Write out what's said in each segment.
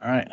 All right.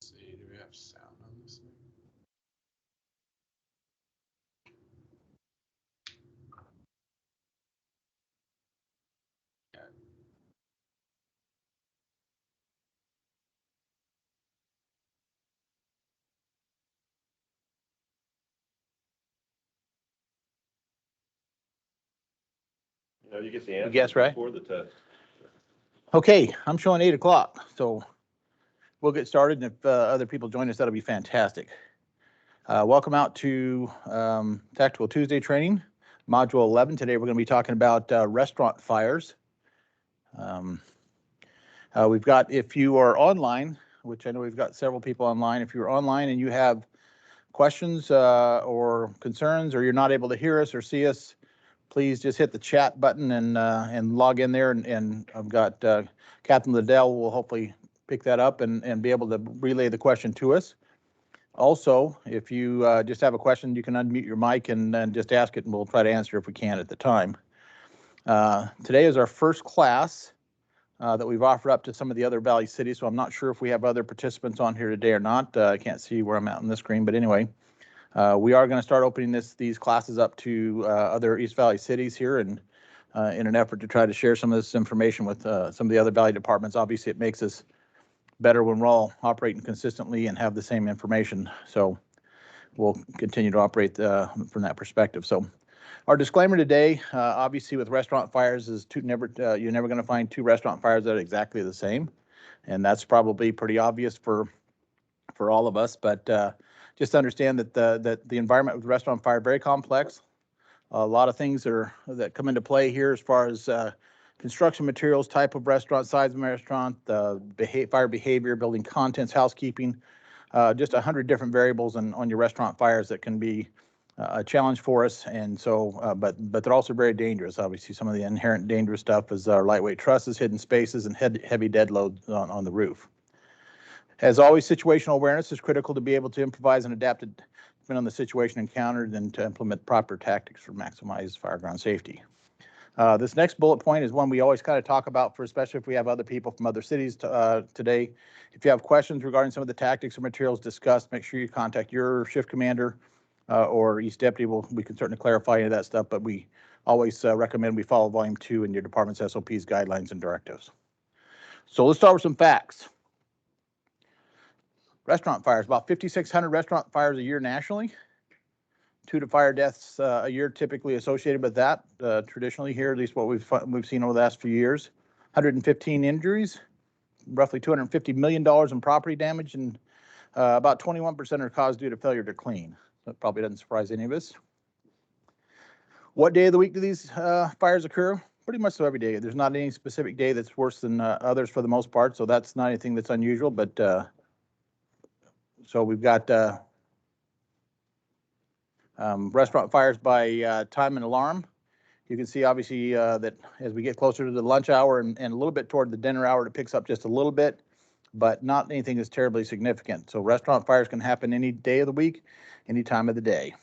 Let's see, do we have sound on this thing? Yeah. You know, you get the answer guess, right? before the test. Okay, I'm showing 8 o'clock, so we'll get started. And if other people join us, that'll be fantastic. Welcome out to Tactical Tuesday training, Module 11. Today we're going to be talking about restaurant fires. We've got, if you are online, which I know we've got several people online, if you're online and you have questions or concerns, or you're not able to hear us or see us, please just hit the chat button and log in there. And I've got Captain Liddell will hopefully pick that up and be able to relay the question to us. Also, if you just have a question, you can unmute your mic and just ask it, and we'll try to answer if we can at the time. Today is our first class that we've offered up to some of the other Valley cities, so I'm not sure if we have other participants on here today or not. I can't see where I'm at on the screen, but anyway, we are going to start opening these classes up to other East Valley cities here, and in an effort to try to share some of this information with some of the other Valley departments. Obviously, it makes us better when we're all operating consistently and have the same information. So we'll continue to operate from that perspective. So our disclaimer today, obviously with restaurant fires, is you're never going to find 2 restaurant fires that are exactly the same. And that's probably pretty obvious for all of us, but just understand that the environment with restaurant fire very complex. A lot of things that come into play here as far as construction materials, type of restaurant, size of restaurant, fire behavior, building contents, housekeeping, just 100 different variables on your restaurant fires that can be a challenge for us. And so, but they're also very dangerous. Obviously, some of the inherent dangerous stuff is our lightweight trusses, hidden spaces, and heavy dead loads on the roof. As always, situational awareness is critical to be able to improvise and adapt depending on the situation encountered and to implement proper tactics for maximize fireground safety. This next bullet point is one we always kind of talk about, especially if we have other people from other cities today. If you have questions regarding some of the tactics or materials discussed, make sure you contact your shift commander or East Deputy. We can certainly clarify any of that stuff, but we always recommend we follow Volume 2 in your department's SOPs, guidelines, and directives. So let's start with some facts. Restaurant fires, about 5,600 restaurant fires a year nationally. 2 to fire deaths a year typically associated with that. Traditionally here, at least what we've seen over the last few years. 115 injuries, roughly $250 million in property damage, and about 21% are caused due to failure to clean. That probably doesn't surprise any of us. What day of the week do these fires occur? Pretty much so every day. There's not any specific day that's worse than others for the most part, so that's not anything that's unusual, but so we've got restaurant fires by time and alarm. You can see obviously that as we get closer to the lunch hour and a little bit toward the dinner hour, it picks up just a little bit, but not anything that's terribly significant. So restaurant fires can happen any day of the week, any time of the day.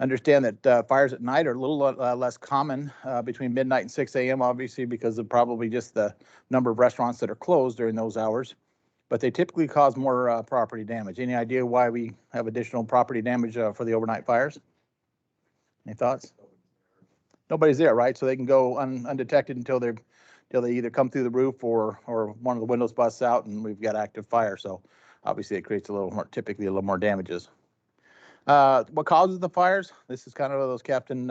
Understand that fires at night are a little less common between midnight and 6 a.m., obviously, because of probably just the number of restaurants that are closed during those hours. But they typically cause more property damage. Any idea why we have additional property damage for the overnight fires? Any thoughts? Nobody's there, right? So they can go undetected until they either come through the roof or one of the windows busts out and we've got active fire. So obviously it creates typically a little more damages. What causes the fires? This is kind of those Captain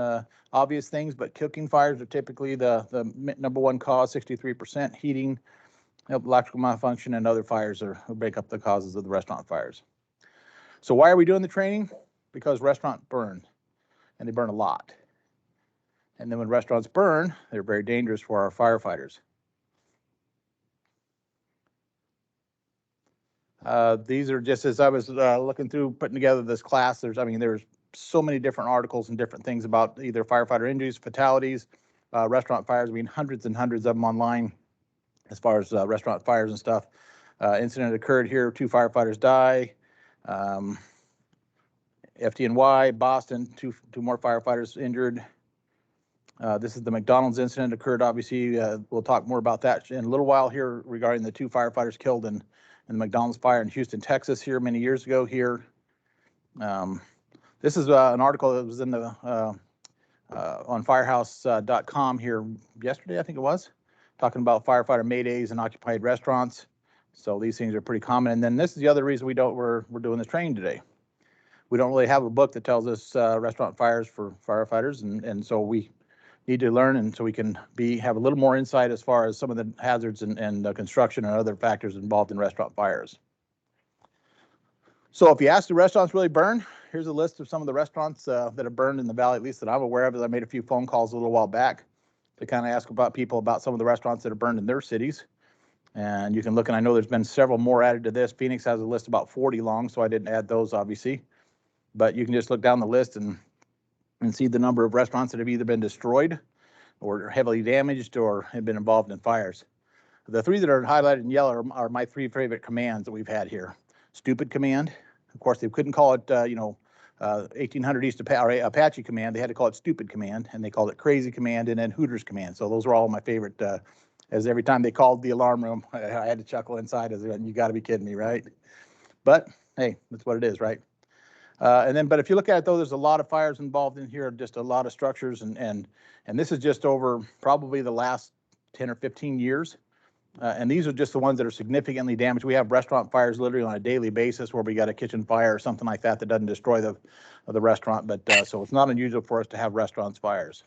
obvious things, but cooking fires are typically the number one cause, 63%. Heating, electrical malfunction, and other fires make up the causes of the restaurant fires. So why are we doing the training? Because restaurants burn, and they burn a lot. And then when restaurants burn, they're very dangerous for our firefighters. These are just as I was looking through putting together this class, there's so many different articles and different things about either firefighter injuries, fatalities, restaurant fires. Hundreds and hundreds of them online as far as restaurant fires and stuff. Incident occurred here, 2 firefighters die. FDNY, Boston, two more firefighters injured. This is the McDonald's incident occurred, obviously. We'll talk more about that in a little while here regarding the 2 firefighters killed in the McDonald's fire in Houston, Texas here many years ago here. This is an article that was in the on firehouse.com here yesterday, I think it was, talking about firefighter maydays and occupied restaurants. So these things are pretty common. And then this is the other reason we're doing this training today. We don't really have a book that tells us restaurant fires for firefighters, and so we need to learn, and so we can have a little more insight as far as some of the hazards and construction and other factors involved in restaurant fires. So if you ask, do restaurants really burn? Here's a list of some of the restaurants that have burned in the valley, at least that I'm aware of. I made a few phone calls a little while back to kind of ask people about some of the restaurants that have burned in their cities. And you can look, and I know there's been several more added to this. Phoenix has a list about 40 long, so I didn't add those, obviously. But you can just look down the list and see the number of restaurants that have either been destroyed or heavily damaged or have been involved in fires. The 3 that are highlighted in yellow are my 3 favorite commands that we've had here. Stupid command. Of course, they couldn't call it, 1800 East Apache command. They had to call it stupid command, and they called it crazy command, and then Hooters command. So those are all my favorite. As every time they called the alarm room, I had to chuckle inside as you got to be kidding me, right? But hey, that's what it is, right? But if you look at it though, there's a lot of fires involved in here, just a lot of structures, and this is just over probably the last 10 or 15 years. And these are just the ones that are significantly damaged. We have restaurant fires literally on a daily basis where we got a kitchen fire or something like that doesn't destroy the restaurant, but so it's not unusual for us to have restaurants fires.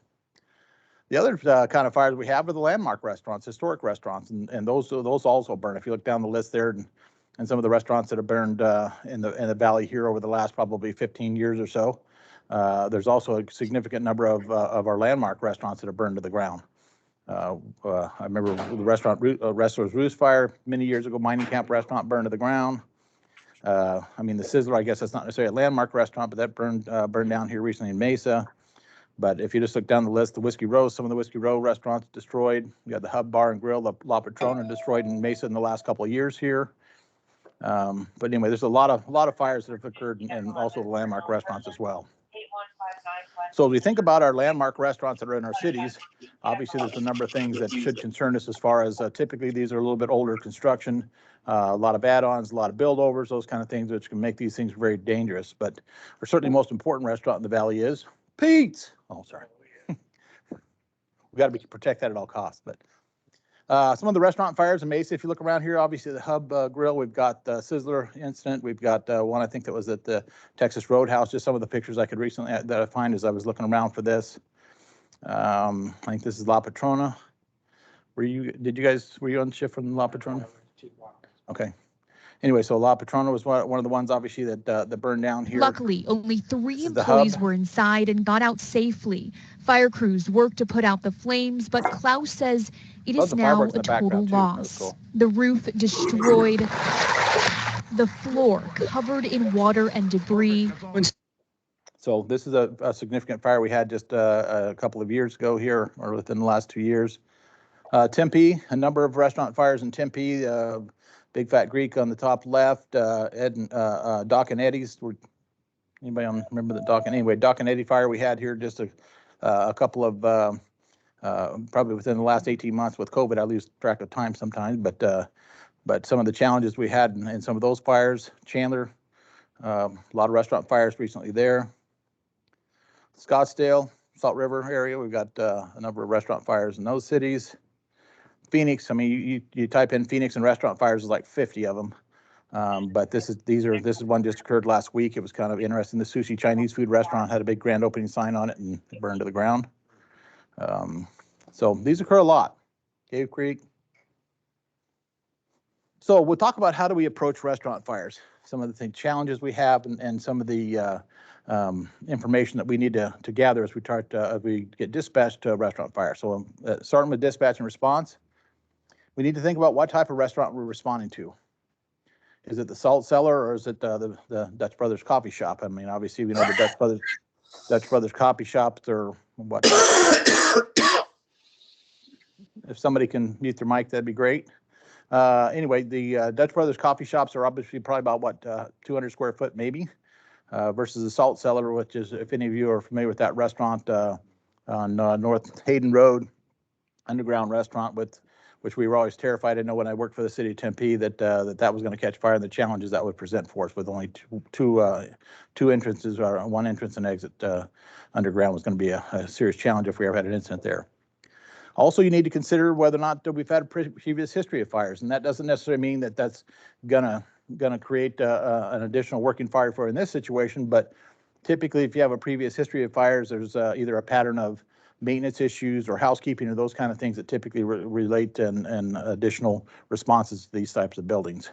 The other kind of fires we have are the landmark restaurants, historic restaurants, and those also burn. If you look down the list there, and some of the restaurants that have burned in the valley here over the last probably 15 years or so. There's also a significant number of our landmark restaurants that have burned to the ground. I remember the Wrestler's Roost fire many years ago, mining camp restaurant burned to the ground. The Sizzler, I guess that's not necessarily a landmark restaurant, but that burned down here recently in Mesa. But if you just look down the list, the Whiskey Row, some of the Whiskey Row restaurants destroyed. You got the Hub Bar and Grill, the La Patrona destroyed in Mesa in the last couple of years here. But anyway, there's a lot of fires that have occurred, and also the landmark restaurants as well. So as we think about our landmark restaurants that are in our cities, obviously there's a number of things that should concern us as far as typically these are a little bit older construction, a lot of add-ons, a lot of build-overs, those kind of things which can make these things very dangerous. But our certainly most important restaurant in the valley is Pete's. Oh, sorry. We got to protect that at all costs. But some of the restaurant fires in Mesa, if you look around here, obviously the Hub Grill, we've got the Sizzler incident. We've got one, I think that was at the Texas Roadhouse, just some of the pictures I could recently that I find as I was looking around for this. I think this is La Patrona. Were you on shift from La Patrona? Okay. Anyway, so La Patrona was one of the ones, obviously, that burned down here. Luckily, only 3 employees were inside and got out safely. Fire crews worked to put out the flames, but Klaus says it is now a total loss. Cool. The roof destroyed, the floor covered in water and debris. So this is a significant fire we had just a couple of years ago here, or within the last 2 years. Tempe, a number of restaurant fires in Tempe. Big Fat Greek on the top left, Doc and Eddie's were, Anybody remember the Dock and Eddy fire we had here just a couple of, probably within the last 18 months with COVID. I lose track of time sometimes, but some of the challenges we had in some of those fires, Chandler, a lot of restaurant fires recently there. Scottsdale, Salt River area, we've got a number of restaurant fires in those cities. Phoenix, I mean, you type in Phoenix and restaurant fires, there's like 50 of them. But this is one just occurred last week. It was kind of interesting. The Sushi Chinese food restaurant had a big grand opening sign on it and it burned to the ground. So these occur a lot. Cave Creek. So we'll talk about how do we approach restaurant fires, some of the challenges we have, and some of the information that we need to gather as we get dispatched to a restaurant fire. So starting with dispatch and response, we need to think about what type of restaurant we're responding to. Is it the salt cellar or is it the Dutch Brothers coffee shop? I mean, obviously we know the Dutch Brothers coffee shops are what? If somebody can mute their mic, that'd be great. Anyway, the Dutch Brothers coffee shops are obviously probably about what 200 square foot maybe, versus the salt cellar, which is, if any of you are familiar with that restaurant on North Hayden Road, underground restaurant which we were always terrified. I know when I worked for the city of Tempe that that was going to catch fire, and the challenges that would present for us with only two entrances, or one entrance and exit underground, was going to be a serious challenge if we ever had an incident there. Also, you need to consider whether or not we've had a previous history of fires, and that doesn't necessarily mean that that's gonna create an additional working fire for in this situation. But typically, if you have a previous history of fires, there's either a pattern of maintenance issues or housekeeping or those kind of things that typically relate and additional responses to these types of buildings.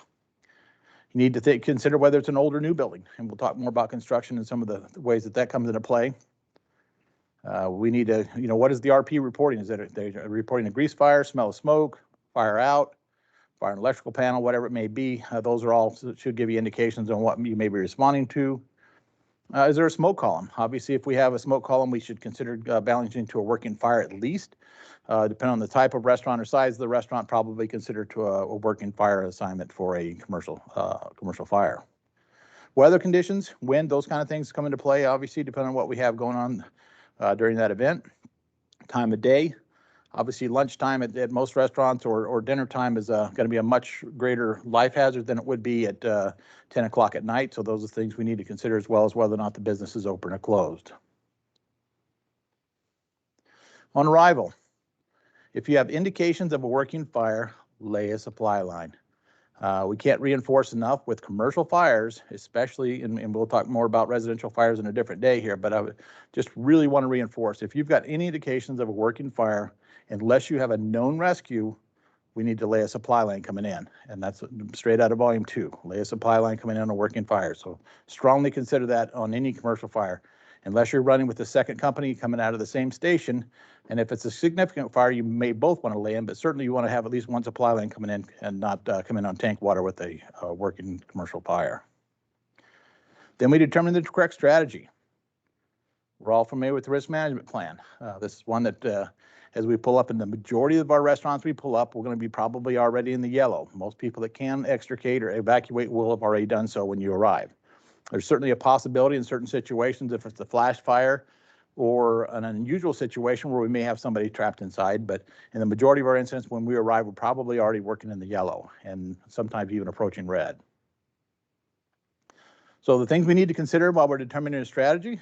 You need to consider whether it's an old or new building, and we'll talk more about construction and some of the ways that comes into play. We need to, what is the RP reporting? Is it they're reporting a grease fire, smell of smoke, fire out, fire an electrical panel, whatever it may be? Those are all should give you indications on what you may be responding to. Is there a smoke column? Obviously, if we have a smoke column, we should consider balancing to a working fire at least. Depending on the type of restaurant or size of the restaurant, probably consider to a working fire assignment for a commercial fire. Weather conditions, wind, those kind of things come into play, obviously, depending on what we have going on during that event. Time of day, obviously lunchtime at most restaurants or dinner time is going to be a much greater life hazard than it would be at 10 o'clock at night. So those are things we need to consider, as well as whether or not the business is open or closed. On arrival, if you have indications of a working fire, lay a supply line. We can't reinforce enough with commercial fires, especially, and we'll talk more about residential fires in a different day here, but I would just really want to reinforce, if you've got any indications of a working fire, unless you have a known rescue, we need to lay a supply line coming in. And that's straight out of volume 2, lay a supply line coming in on a working fire. So strongly consider that on any commercial fire, unless you're running with the second company coming out of the same station. And if it's a significant fire, you may both want to lay in, but certainly you want to have at least one supply line coming in and not come in on tank water with a working commercial fire. Then we determine the correct strategy. We're all familiar with the risk management plan. This is one that as we pull up in the majority of our restaurants we pull up, we're going to be probably already in the yellow. Most people that can extricate or evacuate will have already done so when you arrive. There's certainly a possibility in certain situations, if it's a flash fire or an unusual situation, where we may have somebody trapped inside, but in the majority of our incidents, when we arrive, we're probably already working in the yellow and sometimes even approaching red. So the things we need to consider while we're determining a strategy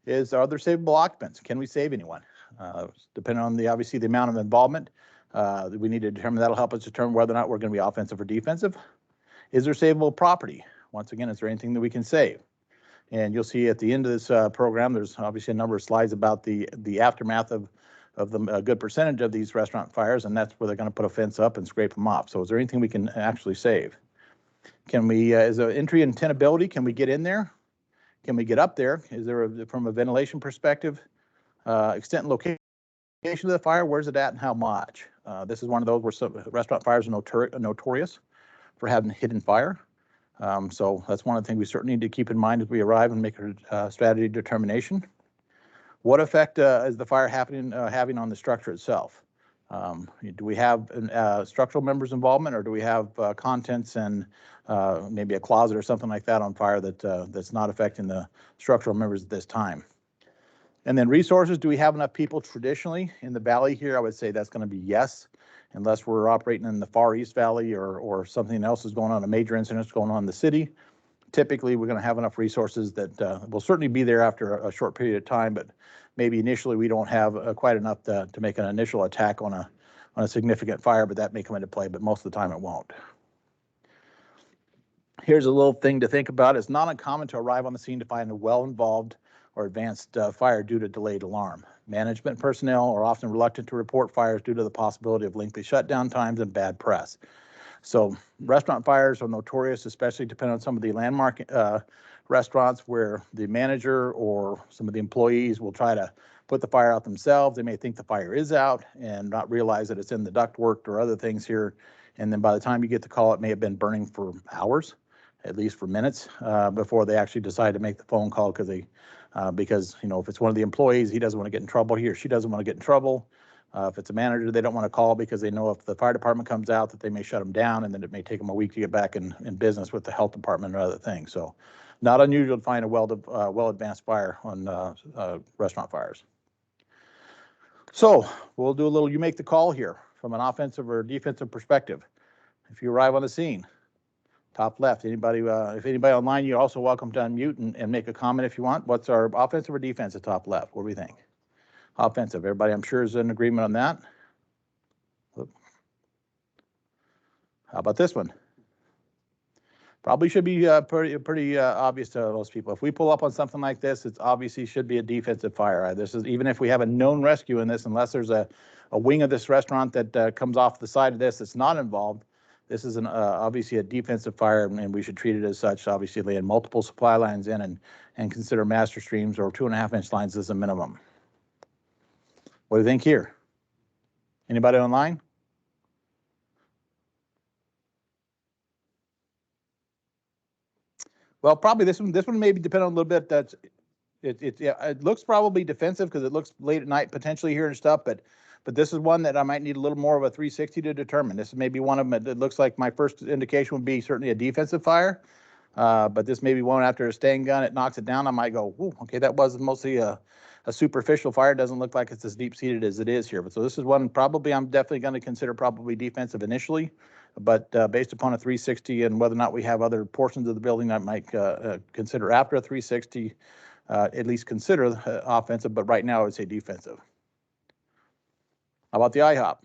is, are there savable occupants? Can we save anyone? Depending on obviously the amount of involvement, we need to determine, that'll help us determine whether or not we're going to be offensive or defensive. Is there savable property? Once again, is there anything that we can save? And you'll see at the end of this program, there's obviously a number of slides about the aftermath of a good percentage of these restaurant fires, and that's where they're going to put a fence up and scrape them off. So is there anything we can actually save? Can we, is there entry and tenability? Can we get in there? Can we get up there? Is there, from a ventilation perspective, extent and location of the fire, where's it at and how much? This is one of those where some restaurant fires are notorious for having hidden fire. So that's one of the things we certainly need to keep in mind as we arrive and make a strategy determination. What effect is the fire having on the structure itself? Do we have structural members involvement, or do we have contents and maybe a closet or something like that on fire that that's not affecting the structural members at this time? And then resources, do we have enough people traditionally in the valley here? I would say that's going to be yes, unless we're operating in the far east valley or something else is going on, a major incident going on in the city. Typically, we're going to have enough resources that will certainly be there after a short period of time, but maybe initially we don't have quite enough to make an initial attack on a significant fire, but that may come into play, but most of the time it won't. Here's a little thing to think about. It's not uncommon to arrive on the scene to find a well-involved or advanced fire due to delayed alarm. Management personnel are often reluctant to report fires due to the possibility of lengthy shutdown times and bad press. So restaurant fires are notorious, especially depending on some of the landmark restaurants where the manager or some of the employees will try to put the fire out themselves. They may think the fire is out and not realize that it's in the ductwork or other things here. And then by the time you get the call, it may have been burning for hours, at least for minutes, before they actually decide to make the phone call because you know, if it's one of the employees, he doesn't want to get in trouble, he or she doesn't want to get in trouble. If it's a manager, they don't want to call because they know if the fire department comes out that they may shut them down, and then it may take them a week to get back in business with the health department or other things. So not unusual to find a well advanced fire on restaurant fires. So we'll do a little, you make the call here from an offensive or defensive perspective. If you arrive on the scene, top left, anybody, if anybody online, you're also welcome to unmute and make a comment if you want. What's our offensive or defensive top left? What do we think? Offensive. Everybody, I'm sure, is in agreement on that. How about this one? Probably should be pretty obvious to most people. If we pull up on something like this, it's obviously should be a defensive fire. This is, even if we have a known rescue in this, unless there's a wing of this restaurant that comes off the side of this that's not involved, this is obviously a defensive fire, and we should treat it as such. Obviously, lay in multiple supply lines in and consider master streams or 2.5-inch lines as a minimum. What do you think here? Anybody online? Well, probably this one maybe depend on a little bit. That's it looks probably defensive because it looks late at night potentially here and stuff, but this is one that I might need a little more of a 360 to determine. This is maybe one of them. It looks like my first indication would be certainly a defensive fire, but this may be one after a stang gun, it knocks it down. I might go, ooh, okay, that was mostly a superficial fire. It doesn't look like it's as deep-seated as it is here. But so this is one probably I'm definitely going to consider probably defensive initially, but based upon a 360 and whether or not we have other portions of the building I might consider after a 360, at least consider offensive, but right now I would say defensive. How about the IHOP?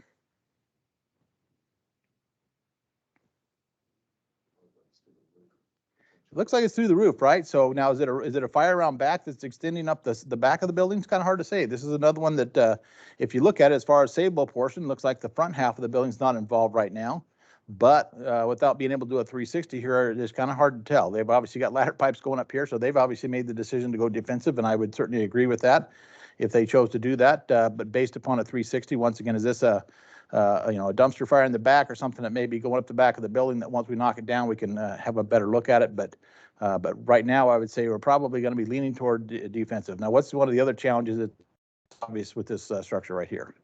It looks like it's through the roof, right? So now is it a fire around back that's extending up the back of the building? It's kind of hard to say. This is another one that if you look at it as far as savable portion, looks like the front half of the building's not involved right now. But without being able to do a 360 here, it's kind of hard to tell. They've obviously got ladder pipes going up here, so they've obviously made the decision to go defensive, and I would certainly agree with that if they chose to do that. But based upon a 360, once again, is this a dumpster fire in the back or something that may be going up the back of the building that once we knock it down, we can have a better look at it. But right now, I would say we're probably going to be leaning toward defensive. Now, what's one of the other challenges that's obvious with this structure right here?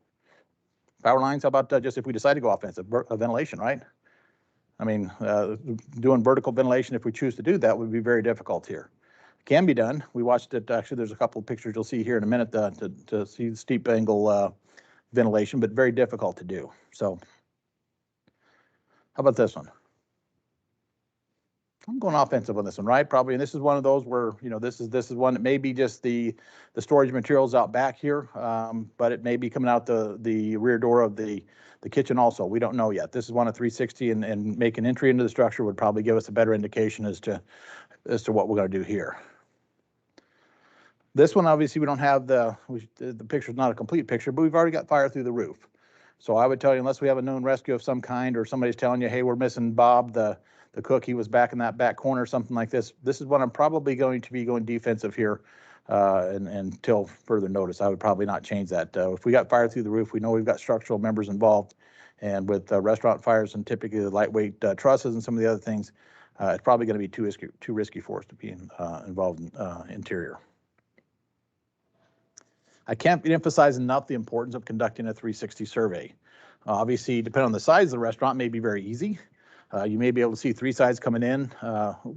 Power lines, how about just if we decide to go offensive, ventilation, right? I mean, doing vertical ventilation, if we choose to do that, would be very difficult here. Can be done. We watched it, actually, there's a couple of pictures you'll see here in a minute to see the steep angle ventilation, but very difficult to do. So how about this one? I'm going offensive on this one, right? Probably, and this is one of those where, you know, this is one that may be just the storage materials out back here, but it may be coming out the rear door of the kitchen also. We don't know yet. This is one of 360 and make an entry into the structure would probably give us a better indication as to what we're going to do here. This one, obviously, we don't have the picture's not a complete picture, but we've already got fire through the roof. So I would tell you, unless we have a known rescue of some kind or somebody's telling you, hey, we're missing Bob, the cook, he was back in that back corner, something like this. This is what I'm probably going to be going defensive here until further notice. I would probably not change that. If we got fire through the roof, we know we've got structural members involved. And with restaurant fires and typically the lightweight trusses and some of the other things, it's probably going to be too risky for us to be involved in interior. I can't emphasize enough the importance of conducting a 360 survey. Obviously, depending on the size of the restaurant, it may be very easy. You may be able to see 3 sides coming in,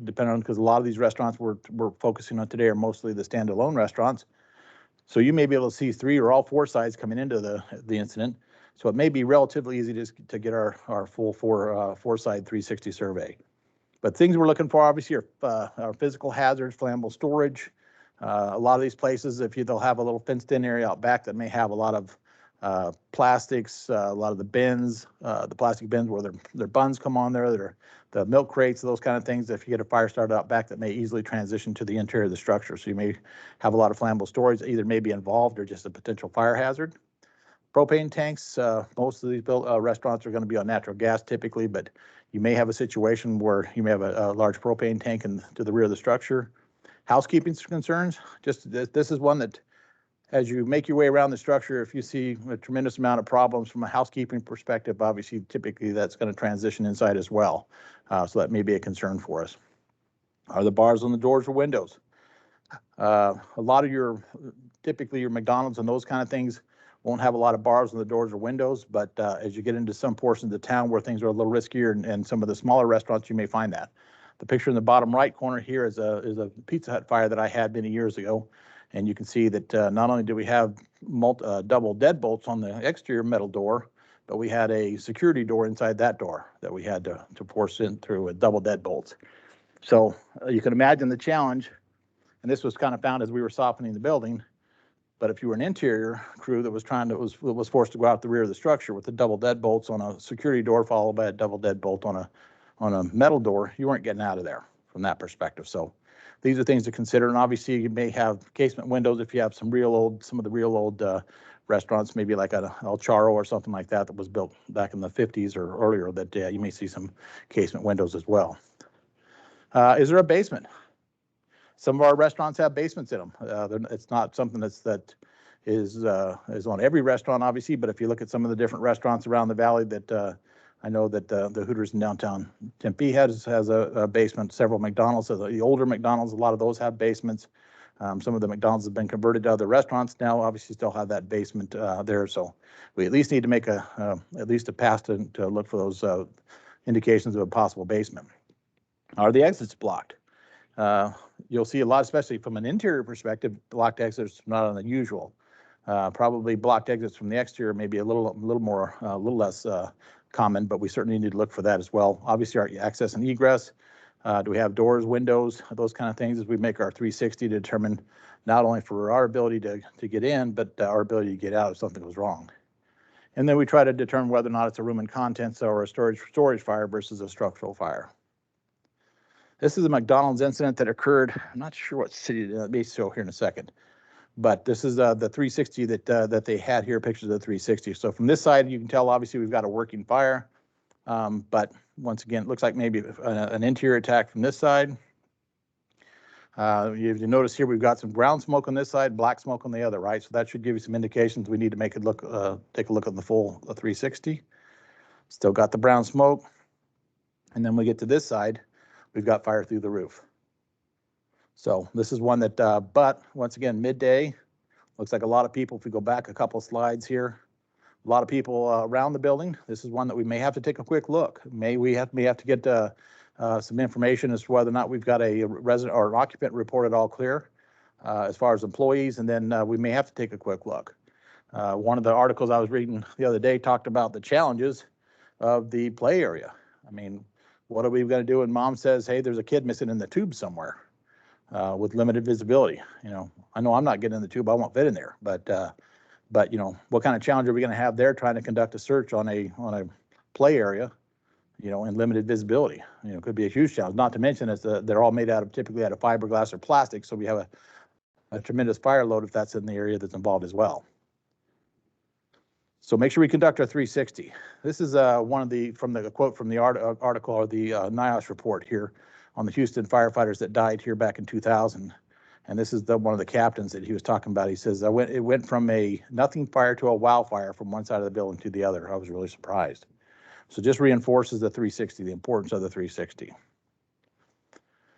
depending on, because a lot of these restaurants we're focusing on today are mostly the standalone restaurants. So you may be able to see 3 or all 4 sides coming into the incident. So it may be relatively easy to get our full 4-side 360 survey. But things we're looking for obviously are physical hazards, flammable storage. A lot of these places, they'll have a little fenced-in area out back that may have a lot of plastics, a lot of the bins, the plastic bins where their buns come on there, the milk crates, those kind of things. If you get a fire started out back, that may easily transition to the interior of the structure. So you may have a lot of flammable storage that either may be involved or just a potential fire hazard. Propane tanks, most of these restaurants are going to be on natural gas typically, but you may have a situation where you may have a large propane tank to the rear of the structure. Housekeeping concerns, this is one that as you make your way around the structure, if you see a tremendous amount of problems from a housekeeping perspective, obviously typically that's going to transition inside as well. So that may be a concern for us. Are the bars on the doors or windows? A lot of typically your McDonald's and those kind of things won't have a lot of bars on the doors or windows, but as you get into some portions of the town where things are a little riskier and some of the smaller restaurants, you may find that. The picture in the bottom right corner here is a Pizza Hut fire that I had many years ago. And you can see that not only do we have double deadbolts on the exterior metal door, but we had a security door inside that door that we had to force in through with double deadbolts. So you can imagine the challenge, and this was kind of found as we were softening the building. But if you were an interior crew that was forced to go out the rear of the structure with the double deadbolts on a security door followed by a double deadbolt on a metal door, you weren't getting out of there from that perspective. So these are things to consider. And obviously you may have casement windows if you have some of the real old restaurants, maybe like El Charro or something like that was built back in the 50s or earlier, that you may see some casement windows as well. Is there a basement? Some of our restaurants have basements in them. It's not something that is on every restaurant, obviously, but if you look at some of the different restaurants around the valley that I know that the Hooters in downtown Tempe has a basement. Several McDonald's, the older McDonald's, a lot of those have basements. Some of the McDonald's have been converted to other restaurants now, obviously still have that basement there. So we at least need to make at least a pass to look for those indications of a possible basement. Are the exits blocked? You'll see a lot, especially from an interior perspective, blocked exits not unusual. Probably blocked exits from the exterior may be a little less common, but we certainly need to look for that as well. Obviously, our access and egress. Do we have doors, windows, those kind of things as we make our 360 to determine not only for our ability to get in, but our ability to get out if something goes wrong. And then we try to determine whether or not it's a room and contents or a storage fire versus a structural fire. This is a McDonald's incident that occurred. I'm not sure what city it may show here in a second, but this is the 360 that they had here, pictures of the 360. So from this side, you can tell obviously we've got a working fire, but once again, it looks like maybe an interior attack from this side. You notice here we've got some brown smoke on this side, black smoke on the other, right? So that should give you some indications. We need to take a look at the full 360. Still got the brown smoke, and then we get to this side. We've got fire through the roof. So this is one that, but once again, midday, looks like a lot of people, if we go back a couple slides here, a lot of people around the building. This is one that we may have to take a quick look. We have to get some information as to whether or not we've got a resident or an occupant reported all clear as far as employees, and then we may have to take a quick look. One of the articles I was reading the other day talked about the challenges of the play area. I mean, what are we going to do when mom says, hey, there's a kid missing in the tube somewhere with limited visibility? You know I'm not getting in the tube. I won't fit in there. But you know, what kind of challenge are we going to have there trying to conduct a search on a play area, you know, in limited visibility? You know, it could be a huge challenge. Not to mention they're all made typically out of fiberglass or plastic. So we have a tremendous fire load if that's in the area that's involved as well. So make sure we conduct our 360. This is from the quote from the article or the NIOSH report here on the Houston firefighters that died here back in 2000. And this is one of the captains that he was talking about. He says, it went from a nothing fire to a wildfire from one side of the building to the other. I was really surprised. So just reinforces the 360, the importance of the 360.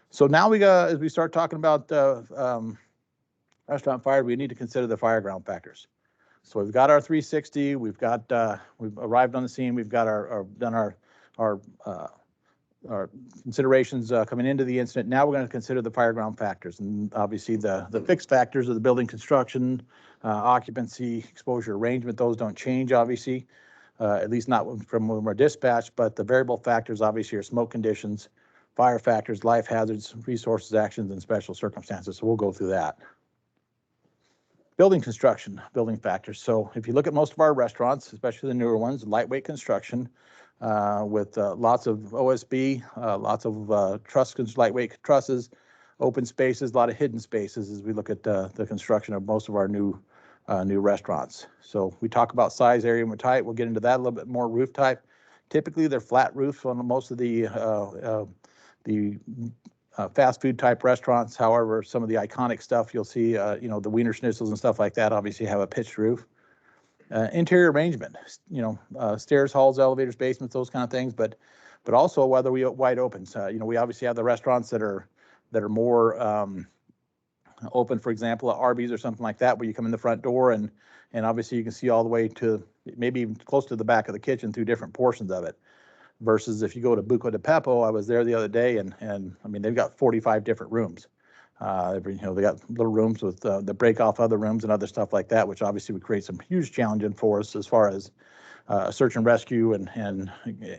So now as we start talking about restaurant fire, we need to consider the fire ground factors. So we've got our 360, we've arrived on the scene, we've got our considerations coming into the incident. Now we're going to consider the fire ground factors, and obviously the fixed factors of the building construction, occupancy, exposure, arrangement, those don't change, obviously, at least not from when we're dispatched, but the variable factors obviously are smoke conditions, fire factors, life hazards, resources, actions, and special circumstances. So we'll go through that. Building construction, building factors. So if you look at most of our restaurants, especially the newer ones, lightweight construction with lots of OSB, lots of lightweight trusses, open spaces, a lot of hidden spaces as we look at the construction of most of our new restaurants. So we talk about size, area, and type. We'll get into that a little bit more. Roof type. Typically, they're flat roofs on most of the fast food type restaurants. However, some of the iconic stuff you'll see, the Wiener Schnitzels and stuff like that, obviously have a pitched roof. Interior arrangement, stairs, halls, elevators, basements, those kind of things, but also whether we wide opens. We obviously have the restaurants that are more open, for example, at Arby's or something like that, where you come in the front door and obviously you can see all the way to maybe even close to the back of the kitchen through different portions of it. Versus if you go to Buco de Beppo, I was there the other day, and I mean, they've got 45 different rooms. They got little rooms with that break off other rooms and other stuff like that, which obviously would create some huge challenge for us as far as search and rescue and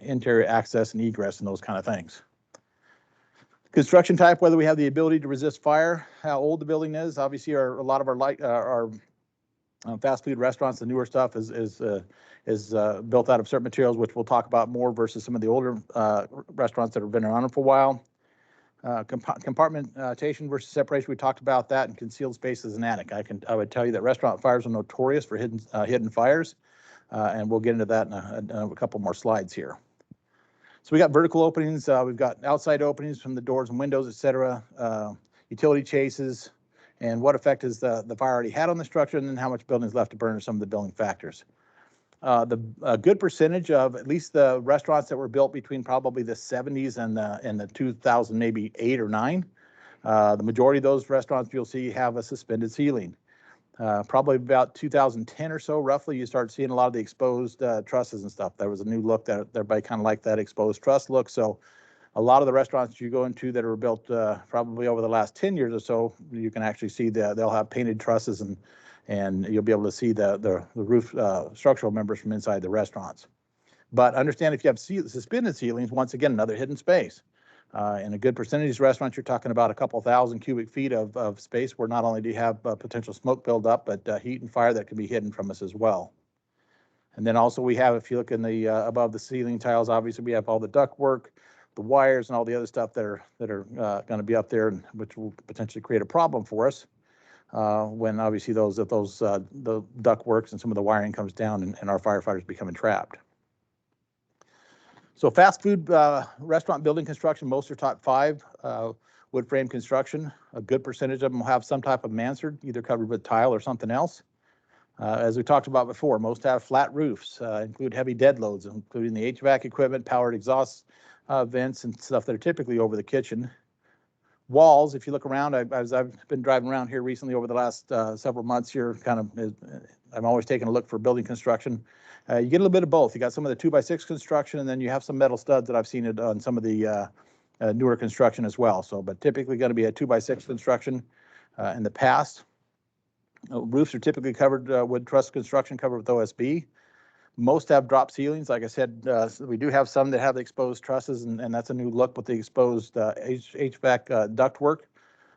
interior access and egress and those kind of things. Construction type, whether we have the ability to resist fire, how old the building is. Obviously, a lot of our fast food restaurants, the newer stuff is built out of certain materials, which we'll talk about more, versus some of the older restaurants that have been around for a while. Compartmentation versus separation, we talked about that, and concealed spaces and attic. I would tell you that restaurant fires are notorious for hidden fires, and we'll get into that in a couple more slides here. So we got vertical openings, we've got outside openings from the doors and windows, et cetera, utility chases, and what effect has the fire already had on the structure, and then how much building is left to burn, are some of the building factors. A good percentage of at least the restaurants that were built between probably the 70s and the 2000, maybe 8 or 9, the majority of those restaurants you'll see have a suspended ceiling. Probably about 2010 or so, roughly, you start seeing a lot of the exposed trusses and stuff. There was a new look that everybody kind of liked, that exposed truss look. So a lot of the restaurants you go into that were built probably over the last 10 years or so, you can actually see they'll have painted trusses, and you'll be able to see the roof structural members from inside the restaurants. But understand, if you have suspended ceilings, once again, another hidden space. In a good percentage of restaurants, you're talking about a couple thousand cubic feet of space where not only do you have potential smoke buildup, but heat and fire that can be hidden from us as well. And then also we have, if you look in the above the ceiling tiles, obviously we have all the duct work, the wires, and all the other stuff that are going to be up there, which will potentially create a problem for us when obviously the duct works and some of the wiring comes down and our firefighters become entrapped. So fast food restaurant building construction, most are top 5 wood frame construction. A good percentage of them will have some type of mansard, either covered with tile or something else. As we talked about before, most have flat roofs, include heavy dead loads, including the HVAC equipment, powered exhaust vents, and stuff that are typically over the kitchen. Walls, if you look around, as I've been driving around here recently over the last several months here, I'm always taking a look for building construction. You get a little bit of both. You got some of the 2x6 construction, and then you have some metal studs that I've seen it on some of the newer construction as well. So, but typically going to be a 2x6 construction in the past. Roofs are typically covered with truss construction, covered with OSB. Most have drop ceilings. Like I said, we do have some that have exposed trusses, and that's a new look with the exposed HVAC duct work.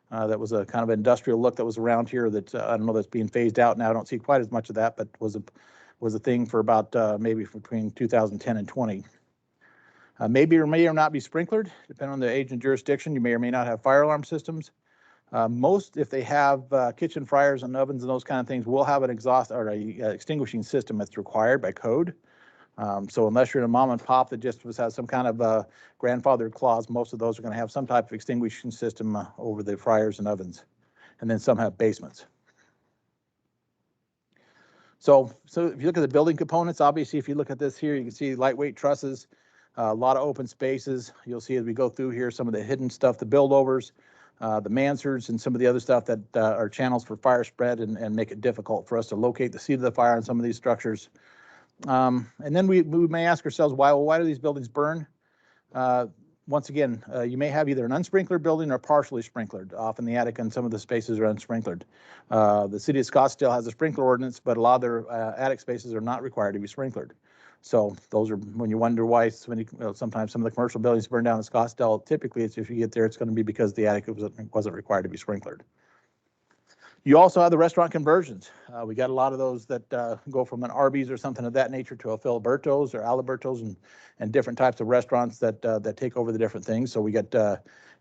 That was a kind of industrial look that was around here that I don't know, that's being phased out now. I don't see quite as much of that, but was a thing for about maybe between 2010 and 20. Maybe or may or not be sprinklered, depending on the age and jurisdiction. You may or may not have fire alarm systems. Most, if they have kitchen fryers and ovens and those kind of things, will have an exhaust or a extinguishing system that's required by code. So unless you're in a mom and pop that just has some kind of grandfathered clause, most of those are going to have some type of extinguishing system over the fryers and ovens. And then some have basements. So if you look at the building components, obviously, if you look at this here, you can see lightweight trusses, a lot of open spaces. You'll see as we go through here some of the hidden stuff, the buildovers, the Mancerds and some of the other stuff that are channels for fire spread and make it difficult for us to locate the seat of the fire on some of these structures. And then we may ask ourselves, why do these buildings burn? Once again, you may have either an unsprinklered building or partially sprinklered. Often the attic and some of the spaces are unsprinklered. The city of Scottsdale has a sprinkler ordinance, but a lot of their attic spaces are not required to be sprinklered. So those are when you wonder why sometimes some of the commercial buildings burn down in Scottsdale. Typically, it's if you get there, it's going to be because the attic wasn't required to be sprinklered. You also have the restaurant conversions. We got a lot of those that go from an Arby's or something of that nature to a Filiberto's or Aliberto's and different types of restaurants that take over the different things. So we get,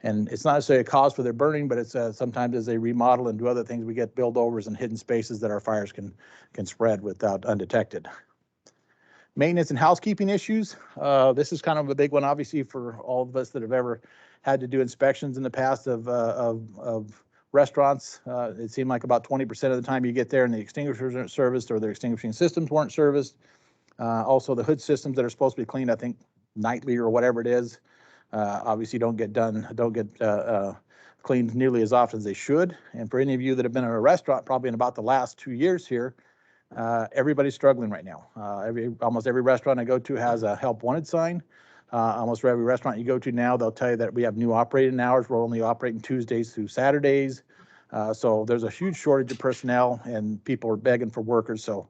and it's not necessarily a cause for their burning, but it's sometimes as they remodel and do other things, we get buildovers and hidden spaces that our fires can spread without undetected. Maintenance and housekeeping issues. This is kind of a big one, obviously, for all of us that have ever had to do inspections in the past of restaurants. It seemed like about 20% of the time you get there and the extinguishers aren't serviced or their extinguishing systems weren't serviced. Also, the hood systems that are supposed to be cleaned, I think nightly or whatever it is, obviously don't get cleaned nearly as often as they should. And for any of you that have been in a restaurant, probably in about the last 2 years here, everybody's struggling right now. Almost every restaurant I go to has a help wanted sign. Almost every restaurant you go to now, they'll tell you that we have new operating hours. We're only operating Tuesdays through Saturdays. So there's a huge shortage of personnel and people are begging for workers. So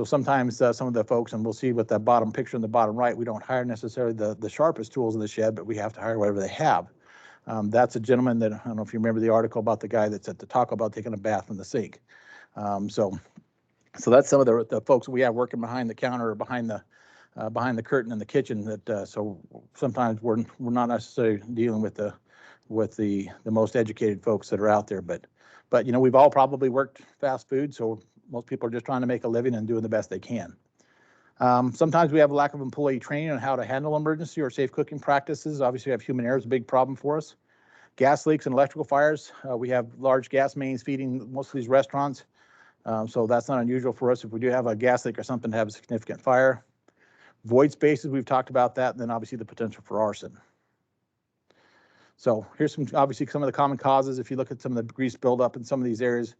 sometimes some of the folks, and we'll see with that bottom picture in the bottom right, we don't hire necessarily the sharpest tools in the shed, but we have to hire whatever they have. That's a gentleman that, I don't know if you remember the article about the guy that's at the Taco Bell taking a bath in the sink. So that's some of the folks we have working behind the counter or behind the curtain in the kitchen. That so sometimes we're not necessarily dealing with the most educated folks that are out there. But you know, we've all probably worked fast food, so most people are just trying to make a living and doing the best they can. Sometimes we have a lack of employee training on how to handle emergency or safe cooking practices. Obviously, we have human error is a big problem for us. Gas leaks and electrical fires. We have large gas mains feeding most of these restaurants. So that's not unusual for us if we do have a gas leak or something to have a significant fire. Void spaces, we've talked about that, and then obviously the potential for arson. So here's some of the common causes. If you look at some of the grease buildup in some of these areas,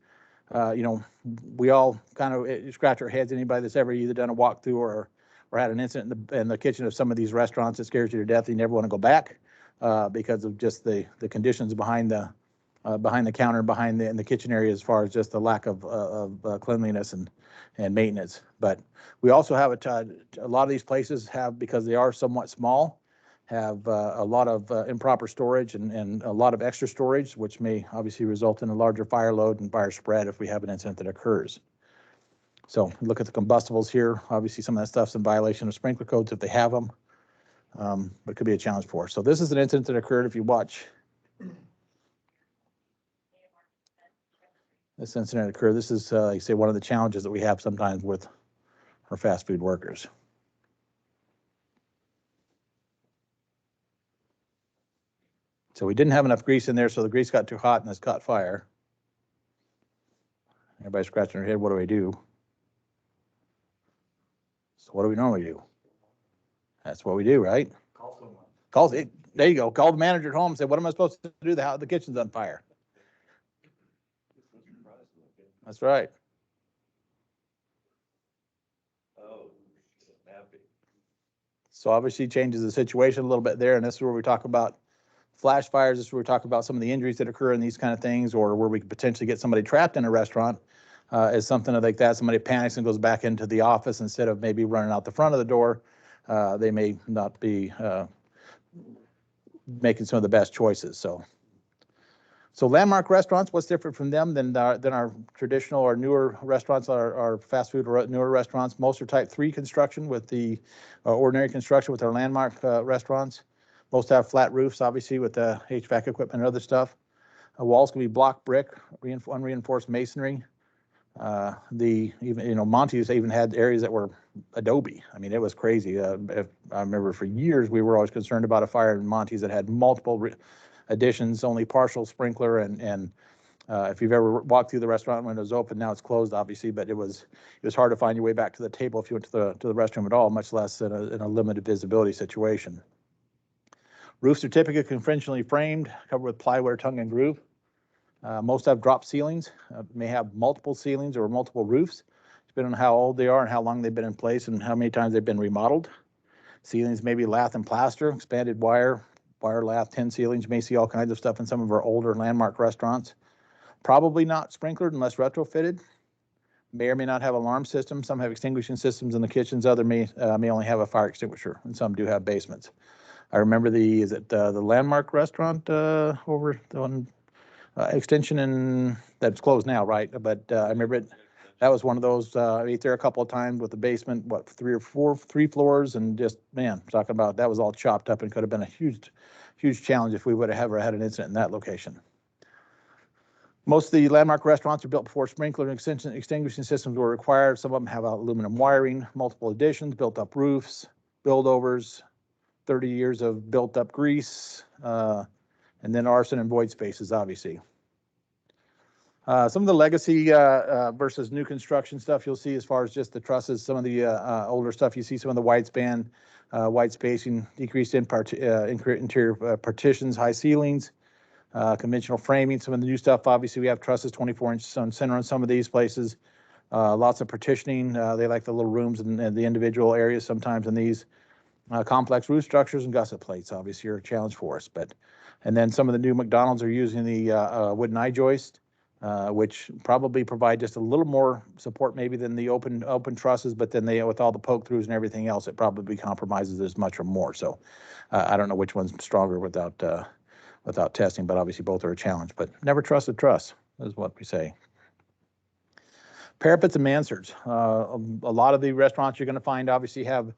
you know, we all kind of scratch our heads. Anybody that's ever either done a walkthrough or had an incident in the kitchen of some of these restaurants, it scares you to death. You never want to go back because of just the conditions behind the counter, in the kitchen area, as far as just the lack of cleanliness and maintenance. But we also have a lot of these places have, because they are somewhat small, have a lot of improper storage and a lot of extra storage, which may obviously result in a larger fire load and fire spread if we have an incident that occurs. So look at the combustibles here. Obviously, some of that stuff's in violation of sprinkler codes if they have them, but it could be a challenge for us. So this is an incident that occurred. If you watch this incident occur, this is, like I say, one of the challenges that we have sometimes with our fast food workers. So we didn't have enough grease in there, so the grease got too hot and it's caught fire. Everybody's scratching their head, what do we do? So what do we normally do? That's what we do, right? Call someone. There you go. Call the manager at home and say, what am I supposed to do? The kitchen's on fire. That's right. Oh, snappy. So obviously changes the situation a little bit there, and this is where we talk about flash fires. This is where we talk about some of the injuries that occur in these kind of things, or where we could potentially get somebody trapped in a restaurant as something like that. Somebody panics and goes back into the office instead of maybe running out the front of the door. They may not be making some of the best choices. So landmark restaurants, what's different from them than our traditional or newer restaurants, our fast food or newer restaurants? Most are type 3 construction with the ordinary construction with our landmark restaurants. Most have flat roofs, obviously, with the HVAC equipment and other stuff. Walls can be block brick, unreinforced masonry. Monty's even had areas that were adobe. I mean, it was crazy. I remember for years we were always concerned about a fire in Monty's that had multiple additions, only partial sprinkler, and if you've ever walked through the restaurant when it was open, now it's closed, obviously, but it was hard to find your way back to the table if you went to the restroom at all, much less in a limited visibility situation. Roofs are typically conventionally framed, covered with plywood, tongue and groove. Most have drop ceilings, may have multiple ceilings or multiple roofs, depending on how old they are and how long they've been in place and how many times they've been remodeled. Ceilings may be lath and plaster, expanded wire, lath, tin ceilings. You may see all kinds of stuff in some of our older landmark restaurants. Probably not sprinklered unless retrofitted. May or may not have alarm systems. Some have extinguishing systems in the kitchens. Other may only have a fire extinguisher, and some do have basements. I remember the landmark restaurant over on Extension, and that's closed now, right? But I remember it. That was one of those. I ate there a couple of times with the basement, what, 3 floors, and just, man, talking about that was all chopped up and could have been a huge challenge if we would have ever had an incident in that location. Most of the landmark restaurants are built before sprinkler and extinguishing systems were required. Some of them have aluminum wiring, multiple additions, built-up roofs, build-overs, 30 years of built-up grease, and then arson and void spaces, obviously. Some of the legacy versus new construction stuff you'll see as far as just the trusses, some of the older stuff, you see some of the wide span, wide spacing, decreased interior partitions, high ceilings, conventional framing. Some of the new stuff, obviously, we have trusses 24-inch on center on some of these places. Lots of partitioning. They like the little rooms and the individual areas sometimes in these. Complex roof structures and gusset plates, obviously, are a challenge for us. And then some of the new McDonald's are using the wooden eye-joist, which probably provide just a little more support maybe than the open trusses, but then with all the poke-throughs and everything else, it probably compromises as much or more. So I don't know which one's stronger without testing, but obviously both are a challenge. But never trust a truss, is what we say. Parapets and Mancerds. A lot of the restaurants you're going to find obviously have,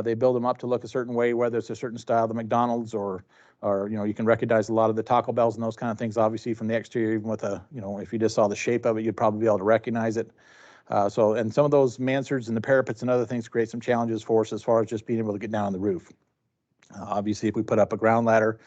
they build them up to look a certain way, whether it's a certain style, the McDonald's or you can recognize a lot of the Taco Bells and those kind of things, obviously from the exterior, even with if you just saw the shape of it, you'd probably be able to recognize it. And some of those mansards and the parapets and other things create some challenges for us as far as just being able to get down on the roof. Obviously, if we put up a ground ladder,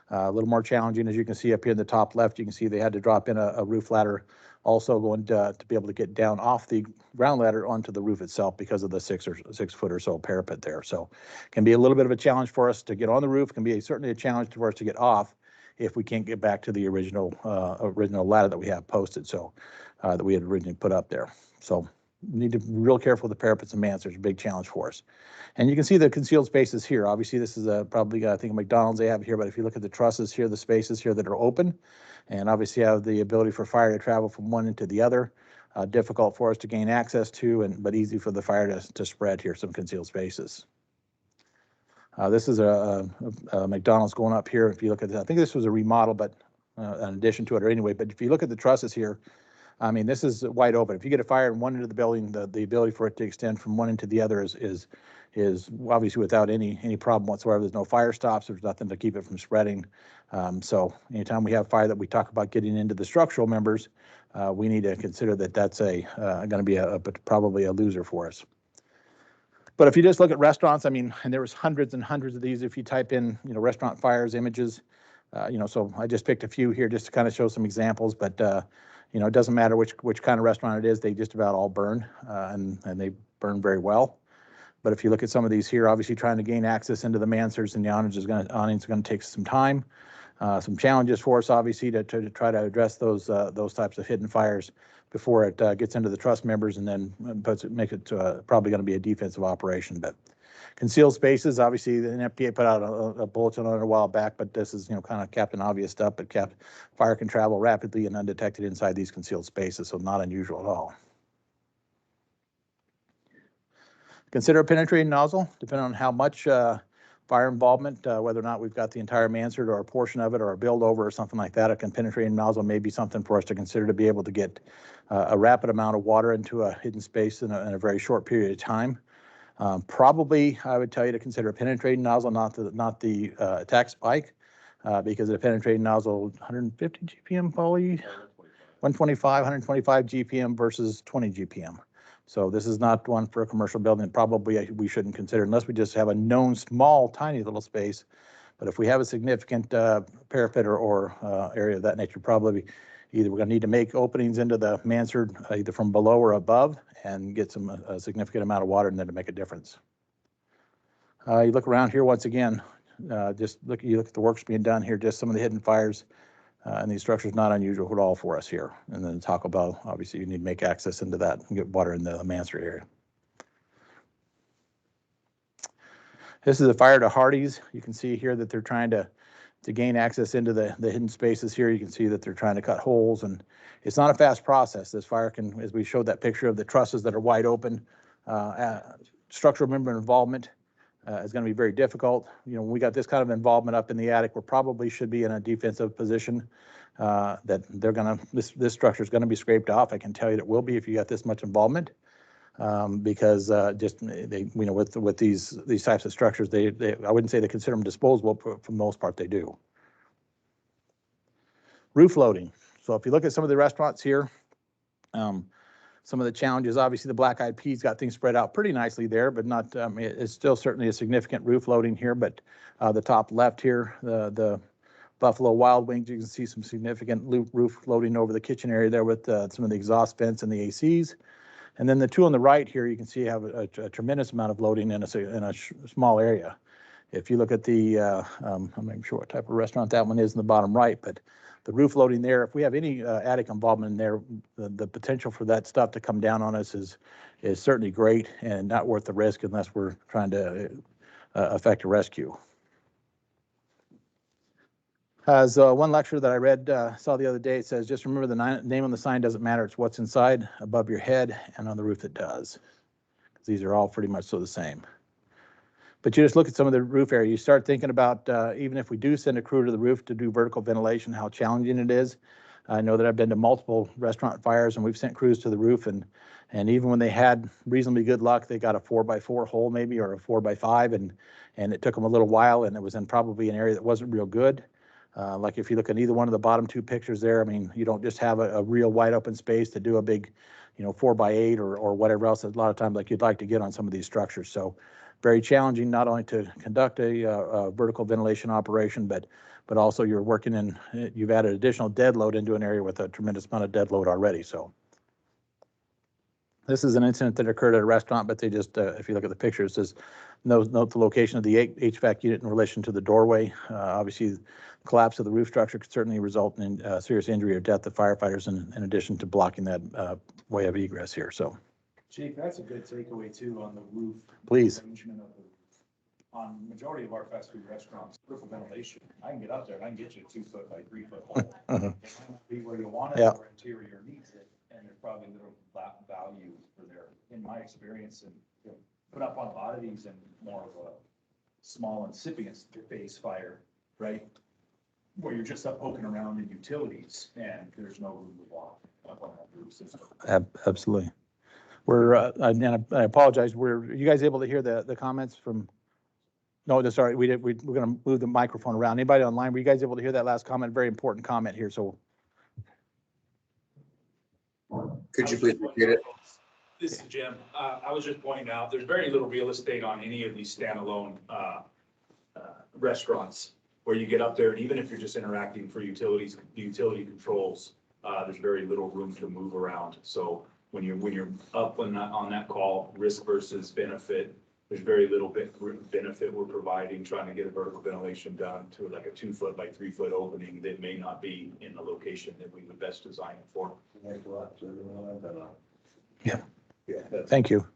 a little more challenging. As you can see up here in the top left, you can see they had to drop in a roof ladder, also going to be able to get down off the ground ladder onto the roof itself because of the 6 foot or so parapet there. So it can be a little bit of a challenge for us to get on the roof. It can be certainly a challenge for us to get off if we can't get back to the original ladder that we have posted, so that we had originally put up there. So we need to be real careful with the parapets and mansards. A big challenge for us. And you can see the concealed spaces here. Obviously, this is probably, I think, a McDonald's they have here, but if you look at the trusses here, the spaces here that are open, and obviously have the ability for fire to travel from one into the other, difficult for us to gain access to, but easy for the fire to spread here, some concealed spaces. This is a McDonald's going up here. If you look at I think this was a remodel, but in addition to it, or anyway, but if you look at the trusses here, I mean, this is wide open. If you get a fire in one end of the building, the ability for it to extend from one end to the other is obviously without any problem whatsoever. There's no fire stops. There's nothing to keep it from spreading. So anytime we have fire that we talk about getting into the structural members, we need to consider that that's going to be probably a loser for us. But if you just look at restaurants, I mean, and there was hundreds and hundreds of these. If you type in, restaurant fires images, so I just picked a few here just to kind of show some examples. But it doesn't matter which kind of restaurant it is, they just about all burn, and they burn very well. But if you look at some of these here, obviously trying to gain access into the mansards and the awnings is going to take some time. Some challenges for us, obviously, to try to address those types of hidden fires before it gets into the truss members, and then make it probably going to be a defensive operation. But concealed spaces, obviously, the NFPA put out a bulletin on it a while back, but this is kind of Captain Obvious stuff. But fire can travel rapidly and undetected inside these concealed spaces, so not unusual at all. Consider a penetrating nozzle, depending on how much fire involvement, whether or not we've got the entire mansard or a portion of it or a build over or something like that. A penetrating nozzle may be something for us to consider to be able to get a rapid amount of water into a hidden space in a very short period of time. Probably, I would tell you to consider a penetrating nozzle, not the attack spike, because a penetrating nozzle, 150 GPM poly, 125 GPM versus 20 GPM. So this is not one for a commercial building. Probably we shouldn't consider unless we just have a known small, tiny little space. But if we have a significant parapet or area of that nature, probably either we're going to need to make openings into the mansard either from below or above and get a significant amount of water in there to make a difference. You look around here once again, just you look at the works being done here, just some of the hidden fires. And these structures not unusual at all for us here. And then Taco Bell, obviously you need to make access into that and get water in the mansard area. This is a fire to Hardee's. You can see here that they're trying to gain access into the hidden spaces here. You can see that they're trying to cut holes, and it's not a fast process. This fire can, as we showed that picture of the trusses that are wide open, structural member involvement is going to be very difficult. You know, when we got this kind of involvement up in the attic, we probably should be in a defensive position. That they're gonna, this structure is going to be scraped off. I can tell you that it will be if you got this much involvement, because just they, you know, with these types of structures, they I wouldn't say they consider them disposable, but for the most part they do. Roof loading. So if you look at some of the restaurants here, some of the challenges, obviously the Black Eyed Peas got things spread out pretty nicely there, but not, it's still certainly a significant roof loading here. But the top left here, the Buffalo Wild Wings, you can see some significant roof loading over the kitchen area there with some of the exhaust vents and the ACs. And then the two on the right here, you can see have a tremendous amount of loading in a small area. If you look at the, I'm not even sure what type of restaurant that one is in the bottom right, but the roof loading there, if we have any attic involvement in there, the potential for that stuff to come down on us is certainly great and not worth the risk unless we're trying to effect a rescue. As one lecture that I read, saw the other day, it says, just remember the name on the sign doesn't matter. It's what's inside, above your head, and on the roof that does. Because these are all pretty much so the same. But you just look at some of the roof area, you start thinking about, even if we do send a crew to the roof to do vertical ventilation, how challenging it is. I know that I've been to multiple restaurant fires and we've sent crews to the roof, and even when they had reasonably good luck, they got a 4x4 hole maybe, or a 4x5, and it took them a little while, and it was in probably an area that wasn't real good. Like if you look at either one of the bottom two pictures there, I mean, you don't just have a real wide open space to do a big, 4x8 or whatever else, a lot of times like you'd like to get on some of these structures. So very challenging, not only to conduct a vertical ventilation operation, but also you're working in, you've added additional dead load into an area with a tremendous amount of dead load already. So this is an incident that occurred at a restaurant, but they just, if you look at the picture, it says, note the location of the HVAC unit in relation to the doorway. Obviously, collapse of the roof structure could certainly result in serious injury or death of firefighters, in addition to blocking that way of egress here. So, Chief, that's a good takeaway too on the roof. Please. Arrangement of the roof. On majority of our fast food restaurants, vertical ventilation, I can get up there and I can get you a 2 foot by 3 foot hole. It might not be where you want it, Yeah. or interior needs it, and there's probably little value for their, in my experience, and put up on a lot of these and more of a small incipient base fire, right? Where you're just up poking around in utilities and there's no room to walk up on that roof system. Absolutely. We're, and I apologize, were you guys able to hear the comments from? No, sorry, we're going to move the microphone around. Anybody online, were you guys able to hear that last comment? Very important comment here. So, could you please repeat it? This is Jim. I was just pointing out, there's very little real estate on any of these standalone restaurants where you get up there, and even if you're just interacting for utility controls, there's very little room to move around. So when you're up on that call, risk versus benefit, there's very little benefit we're providing, trying to get a vertical ventilation done to like a 2 foot by 3 foot opening that may not be in the location that we would best design it for. yeah. Thank you.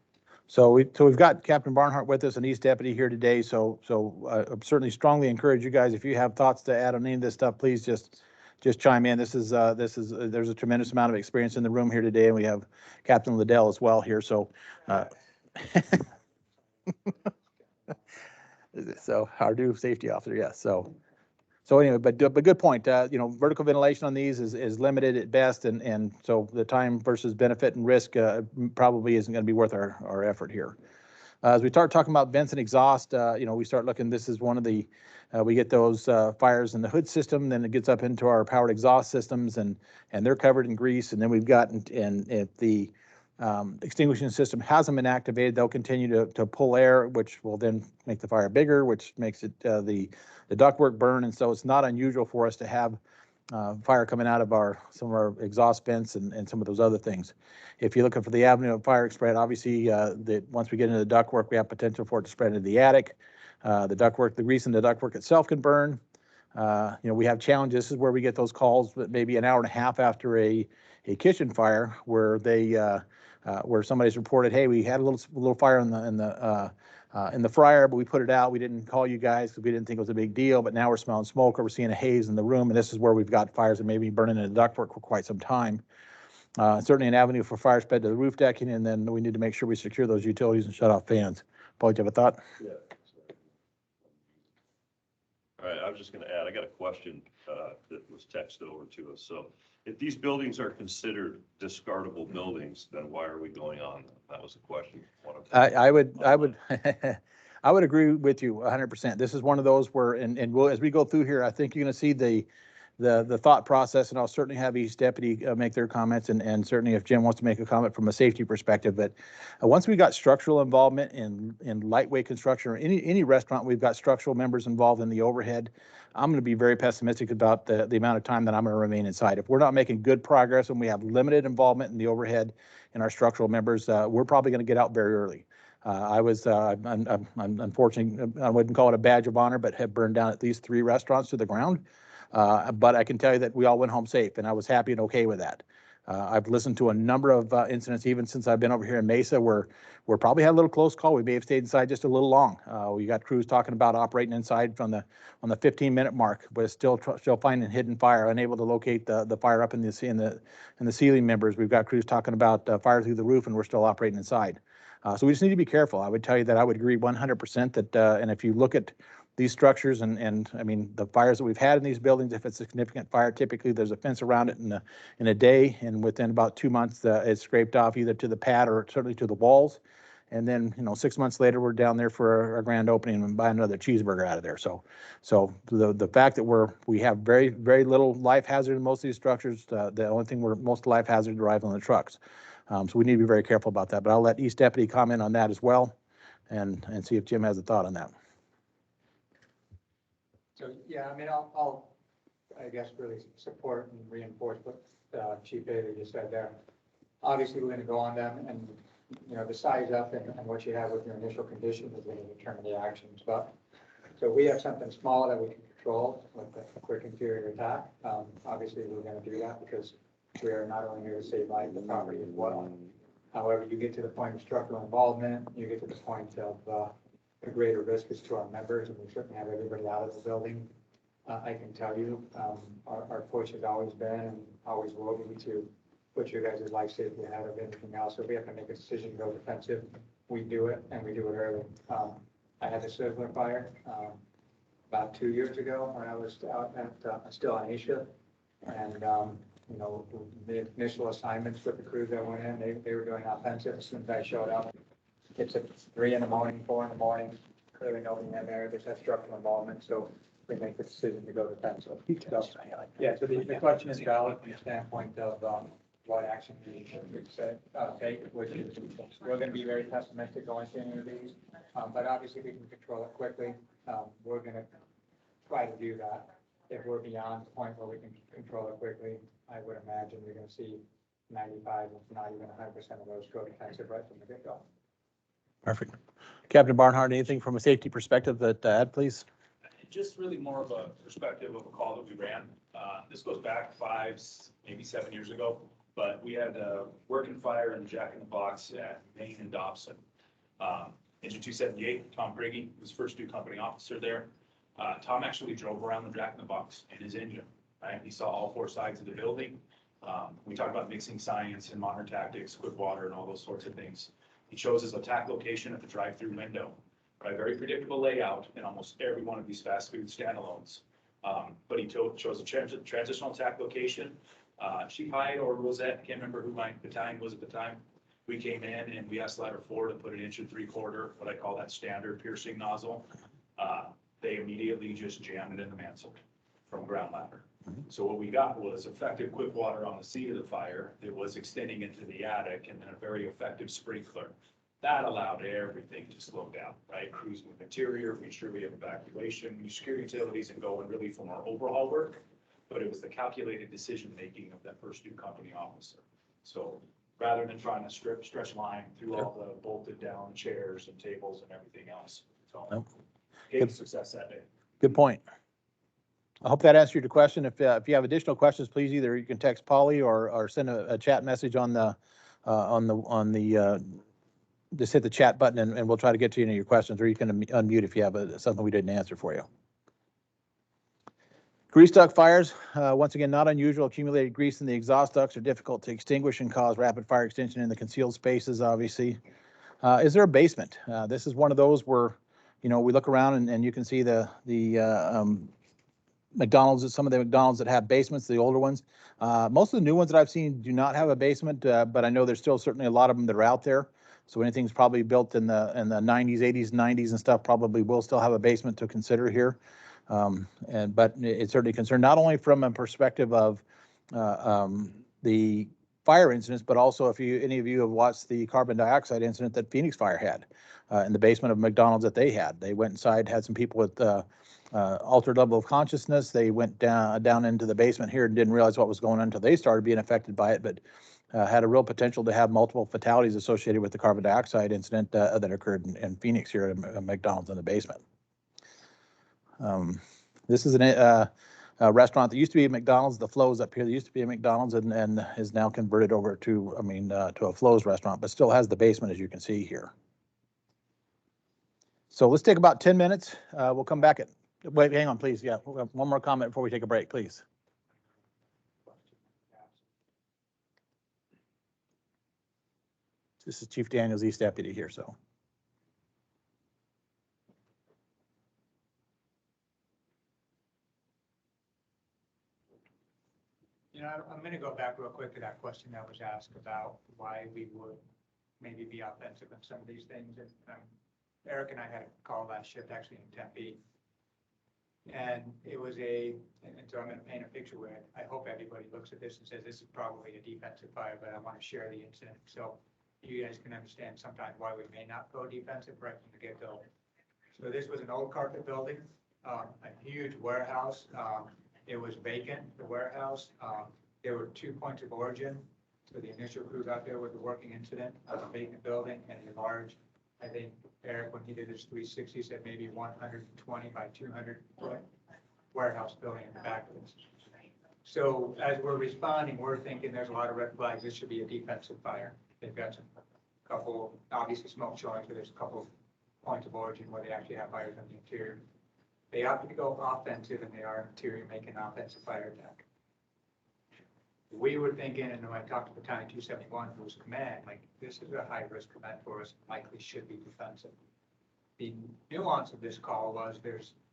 So we've got Captain Barnhart with us, an East Deputy here today. So I certainly strongly encourage you guys, if you have thoughts to add on any of this stuff, please just chime in. There's a tremendous amount of experience in the room here today, and we have Captain Liddell as well here. So, so our new safety officer, yes. So anyway, but good point. Vertical ventilation on these is limited at best, and so the time versus benefit and risk probably isn't going to be worth our effort here. As we start talking about vents and exhaust, we start looking. This is one of the we get those fires in the hood system, then it gets up into our powered exhaust systems, and they're covered in grease, and then we've got if the extinguishing system hasn't been activated, they'll continue to pull air, which will then make the fire bigger, which makes it the ductwork burn. And so it's not unusual for us to have fire coming out of some of our exhaust vents and some of those other things. If you're looking for the avenue of fire spread, obviously that once we get into the ductwork, we have potential for it to spread into the attic. The ductwork, the grease in the ductwork itself can burn. We have challenges. This is where we get those calls, but maybe an hour and a half after a kitchen fire where where somebody's reported, hey, we had a little fire in the fryer, but we put it out. We didn't call you guys because we didn't think it was a big deal, but now we're smelling smoke or we're seeing a haze in the room. And this is where we've got fires that may be burning in the ductwork for quite some time. Certainly an avenue for fire spread to the roof decking, and then we need to make sure we secure those utilities and shut off fans. Paul, do you have a thought? Yeah. All right, I was just gonna add, I got a question that was texted over to us. So if these buildings are considered discardable buildings, then why are we going on them? That was the question. I would I would agree with you 100%. This is one of those where, and we'll, as we go through here, I think you're going to see the thought process, and I'll certainly have each deputy make their comments, and certainly if Jim wants to make a comment from a safety perspective. But once we got structural involvement in lightweight construction or any restaurant, we've got structural members involved in the overhead. I'm going to be very pessimistic about the amount of time that I'm going to remain inside. If we're not making good progress and we have limited involvement in the overhead and our structural members, we're probably going to get out very early. I'm unfortunately, I wouldn't call it a badge of honor, but have burned down at least 3 restaurants to the ground. But I can tell you that we all went home safe, and I was happy and okay with that. I've listened to a number of incidents, even since I've been over here in Mesa, where we're probably had a little close call. We may have stayed inside just a little long. We got crews talking about operating inside on the 15-minute mark, but still finding hidden fire, unable to locate the fire up in the ceiling members. We've got crews talking about fire through the roof, and we're still operating inside. So we just need to be careful. I would tell you that I would agree 100% that, and if you look at these structures and I mean, the fires that we've had in these buildings, if it's a significant fire, typically there's a fence around it in a day, and within about 2 months, it's scraped off either to the pad or certainly to the walls. And then, 6 months later, we're down there for our grand opening and buy another cheeseburger out of there. So the fact that we have very, very little life hazard in most of these structures, the only thing where most life hazard arrive on the trucks. So we need to be very careful about that, but I'll let each deputy comment on that as well and see if Jim has a thought on that. So, yeah, I mean, I'll I guess, really support and reinforce what Chief Ppv just said there. Obviously, we're going to go on them, and, the size up and what you have with your initial condition is going to determine the actions. But, so we have something small that we can control with a quick interior attack. Obviously, we're going to do that because we are not only here to save life, but property as well. However, you get to the point of structural involvement, you get to the point of a greater risk is to our members, and we certainly have everybody out of the building. I can tell you, our push has always been and always will be to put your guys' life safety ahead of anything else. So if we have to make a decision to go defensive, we do it, and we do it early. I had the Sizzler fire about 2 years ago when I was out at still on Asia, and the initial assignments with the crews that went in, they were doing offensive. As soon as I showed up, it's at 3 in the morning, 4 in the morning, clearly nobody in there. There's that structural involvement, so we make the decision to go defensive. So, yeah, so the question is valid from the standpoint of what action we should take, which is we're going to be very pessimistic going to any of these, but obviously we can control it quickly. We're going to try to do that. If we're beyond the point where we can control it quickly, I would imagine you're going to see 95, if not even 100% of those go defensive right from the get-go. Perfect. Captain Barnhart, anything from a safety perspective that add, please? Just really more of a perspective of a call that we ran. This goes back 5, maybe 7 years ago, but we had a working fire in the Jack in the Box at Maine and Dobson. Engine 278, Tom Briggy was first new company officer there. Tom actually drove around the Jack in the Box in his engine. Right? He saw all 4 sides of the building. We talked about mixing science and modern tactics, quick water, and all those sorts of things. He chose his attack location at the drive-through window. Right, very predictable layout in almost every one of these fast food standalones. But he chose a transitional attack location. Chief Hyde or Rosette, can't remember who my battalion was at the time. We came in and we asked ladder 4 to put an 1 3/4, what I call that standard piercing nozzle. They immediately just jammed it in the mantle from ground ladder. So what we got was effective quick water on the seat of the fire. It was extending into the attic, and then a very effective sprinkler. That allowed everything to slow down, right? Crews move interior, make sure we have evacuation, we secure utilities and go and really from our overhaul work. But it was the calculated decision-making of that first new company officer. So rather than trying to stretch line through all the bolted down chairs and tables and everything else. So gave success that day. Good point. I hope that answered your question. If you have additional questions, please either you can text Polly or send a chat message on the just hit the chat button and we'll try to get to any of your questions, or you can unmute if you have something we didn't answer for you. Grease duct fires, once again, not unusual. Accumulated grease in the exhaust ducts are difficult to extinguish and cause rapid fire extension in the concealed spaces, obviously. Is there a basement? This is one of those where, you know, we look around and you can see the McDonald's, some of the McDonald's that have basements, the older ones. Most of the new ones that I've seen do not have a basement, but I know there's still certainly a lot of them that are out there. So anything's probably built in the 90s, 80s, 90s and stuff probably will still have a basement to consider here. But it's certainly concerned not only from a perspective of the fire incidents, but also if any of you have watched the carbon dioxide incident that Phoenix Fire had in the basement of McDonald's that they had. They went inside, had some people with altered level of consciousness. They went down into the basement here and didn't realize what was going on until they started being affected by it, but had a real potential to have multiple fatalities associated with the carbon dioxide incident that occurred in Phoenix here at McDonald's in the basement. This is a restaurant that used to be a McDonald's. The Flo's up here, there used to be a McDonald's and is now converted over to, to a Flo's restaurant, but still has the basement as you can see here. So let's take about 10 minutes. We'll come back at, wait, hang on, please. Yeah, we'll have one more comment before we take a break, please. This is Chief Daniels, East Deputy here, so. You know, I'm going to go back real quick to that question that was asked about why we would maybe be offensive in some of these things. And Eric and I had a call last shift actually in Tempe. And it was and so I'm going to paint a picture where I hope everybody looks at this and says, this is probably a defensive fire, but I want to share the incident. So you guys can understand sometimes why we may not go defensive right from the get-go. So this was an old carpet building, a huge warehouse. It was vacant, the warehouse. There were 2 points of origin. So the initial crews out there with the working incident of a vacant building and a large, I think Eric, when he did his 360, said maybe 120 by 200 foot warehouse building in the back of this. So as we're responding, we're thinking there's a lot of red flags. This should be a defensive fire. They've got a couple, obviously smoke showing, so there's a couple points of origin where they actually have fires on the interior. They opted to go offensive and they are interior making an offensive fire attack. We were thinking, and when I talked to Battalion 271, who was command, like this is a high risk event for us, likely should be defensive. The nuance of this call was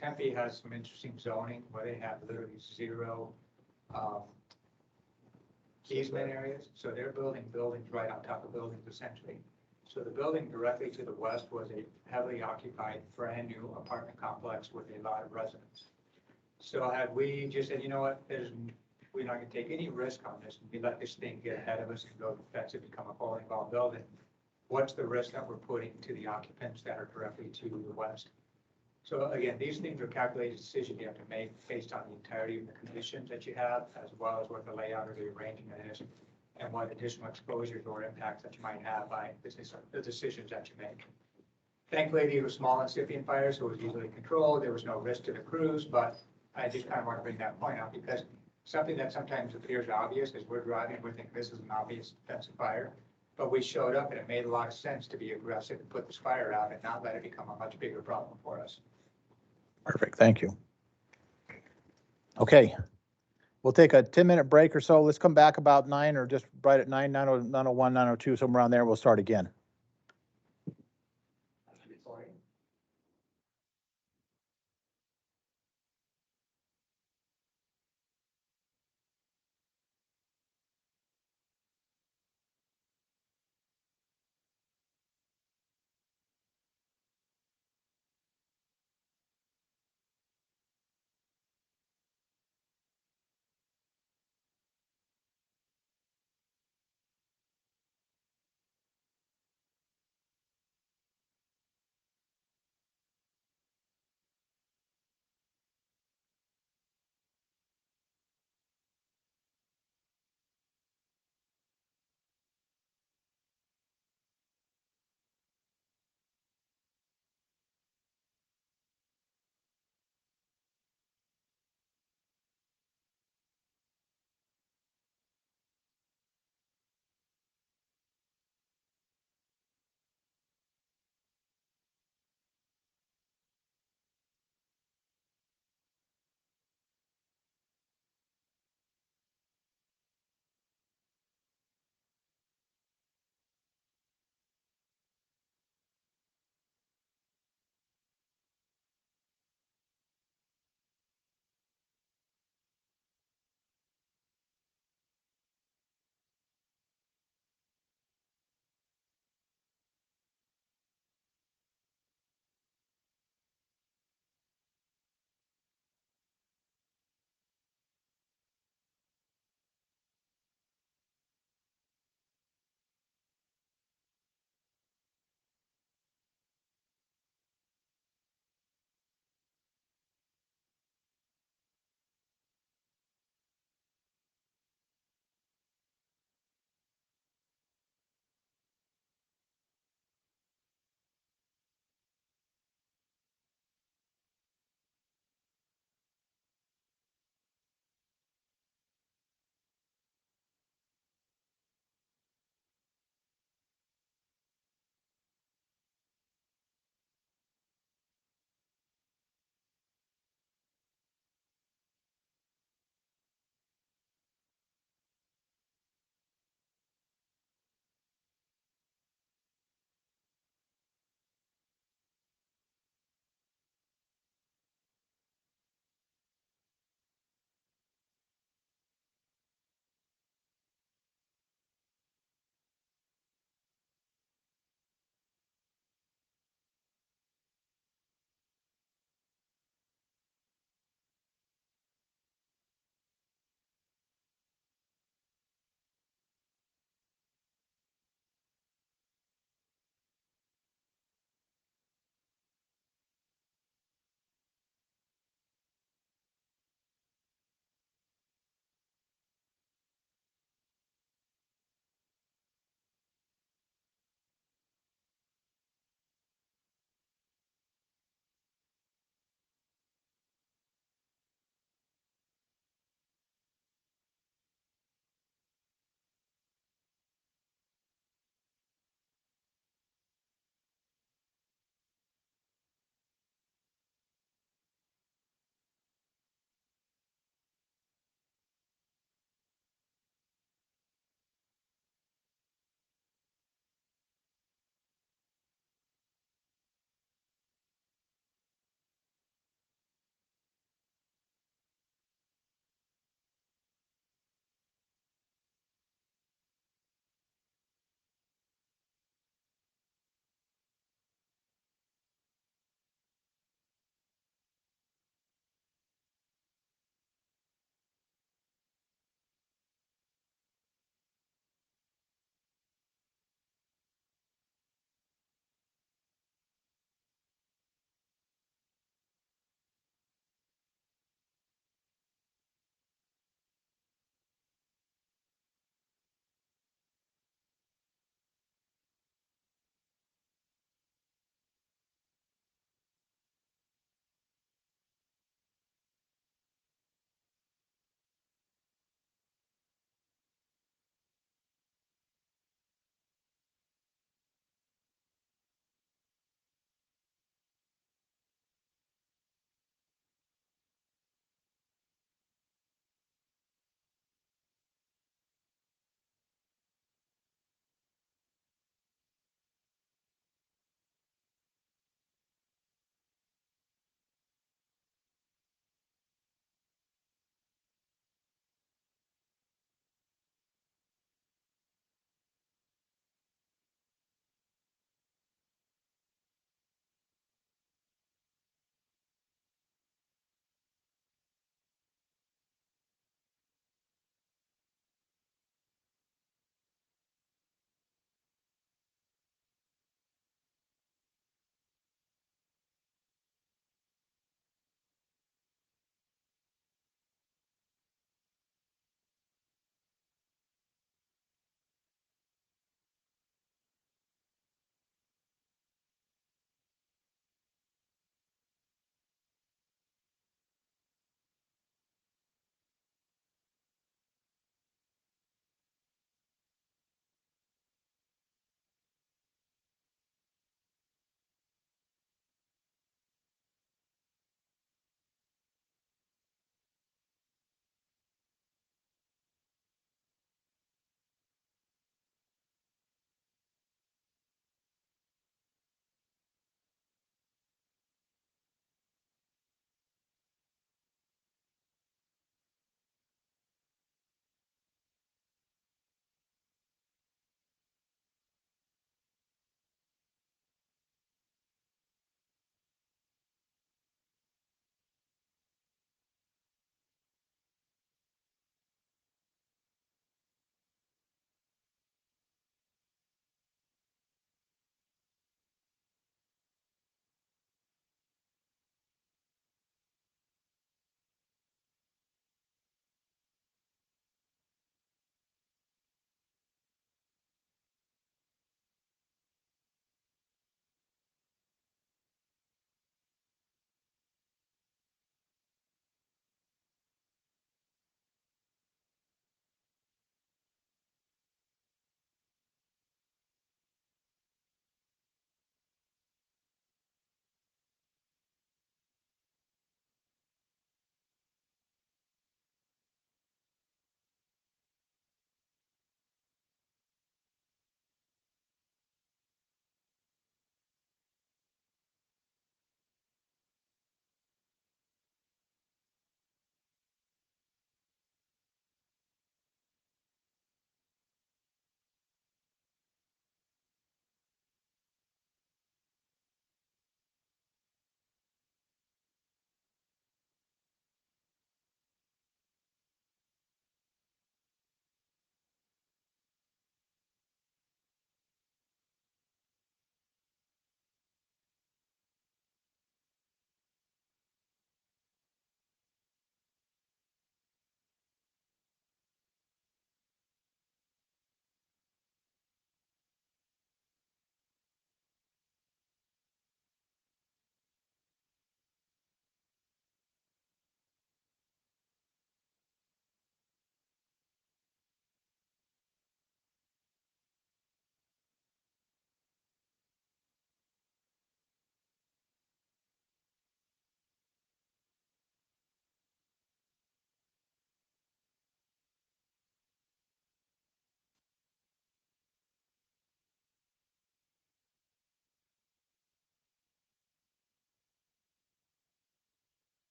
Tempe has some interesting zoning where they have literally 0 easement areas. So they're building buildings right on top of buildings essentially. So the building directly to the west was a heavily occupied, brand new apartment complex with a lot of residents. So had we just said, you know what, we're not going to take any risk on this, and we let this thing get ahead of us and go defensive, become a fully involved building, what's the risk that we're putting to the occupants that are directly to the west? So again, these things are calculated decisions you have to make based on the entirety of the conditions that you have, as well as what the layout or the arrangement is, and what additional exposures or impacts that you might have by the decisions that you make. Thankfully, these were small incipient fires, so it was easily controlled. There was no risk to the crews, but I just kind of want to bring that point out because something that sometimes appears obvious as we're driving, we think this is an obvious defensive fire, but we showed up and it made a lot of sense to be aggressive and put this fire out and not let it become a much bigger problem for us. Perfect, thank you. Okay, we'll take a 10-minute break or so. Let's come back about 9 or just right at 9:01, 9:02, somewhere around there. We'll start again.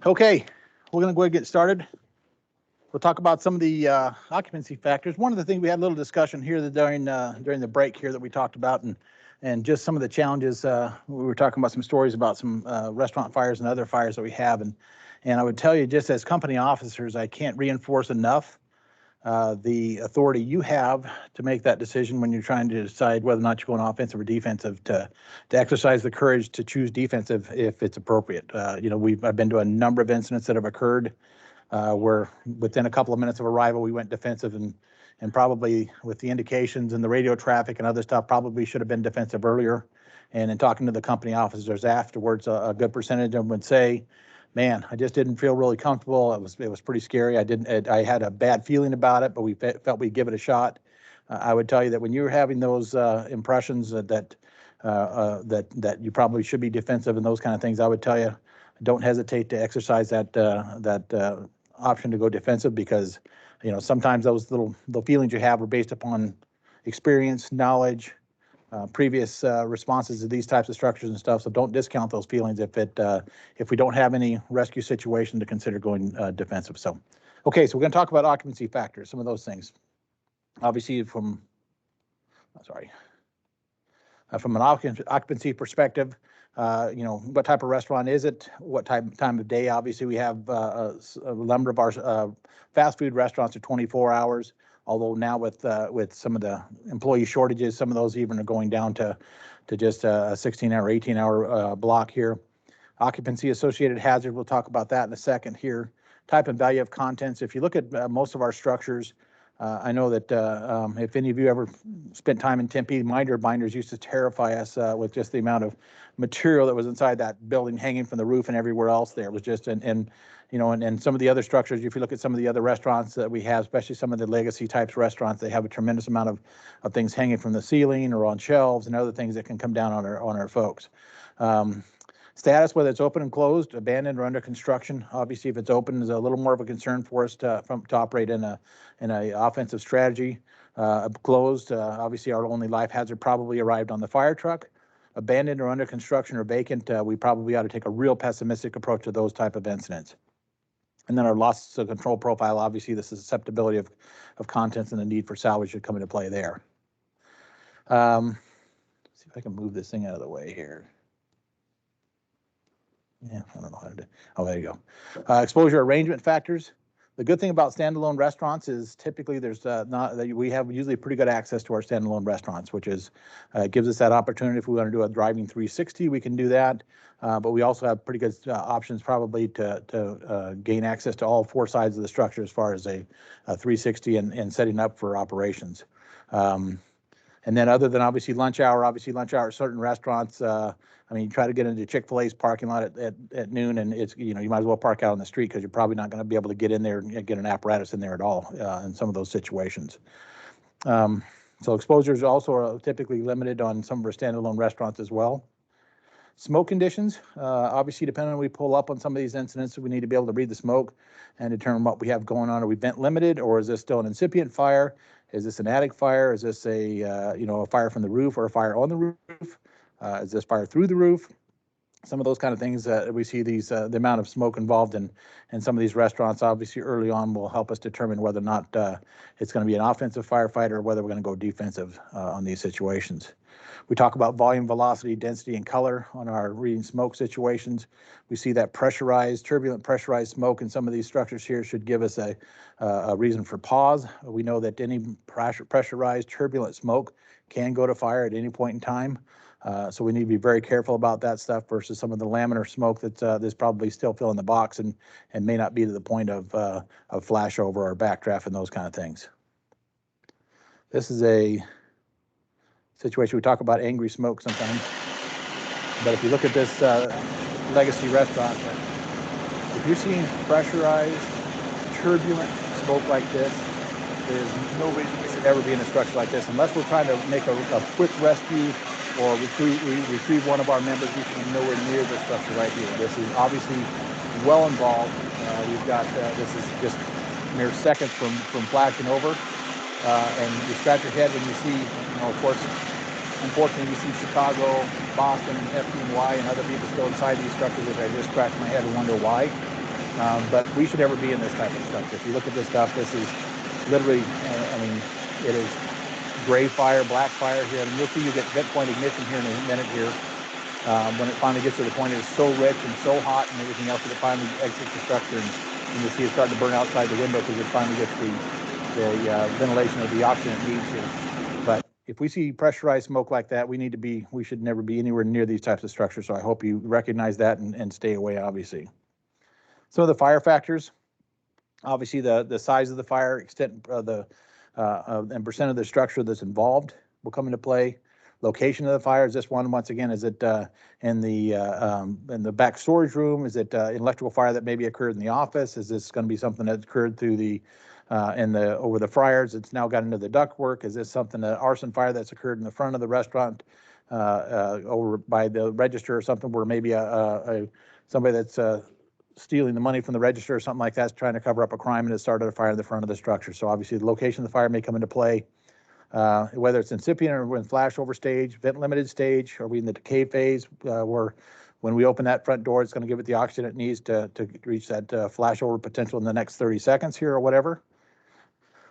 Okay, we're gonna go ahead and get started. We'll talk about some of the occupancy factors. One of the things we had a little discussion here during the break here that we talked about, and just some of the challenges. We were talking about some stories about some restaurant fires and other fires that we have, and I would tell you, just as company officers, I can't reinforce enough the authority you have to make that decision when you're trying to decide whether or not you're going offensive or defensive, to exercise the courage to choose defensive if it's appropriate. I've been to a number of incidents that have occurred where within a couple of minutes of arrival, we went defensive, and probably with the indications and the radio traffic and other stuff, probably should have been defensive earlier. And in talking to the company officers afterwards, a good percentage of them would say, man, I just didn't feel really comfortable. It was pretty scary. I had a bad feeling about it, but we felt we'd give it a shot. I would tell you that when you're having those impressions that you probably should be defensive and those kind of things, I would tell you, don't hesitate to exercise that option to go defensive, because sometimes the feelings you have are based upon experience, knowledge, previous responses to these types of structures and stuff. So don't discount those feelings if we don't have any rescue situation to consider going defensive. So, okay, so we're going to talk about occupancy factors, some of those things. Obviously, from an occupancy perspective, what type of restaurant is it? What time of day? Obviously, we have a number of our fast food restaurants are 24 hours. Although now with some of the employee shortages, some of those even are going down to just a 16-hour, 18-hour block here. Occupancy associated hazard, we'll talk about that in a second here. Type and value of contents. If you look at most of our structures, I know that if any of you ever spent time in Tempe, minder binders used to terrify us with just the amount of material that was inside that building, hanging from the roof and everywhere else. There was just and some of the other structures. If you look at some of the other restaurants that we have, especially some of the legacy types restaurants, they have a tremendous amount of things hanging from the ceiling or on shelves and other things that can come down on our folks. Status, whether it's open and closed, abandoned or under construction. Obviously, if it's open, is a little more of a concern for us to operate in a offensive strategy. Closed, obviously, our only life hazard probably arrived on the fire truck. Abandoned or under construction or vacant, we probably ought to take a real pessimistic approach to those type of incidents. And then our loss of control profile, obviously, the susceptibility of contents and the need for salvage should come into play there. See if I can move this thing out of the way here. Yeah, I don't know how to do. Oh, there you go. Exposure arrangement factors. The good thing about standalone restaurants is typically there's we have usually pretty good access to our standalone restaurants, which is gives us that opportunity. If we want to do a driving 360, we can do that. But we also have pretty good options probably to gain access to all four sides of the structure as far as a 360 and setting up for operations. And then other than obviously lunch hour at certain restaurants, you try to get into Chick-fil-A's parking lot at noon, and it's, you might as well park out on the street because you're probably not going to be able to get in there and get an apparatus in there at all in some of those situations. So exposures also are typically limited on some of our standalone restaurants as well. Smoke conditions, obviously, depending on we pull up on some of these incidents, we need to be able to read the smoke and determine what we have going on. Are we vent limited, or is this still an incipient fire? Is this an attic fire? Is this a fire from the roof or a fire on the roof? Is this fire through the roof? Some of those kind of things that we see the amount of smoke involved in some of these restaurants, obviously early on, will help us determine whether or not it's going to be an offensive firefighter or whether we're going to go defensive on these situations. We talk about volume, velocity, density, and color on our reading smoke situations. We see that turbulent pressurized smoke in some of these structures here should give us a reason for pause. We know that any pressurized turbulent smoke can go to fire at any point in time. So we need to be very careful about that stuff versus some of the laminar smoke that's probably still filling the box and may not be to the point of flashover or backdraft and those kind of things. This is a situation we talk about angry smoke sometimes, but if you look at this legacy restaurant, if you're seeing pressurized, turbulent smoke like this, there's no reason we should ever be in a structure like this unless we're trying to make a quick rescue or retrieve one of our members. We should be nowhere near the structure right here. This is obviously well involved. We've got this is just mere seconds from flashing over, and you scratch your head when you see, of course, unfortunately, we see Chicago, Boston, FDNY, and other people still inside these structures, which I just scratch my head and wonder why. But we should never be in this type of structure. If you look at this stuff, this is literally, I mean, it is gray fire, black fire here. And you'll see you get vent point ignition here in a minute here. When it finally gets to the point, it's so rich and so hot and everything else that it finally exits the structure. And you'll see it starting to burn outside the window because it finally gets the ventilation or the oxygen it needs here. But if we see pressurized smoke like that, we should never be anywhere near these types of structures. So I hope you recognize that and stay away, obviously. Some of the fire factors, obviously the size of the fire, extent of and percent of the structure that's involved will come into play. Location of the fire, is this one, once again, is it in the back storage room? Is it electrical fire that maybe occurred in the office? Is this going to be something that occurred through over the fryers? It's now got into the ductwork. Is this something, an arson fire that's occurred in the front of the restaurant over by the register or something where maybe somebody that's stealing the money from the register or something like that is trying to cover up a crime and it started a fire in the front of the structure. So obviously the location of the fire may come into play. Whether it's incipient or in flashover stage, vent limited stage, are we in the decay phase where when we open that front door, it's going to give it the oxygen it needs to reach that flashover potential in the next 30 seconds here or whatever.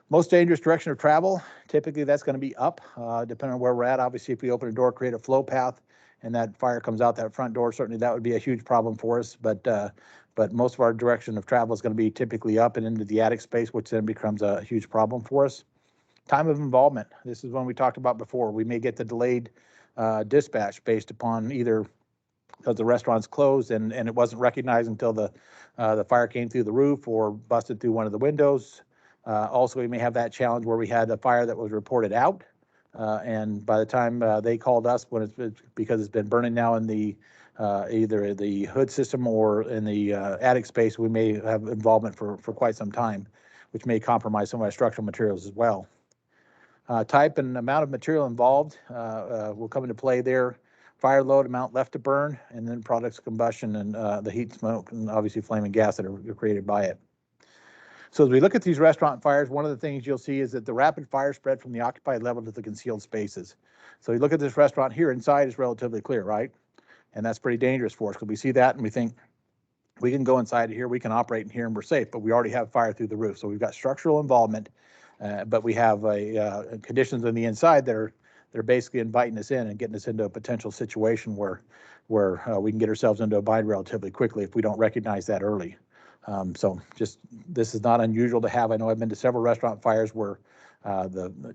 Most dangerous direction of travel, typically that's going to be up, depending on where we're at. Obviously, if we open a door, create a flow path, and that fire comes out that front door, certainly that would be a huge problem for us. But most of our direction of travel is going to be typically up and into the attic space, which then becomes a huge problem for us. Time of involvement. This is one we talked about before. We may get the delayed dispatch based upon either because the restaurant's closed and it wasn't recognized until the fire came through the roof or busted through one of the windows. Also, we may have that challenge where we had a fire that was reported out. And by the time they called us, because it's been burning now in the either the hood system or in the attic space, we may have involvement for quite some time, which may compromise some of our structural materials as well. Type and amount of material involved will come into play there. Fire load, amount left to burn, and then products of combustion and the heat, smoke, and obviously flaming gas that are created by it. So as we look at these restaurant fires, one of the things you'll see is that the rapid fire spread from the occupied level to the concealed spaces. So you look at this restaurant here, inside is relatively clear, right? And that's pretty dangerous for us because we see that and we think we can go inside here, we can operate in here and we're safe, but we already have fire through the roof. So we've got structural involvement, but we have conditions on the inside that are basically inviting us in and getting us into a potential situation where we can get ourselves into a bind relatively quickly if we don't recognize that early. So just, this is not unusual to have. I know I've been to several restaurant fires where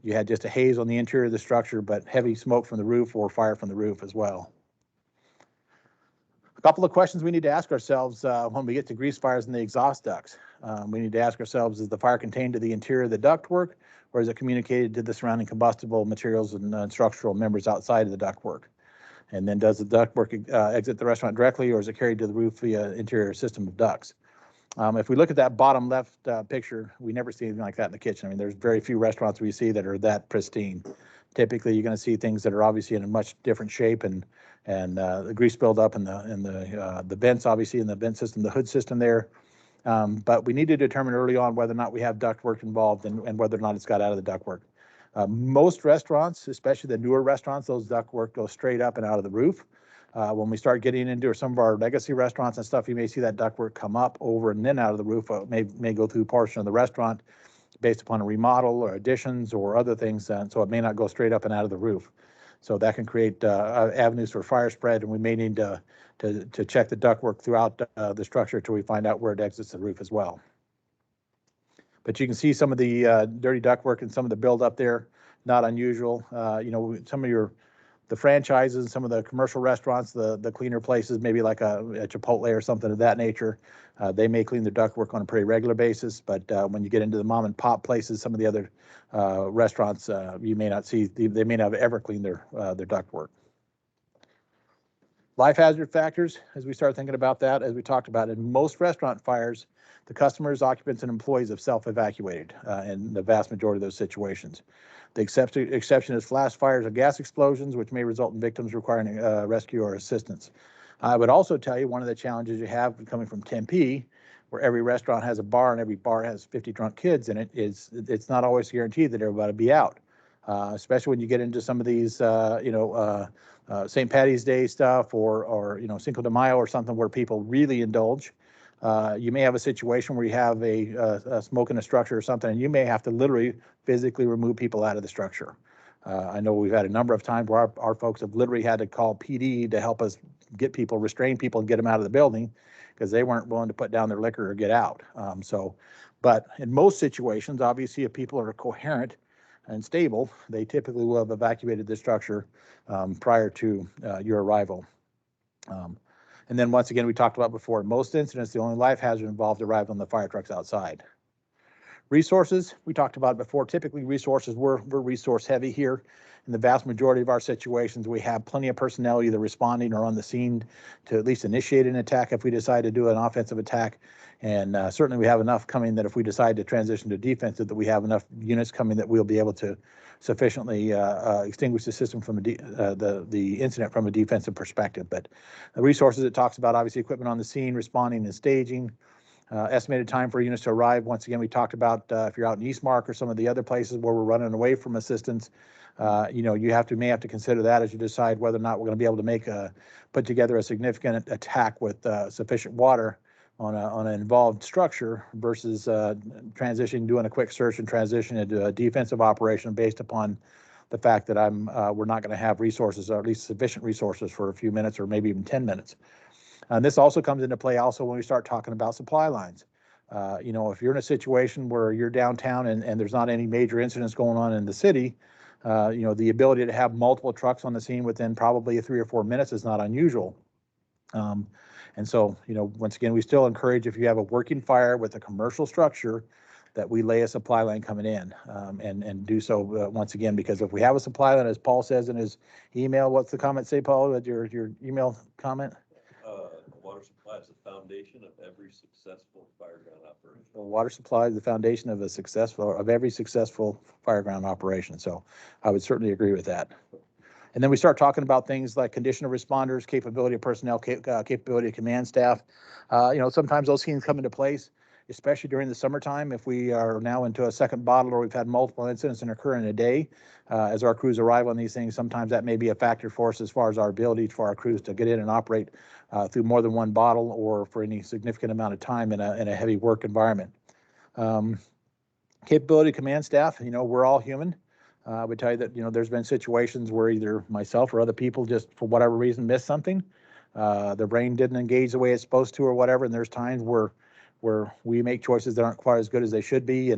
you had just a haze on the interior of the structure, but heavy smoke from the roof or fire from the roof as well. A couple of questions we need to ask ourselves when we get to grease fires in the exhaust ducts. We need to ask ourselves, is the fire contained to the interior of the ductwork, or is it communicated to the surrounding combustible materials and structural members outside of the ductwork? And then does the ductwork exit the restaurant directly, or is it carried to the roof via interior system of ducts? If we look at that bottom left picture, we never see anything like that in the kitchen. I mean, there's very few restaurants we see that are that pristine. Typically, you're going to see things that are obviously in a much different shape and the grease buildup in the vents, obviously in the vent system, the hood system there. But we need to determine early on whether or not we have ductwork involved and whether or not it's got out of the ductwork. Most restaurants, especially the newer restaurants, those ductwork goes straight up and out of the roof. When we start getting into some of our legacy restaurants and stuff, you may see that ductwork come up, over, and then out of the roof. It may go through a portion of the restaurant based upon a remodel or additions or other things, so it may not go straight up and out of the roof. So that can create avenues for fire spread, and we may need to check the ductwork throughout the structure until we find out where it exits the roof as well. But you can see some of the dirty ductwork and some of the buildup there, not unusual. You know, some of the franchises, some of the commercial restaurants, the cleaner places, maybe like a Chipotle or something of that nature, they may clean their ductwork on a pretty regular basis. But when you get into the mom and pop places, some of the other restaurants, you may not see, they may not have ever cleaned their ductwork. Life hazard factors, as we start thinking about that, as we talked about, in most restaurant fires, the customers, occupants, and employees have self-evacuated in the vast majority of those situations. The exception is flash fires or gas explosions, which may result in victims requiring rescue or assistance. I would also tell you one of the challenges you have coming from Tempe, where every restaurant has a bar and every bar has 50 drunk kids in it, is it's not always guaranteed that everybody will be out. especially when you get into some of these, St. Patty's Day stuff or Cinco de Mayo or something where people really indulge. You may have a situation where you have a smoke in a structure or something, and you may have to literally physically remove people out of the structure. I know we've had a number of times where our folks have literally had to call PD to help us get people, restrain people and get them out of the building because they weren't willing to put down their liquor or get out. But in most situations, obviously, if people are coherent and stable, they typically will have evacuated the structure prior to your arrival. And then once again, we talked about before, in most incidents, the only life hazard involved arrived on the fire trucks outside. Resources, we talked about before, typically resources, we're resource heavy here. In the vast majority of our situations, we have plenty of personnel either responding or on the scene to at least initiate an attack if we decide to do an offensive attack. And certainly we have enough coming that if we decide to transition to defensive, that we have enough units coming that we'll be able to sufficiently extinguish the system from the incident from a defensive perspective. But the resources it talks about, obviously equipment on the scene, responding and staging, estimated time for units to arrive. Once again, we talked about if you're out in Eastmark or some of the other places where we're running away from assistance, you may have to consider that as you decide whether or not we're going to be able to put together a significant attack with sufficient water on an involved structure versus doing a quick search and transition into a defensive operation based upon the fact that we're not going to have resources, or at least sufficient resources for a few minutes or maybe even 10 minutes. And this also comes into play also when we start talking about supply lines. If you're in a situation where you're downtown and there's not any major incidents going on in the city, the ability to have multiple trucks on the scene within probably 3 or 4 minutes is not unusual. And so, once again, we still encourage, if you have a working fire with a commercial structure, that we lay a supply line coming in and do so once again, because if we have a supply line, as Paul says in his email, what's the comment say, Paul, your email comment? Water supply is the foundation of every successful fireground operation. Well, water supply is the foundation of every successful fireground operation. So I would certainly agree with that. And then we start talking about things like condition of responders, capability of personnel, capability of command staff. Sometimes those things come into place, especially during the summertime. If we are now into a second bottle or we've had multiple incidents and occur in a day, as our crews arrive on these things, sometimes that may be a factor for us as far as our ability for our crews to get in and operate through more than one bottle or for any significant amount of time in a heavy work environment. Capability command staff, we're all human. I would tell you that, there's been situations where either myself or other people just for whatever reason missed something. Their brain didn't engage the way it's supposed to or whatever. And there's times where we make choices that aren't quite as good as they should be.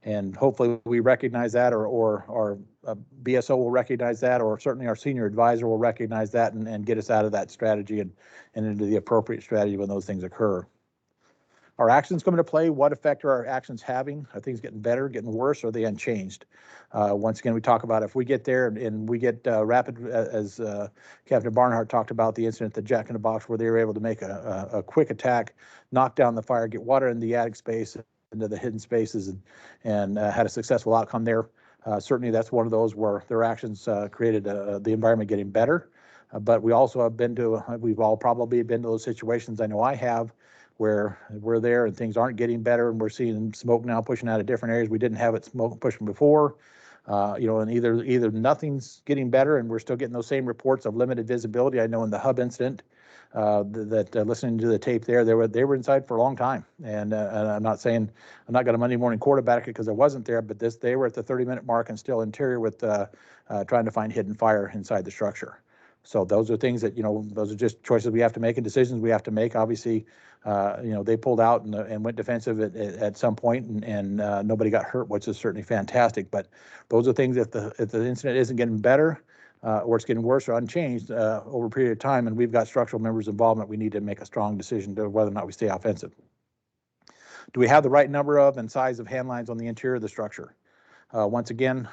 And hopefully we recognize that or BSO will recognize that, or certainly our senior advisor will recognize that and get us out of that strategy and into the appropriate strategy when those things occur. Our actions come into play. What effect are our actions having? Are things getting better, getting worse, or are they unchanged? Once again, we talk about if we get there and we get rapid, as Captain Barnhart talked about the incident at Jack in the Box, where they were able to make a quick attack, knock down the fire, get water in the attic space, into the hidden spaces, and had a successful outcome there. Certainly that's one of those where their actions created the environment getting better. But we also we've all probably been to those situations, I know I have, where we're there and things aren't getting better and we're seeing smoke now pushing out of different areas. We didn't have it smoke pushing before, and either nothing's getting better and we're still getting those same reports of limited visibility. I know in the hub incident, listening to the tape there, they were inside for a long time. And I'm not going to Monday morning quarterback it because I wasn't there, but they were at the 30-minute mark and still interior with trying to find hidden fire inside the structure. So those are things that, those are just choices we have to make and decisions we have to make. Obviously, they pulled out and went defensive at some point and nobody got hurt, which is certainly fantastic. But those are things if the incident isn't getting better or it's getting worse or unchanged over a period of time, and we've got structural members' involvement, we need to make a strong decision to whether or not we stay offensive. Do we have the right number of and size of hand lines on the interior of the structure? Once again,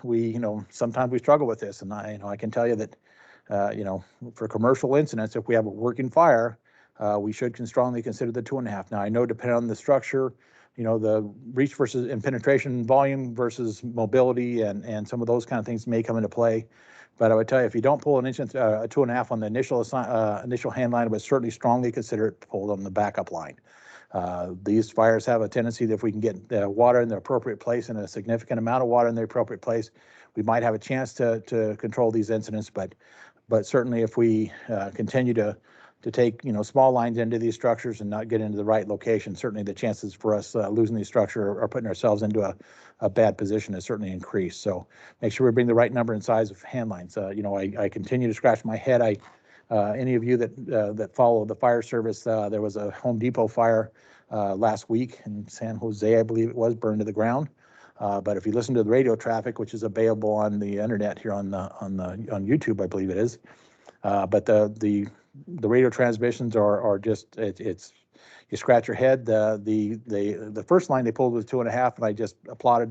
sometimes we struggle with this, and I can tell you that for commercial incidents, if we have a working fire, we should strongly consider the 2.5. Now, I know depending on the structure, the reach versus and penetration volume versus mobility and some of those kind of things may come into play. But I would tell you, if you don't pull a 2.5 on the initial hand line, I would certainly strongly consider it pulled on the backup line. These fires have a tendency that if we can get the water in the appropriate place and a significant amount of water in the appropriate place, we might have a chance to control these incidents. But certainly if we continue to take, small lines into these structures and not get into the right location, certainly the chances for us losing these structure or putting ourselves into a bad position has certainly increased. So make sure we bring the right number and size of hand lines. I continue to scratch my head. Any of you that follow the fire service, there was a Home Depot fire last week in San Jose, I believe it was, burned to the ground. But if you listen to the radio traffic, which is available on the internet here on YouTube, I believe it is. But the radio transmissions are just, it's you scratch your head. The first line they pulled was 2.5, and I just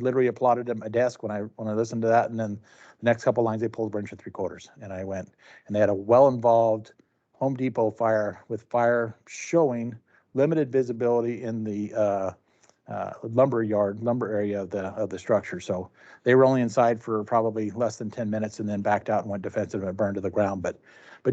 literally applauded at my desk when I listened to that. And then the next couple lines they pulled were 1 3/4, and I went, and they had a well-involved Home Depot fire with fire showing limited visibility in the lumber area of the structure. So they were only inside for probably less than 10 minutes and then backed out and went defensive and burned to the ground. But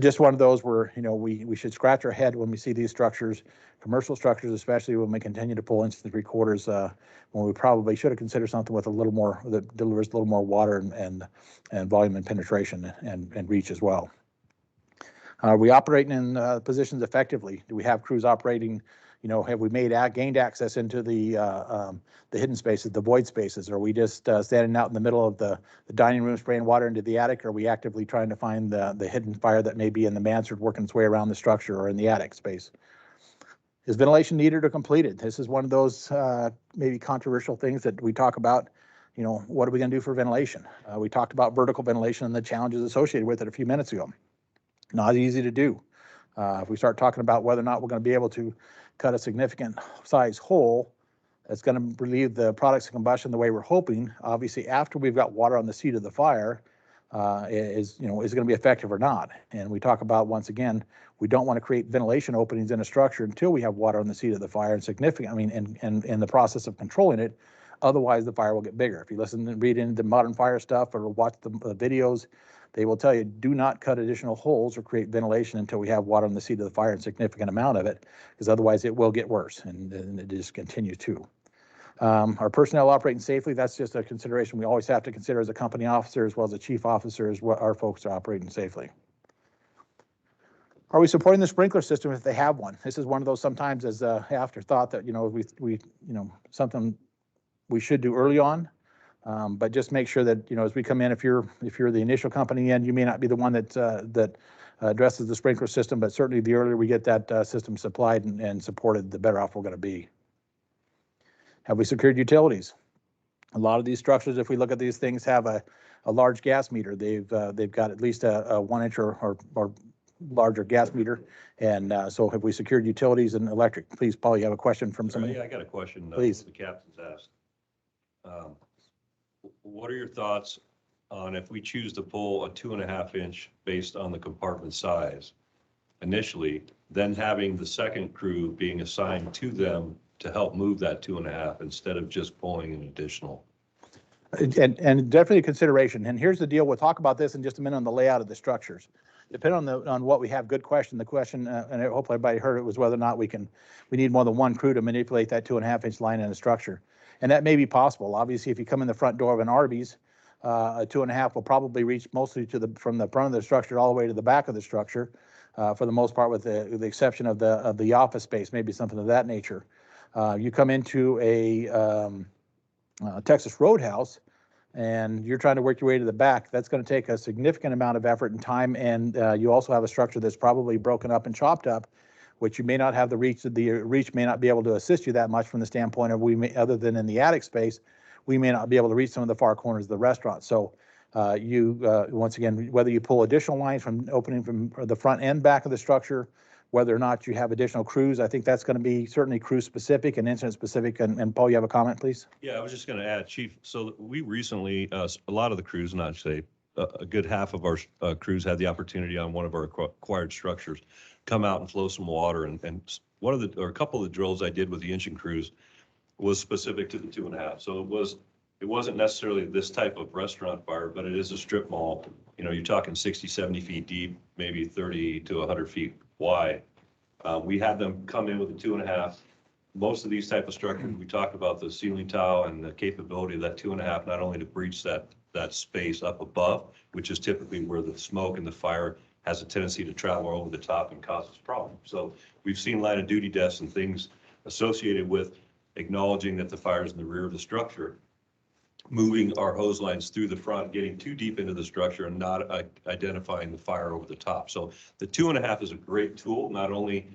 just one of those where, we should scratch our head when we see these structures, commercial structures, especially when we continue to pull 1 3/4, when we probably should have considered something with a little more, that delivers a little more water and volume and penetration and reach as well. Are we operating in positions effectively? Do we have crews operating? Have we gained access into the hidden spaces, the void spaces? Are we just standing out in the middle of the dining room spraying water into the attic? Or are we actively trying to find the hidden fire that may be in the mansard working its way around the structure or in the attic space? Is ventilation needed or completed? This is one of those maybe controversial things that we talk about. What are we going to do for ventilation? We talked about vertical ventilation and the challenges associated with it a few minutes ago. Not easy to do. If we start talking about whether or not we're going to be able to cut a significant size hole that's going to relieve the products of combustion the way we're hoping, obviously after we've got water on the seat of the fire, is it going to be effective or not? And we talk about, once again, we don't want to create ventilation openings in a structure until we have water on the seat of the fire and and in the process of controlling it. Otherwise the fire will get bigger. If you listen and read into modern fire stuff or watch the videos, they will tell you, do not cut additional holes or create ventilation until we have water on the seat of the fire, a significant amount of it, because otherwise it will get worse and it just continues to. Our personnel operating safely, that's just a consideration we always have to consider as a company officer, as well as a chief officer, is what our folks are operating safely. Are we supporting the sprinkler system if they have one? This is one of those sometimes as a afterthought that, we something we should do early on. But just make sure that, as we come in, if you're the initial company in, you may not be the one that addresses the sprinkler system, but certainly the earlier we get that system supplied and supported, the better off we're going to be. Have we secured utilities? A lot of these structures, if we look at these things, have a large gas meter. They've got at least a 1 inch or larger gas meter. And so have we secured utilities and electric? Please, Paul, you have a question from somebody? Yeah, I got a question. Please. The captain's asked. What are your thoughts on if we choose to pull a 2.5 inch based on the compartment size initially, then having the second crew being assigned to them to help move that 2.5 instead of just pulling an additional? And definitely a consideration. And here's the deal. We'll talk about this in just a minute on the layout of the structures. Depending on what we have, good question. The question, and hopefully everybody heard it, was whether or not we need more than one crew to manipulate that 2.5 inch line in a structure. And that may be possible. Obviously, if you come in the front door of an Arby's, a 2.5 will probably reach mostly from the front of the structure all the way to the back of the structure, for the most part, with the exception of the office space, maybe something of that nature. You come into a Texas Roadhouse, and you're trying to work your way to the back. That's going to take a significant amount of effort and time, and you also have a structure that's probably broken up and chopped up, which you may not have the reach may not be able to assist you that much from the standpoint of other than in the attic space, we may not be able to reach some of the far corners of the restaurant. So once again, whether you pull additional lines from opening from the front and back of the structure, whether or not you have additional crews, I think that's going to be certainly crew specific and incident specific. And Paul, you have a comment, please? Yeah, I was just going to add, Chief. So we recently, a lot of the crews, not to say a good half of our crews, had the opportunity on one of our acquired structures come out and flow some water. And a couple of the drills I did with the engine crews was specific to the 2.5. So it wasn't necessarily this type of restaurant fire, but it is a strip mall. You're talking 60, 70 feet deep, maybe 30 to 100 feet wide. We had them come in with a 2.5, most of these type of structures, we talked about the ceiling tile and the capability of that 2.5, not only to breach that space up above, which is typically where the smoke and the fire has a tendency to travel over the top and causes problems. So we've seen line of duty deaths and things associated with acknowledging that the fire is in the rear of the structure, moving our hose lines through the front, getting too deep into the structure and not identifying the fire over the top. So the 2.5 is a great tool, not only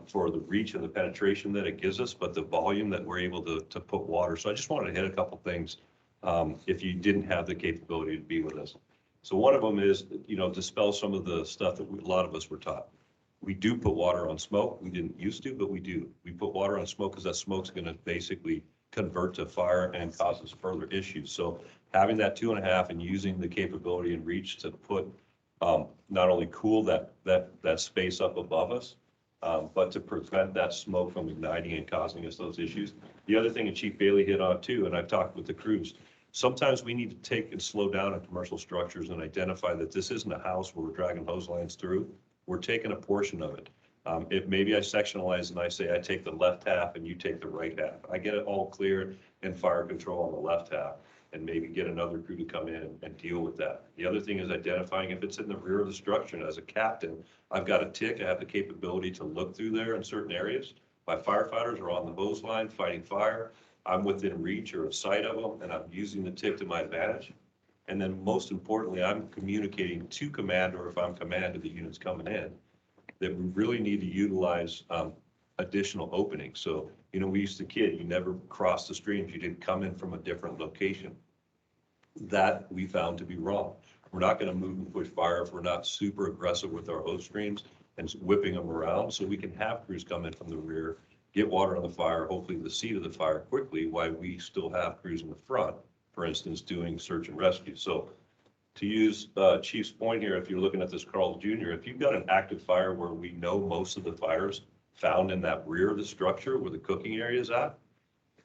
for the reach and the penetration that it gives us, but the volume that we're able to put water. So I just wanted to hit a couple things if you didn't have the capability to be with us. So one of them is, dispel some of the stuff that a lot of us were taught. We do put water on smoke. We didn't used to, but we do. We put water on smoke because that smoke's going to basically convert to fire and causes further issues. So having that 2.5 and using the capability and reach to put not only cool that space up above us, but to prevent that smoke from igniting and causing us those issues. The other thing that Chief Bailey hit on too, and I've talked with the crews, sometimes we need to take and slow down in commercial structures and identify that this isn't a house where we're dragging hose lines through. We're taking a portion of it. If maybe I sectionalize and I say I take the left half and you take the right half, I get it all clear and fire control on the left half, and maybe get another crew to come in and deal with that. The other thing is identifying if it's in the rear of the structure. And as a captain, I've got a tick. I have the capability to look through there in certain areas. My firefighters are on the hose line fighting fire. I'm within reach or sight of them, and I'm using the tick to my advantage. And then most importantly, I'm communicating to command, or if I'm command to the units coming in, that we really need to utilize additional openings. So, we used to kid, you never crossed the streams. You didn't come in from a different location. That we found to be wrong. We're not going to move and push fire if we're not super aggressive with our hose streams and whipping them around. So we can have crews come in from the rear, get water on the fire, hopefully the seat of the fire quickly, while we still have crews in the front, for instance, doing search and rescue. So to use Chief's point here, if you're looking at this Carl Jr., if you've got an active fire where we know most of the fires found in that rear of the structure where the cooking area is at,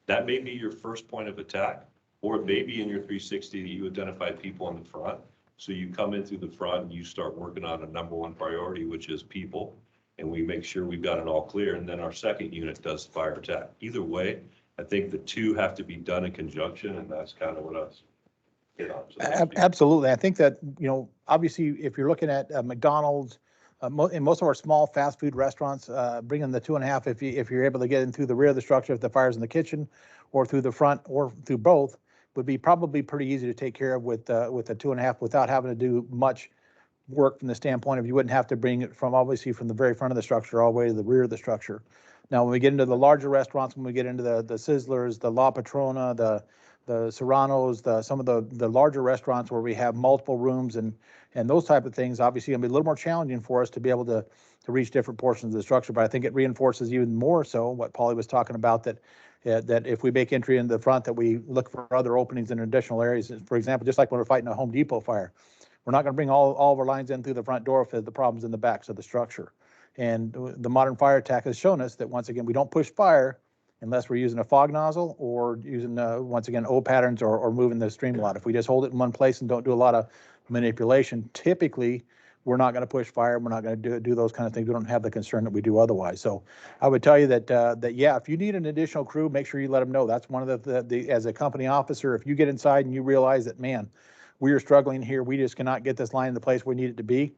that may be your first point of attack, or it may be in your 360 that you identify people in the front. So you come in through the front and you start working on a number one priority, which is people, and we make sure we've got it all clear, and then our second unit does the fire attack. Either way, I think the two have to be done in conjunction, and that's kind of what us hit on. So Absolutely. I think that, obviously, if you're looking at McDonald's, in most of our small fast food restaurants, bringing the 2.5, if you're able to get in through the rear of the structure, if the fire's in the kitchen, or through the front, or through both, would be probably pretty easy to take care of with a 2.5 without having to do much work from the standpoint of you wouldn't have to bring it from the very front of the structure all the way to the rear of the structure. Now, when we get into the larger restaurants, when we get into the Sizzlers, the La Patrona, the Serranos, some of the larger restaurants where we have multiple rooms and those type of things, obviously gonna be a little more challenging for us to be able to reach different portions of the structure. But I think it reinforces even more so what Paulie was talking about, that if we make entry into the front, that we look for other openings in additional areas. For example, just like when we're fighting a Home Depot fire, we're not gonna bring all of our lines in through the front door if the problem's in the backs of the structure. And the modern fire attack has shown us that, once again, we don't push fire unless we're using a fog nozzle or using, once again, O patterns or moving the stream a lot. If we just hold it in one place and don't do a lot of manipulation, typically we're not going to push fire. We're not going to do those kind of things. We don't have the concern that we do otherwise. So I would tell you that yeah, if you need an additional crew, make sure you let them know. That's one of the as a company officer, if you get inside and you realize that, man, we are struggling here, we just cannot get this line in the place we need it to be,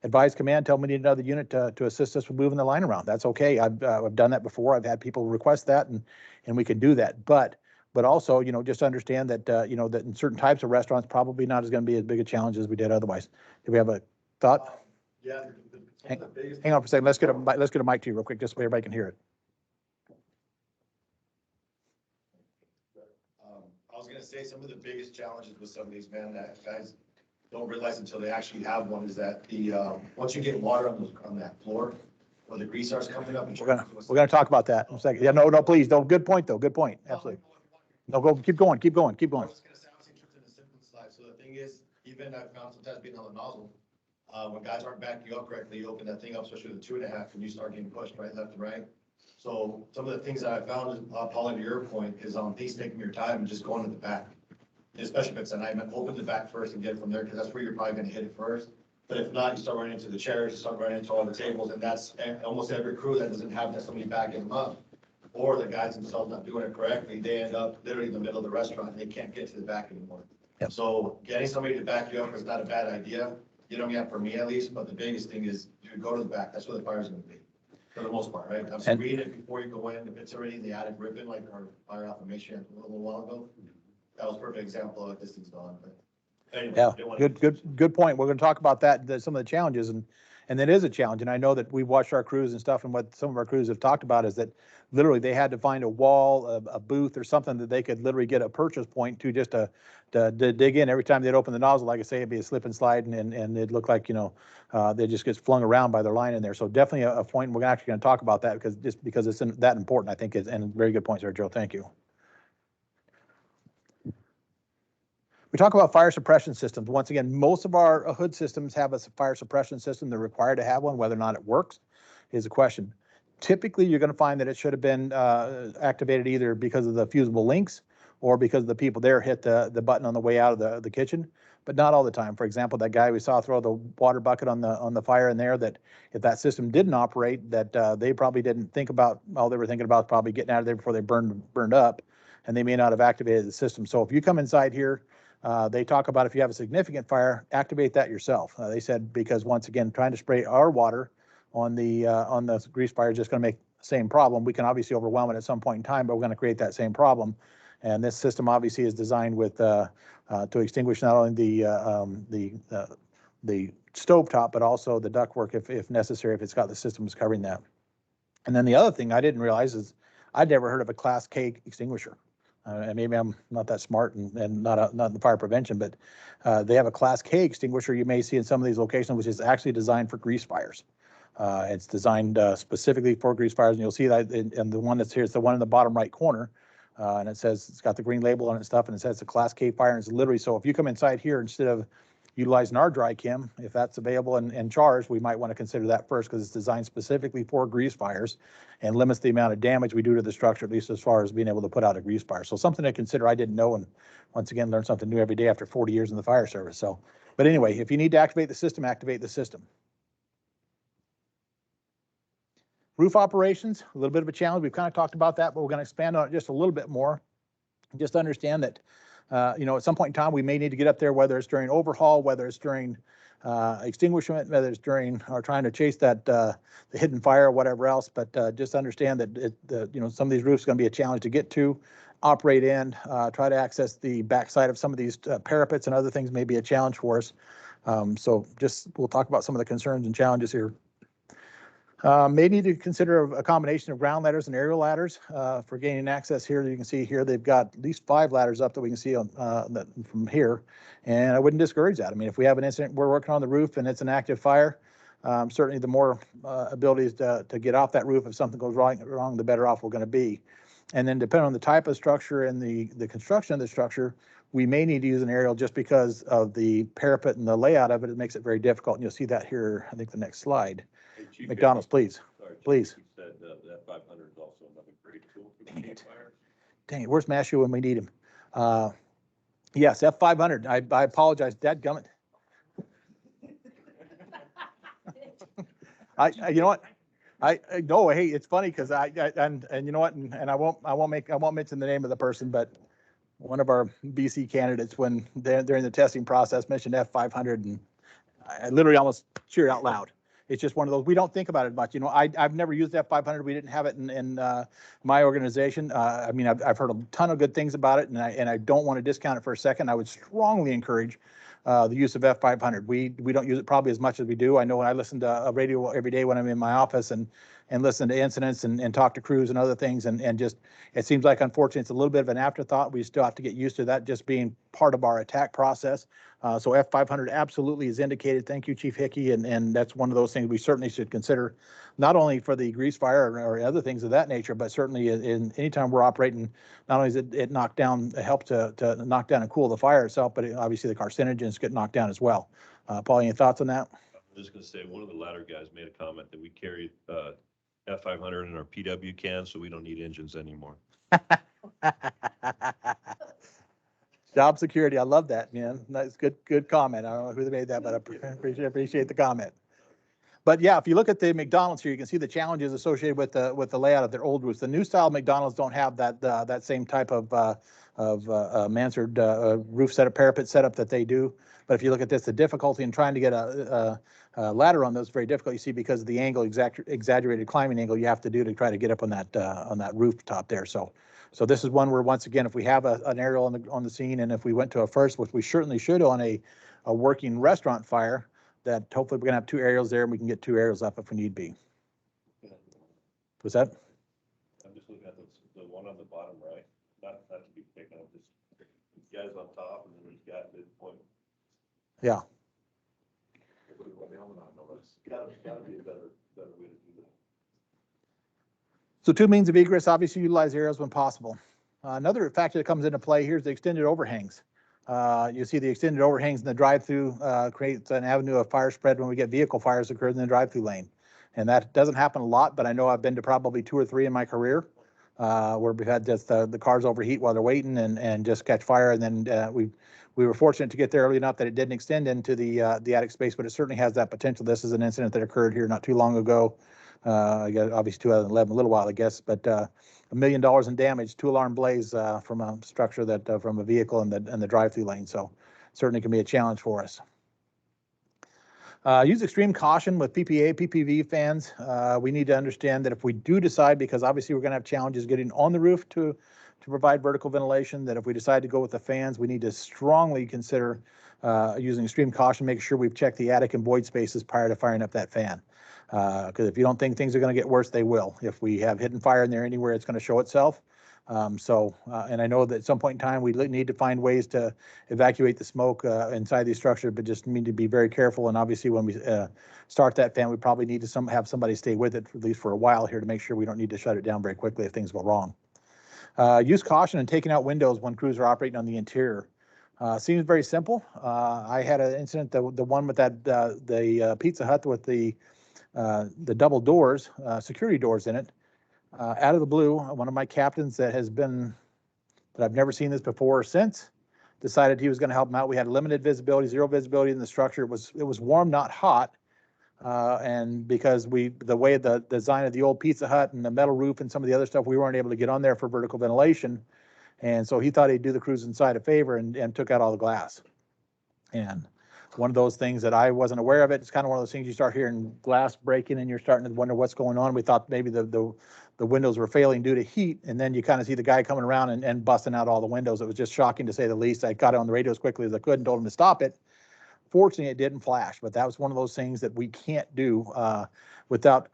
advise command, tell them we need another unit to assist us with moving the line around. That's okay. I've done that before. I've had people request that, and we can do that. But also, just understand that, that in certain types of restaurants, probably not as going to be as big a challenge as we did otherwise. Do we have a thought? Yeah. Hang on for a second. Let's get a mic to you real quick, just so everybody can hear it. I was going to say some of the biggest challenges with some of these that guys don't realize until they actually have one is that once you get water on that floor, or the grease starts coming up. We're gonna talk about that in a second. Yeah, no, please don't. Good point though. Good point. Absolutely. No, keep going. I was going to say, obviously, in terms of the simple side. So the thing is, even I've found sometimes being on the nozzle, when guys aren't backing up correctly, you open that thing up, especially with the 2.5, and you start getting pushed right, left, and right. So some of the things that I found, Paulie, to your point, is on please taking your time and just going to the back. Especially if it's a night, open the back first and get it from there, because that's where you're probably going to hit it first. But if not, you start running into the chairs, you start running into all the tables, and that's almost every crew that doesn't have somebody backing them up. or the guys themselves not doing it correctly, they end up literally in the middle of the restaurant and they can't get to the back anymore. Yep. So getting somebody to back you up is not a bad idea, you know, yeah, for me at least, but the biggest thing is you go to the back, that's where the fire's gonna be. For the most part, right? And- Read it before you go in, if it's already the added ribbon, like our fire affirmation a little while ago. That was a perfect example of what this thing's on, but. Anyway, Yeah, didn't wanna- good point. We're going to talk about that, some of the challenges, and that is a challenge. And I know that we've watched our crews and stuff, and what some of our crews have talked about is that literally they had to find a wall, a booth or something that they could literally get a purchase point to just to dig in. Every time they'd open the nozzle, like I say, it'd be a slip and slide, and it'd look like, they just gets flung around by their line in there. So definitely a point. We're actually going to talk about that because it's that important, I think, and very good points there, Joe. Thank you. We talk about fire suppression systems. Once again, most of our hood systems have a fire suppression system. They're required to have one. Whether or not it works is the question. Typically, you're going to find that it should have been activated either because of the fusible links or because the people there hit the button on the way out of the kitchen, but not all the time. For example, that guy we saw throw the water bucket on the fire in there, that if that system didn't operate, that they probably didn't think about, all they were thinking about probably getting out of there before they burned up, and they may not have activated the system. So if you come inside here, they talk about if you have a significant fire, activate that yourself. They said, because once again, trying to spray our water on the grease fire is just going to make the same problem. We can obviously overwhelm it at some point in time, but we're going to create that same problem. And this system obviously is designed with to extinguish not only the stovetop, but also the ductwork if necessary, if it's got the systems covering that. And then the other thing I didn't realize is I'd never heard of a Class K extinguisher. And maybe I'm not that smart and not in the fire prevention, but they have a Class K extinguisher you may see in some of these locations, which is actually designed for grease fires. It's designed specifically for grease fires, and you'll see that and the one that's here is the one in the bottom right corner. And it says, it's got the green label on it and stuff, and it says it's a Class K fire, and it's literally, so if you come inside here, instead of utilizing our dry chem, if that's available and charged, we might want to consider that first, because it's designed specifically for grease fires and limits the amount of damage we do to the structure, at least as far as being able to put out a grease fire. So something to consider. I didn't know, and once again, learn something new every day after 40 years in the fire service. So, but anyway, if you need to activate the system, activate the system. Roof operations, a little bit of a challenge. We've kind of talked about that, but we're going to expand on it just a little bit more. Just understand that, at some point in time, we may need to get up there, whether it's during overhaul, whether it's during extinguishment, whether it's during or trying to chase that the hidden fire or whatever else. But just understand that some of these roofs are going to be a challenge to get to, operate in, try to access the backside of some of these parapets and other things may be a challenge for us. So we'll talk about some of the concerns and challenges here. May need to consider a combination of ground ladders and aerial ladders for gaining access here. You can see here they've got at least 5 ladders up that we can see on from here, and I wouldn't discourage that. I mean, if we have an incident, we're working on the roof and it's an active fire, certainly the more abilities to get off that roof if something goes wrong, the better off we're going to be. And then depending on the type of structure and the construction of the structure, we may need to use an aerial just because of the parapet and the layout of it. It makes it very difficult, and you'll see that here, I think the next slide. Chief, McDonald's, please. Sorry, Chief, Please. you said that 500 is also another great tool for Dang the it. fire. Dang it, where's Mashu when we need him? Yes, F500. I apologize, dadgummit. You know what? No, hey, it's funny because and you know what? And I won't mention the name of the person, but one of our BC candidates, when they're during the testing process, mentioned F500, and I literally almost cheered out loud. It's just one of those, we don't think about it much. I've never used F500. We didn't have it in my organization. I mean, I've heard a ton of good things about it, and I don't want to discount it for a second. I would strongly encourage the use of F500. We don't use it probably as much as we do. I know when I listen to a radio every day when I'm in my office and listen to incidents and talk to crews and other things, and just, it seems like, unfortunately, it's a little bit of an afterthought. We still have to get used to that just being part of our attack process. So F500 absolutely is indicated. Thank you, Chief Hickey. And that's one of those things we certainly should consider, not only for the grease fire or other things of that nature, but certainly in anytime we're operating. Not only does it help to knock down and cool the fire itself, but obviously the carcinogens get knocked down as well. Paul, any thoughts on that? I'm just going to say, one of the ladder guys made a comment that we carry F500 in our PW cans, so we don't need engines anymore. Job security. I love that, man. That's good comment. I don't know who made that, but I appreciate the comment. But yeah, if you look at the McDonald's here, you can see the challenges associated with the layout of their old roofs. The new style McDonald's don't have that same type of mansard roof setup, parapet setup that they do. But if you look at this, the difficulty in trying to get a ladder on those is very difficult. You see, because of the angle, exaggerated climbing angle you have to do to try to get up on that rooftop there. So this is one where, once again, if we have an aerial on the scene, and if we went to a first, which we certainly should on a working restaurant fire, that hopefully we're gonna have 2 aerials there and we can get 2 aerials up if we need be. Was that? I'm just looking at the one on the bottom right, not to be taken, I'm just, guys on top and then there's guy at midpoint. Yeah. Gotta be a better way to do that. So 2 means of egress, obviously utilize aerials when possible. Another factor that comes into play here is the extended overhangs. You see the extended overhangs in the drive-through creates an avenue of fire spread when we get vehicle fires occur in the drive-through lane. And that doesn't happen a lot, but I know I've been to probably 2 or 3 in my career where we've had just the cars overheat while they're waiting and just catch fire. And then we were fortunate to get there early enough that it didn't extend into the attic space, but it certainly has that potential. This is an incident that occurred here not too long ago. I guess obviously 2011, a little while, I guess, but $1 million in damage, 2 alarm blaze from a structure that from a vehicle in the drive-through lane. So certainly can be a challenge for us. Use extreme caution with Ppa Ppv fans. We need to understand that if we do decide, because obviously we're going to have challenges getting on the roof to provide vertical ventilation, that if we decide to go with the fans, we need to strongly consider using extreme caution, make sure we've checked the attic and void spaces prior to firing up that fan. Because if you don't think things are going to get worse, they will. If we have hidden fire in there anywhere, it's going to show itself. And I know that at some point in time, we need to find ways to evacuate the smoke inside these structures, but just need to be very careful. And obviously, when we start that fan, we probably need to have somebody stay with it, at least for a while here, to make sure we don't need to shut it down very quickly if things go wrong. Use caution in taking out windows when crews are operating on the interior. Seems very simple. I had an incident, the one with the Pizza Hut with the double doors, security doors in it. Out of the blue, one of my captains that I've never seen this before or since, decided he was going to help him out. We had limited visibility, 0 visibility in the structure. It was warm, not hot. And because the way the design of the old Pizza Hut and the metal roof and some of the other stuff, we weren't able to get on there for vertical ventilation. And so he thought he'd do the crews inside a favor and took out all the glass. And one of those things that I wasn't aware of it. It's kind of one of those things you start hearing glass breaking and you're starting to wonder what's going on. We thought maybe the windows were failing due to heat. And then you kind of see the guy coming around and busting out all the windows. It was just shocking, to say the least. I got it on the radio as quickly as I could and told him to stop it. Fortunately, it didn't flash, but that was one of those things that we can't do without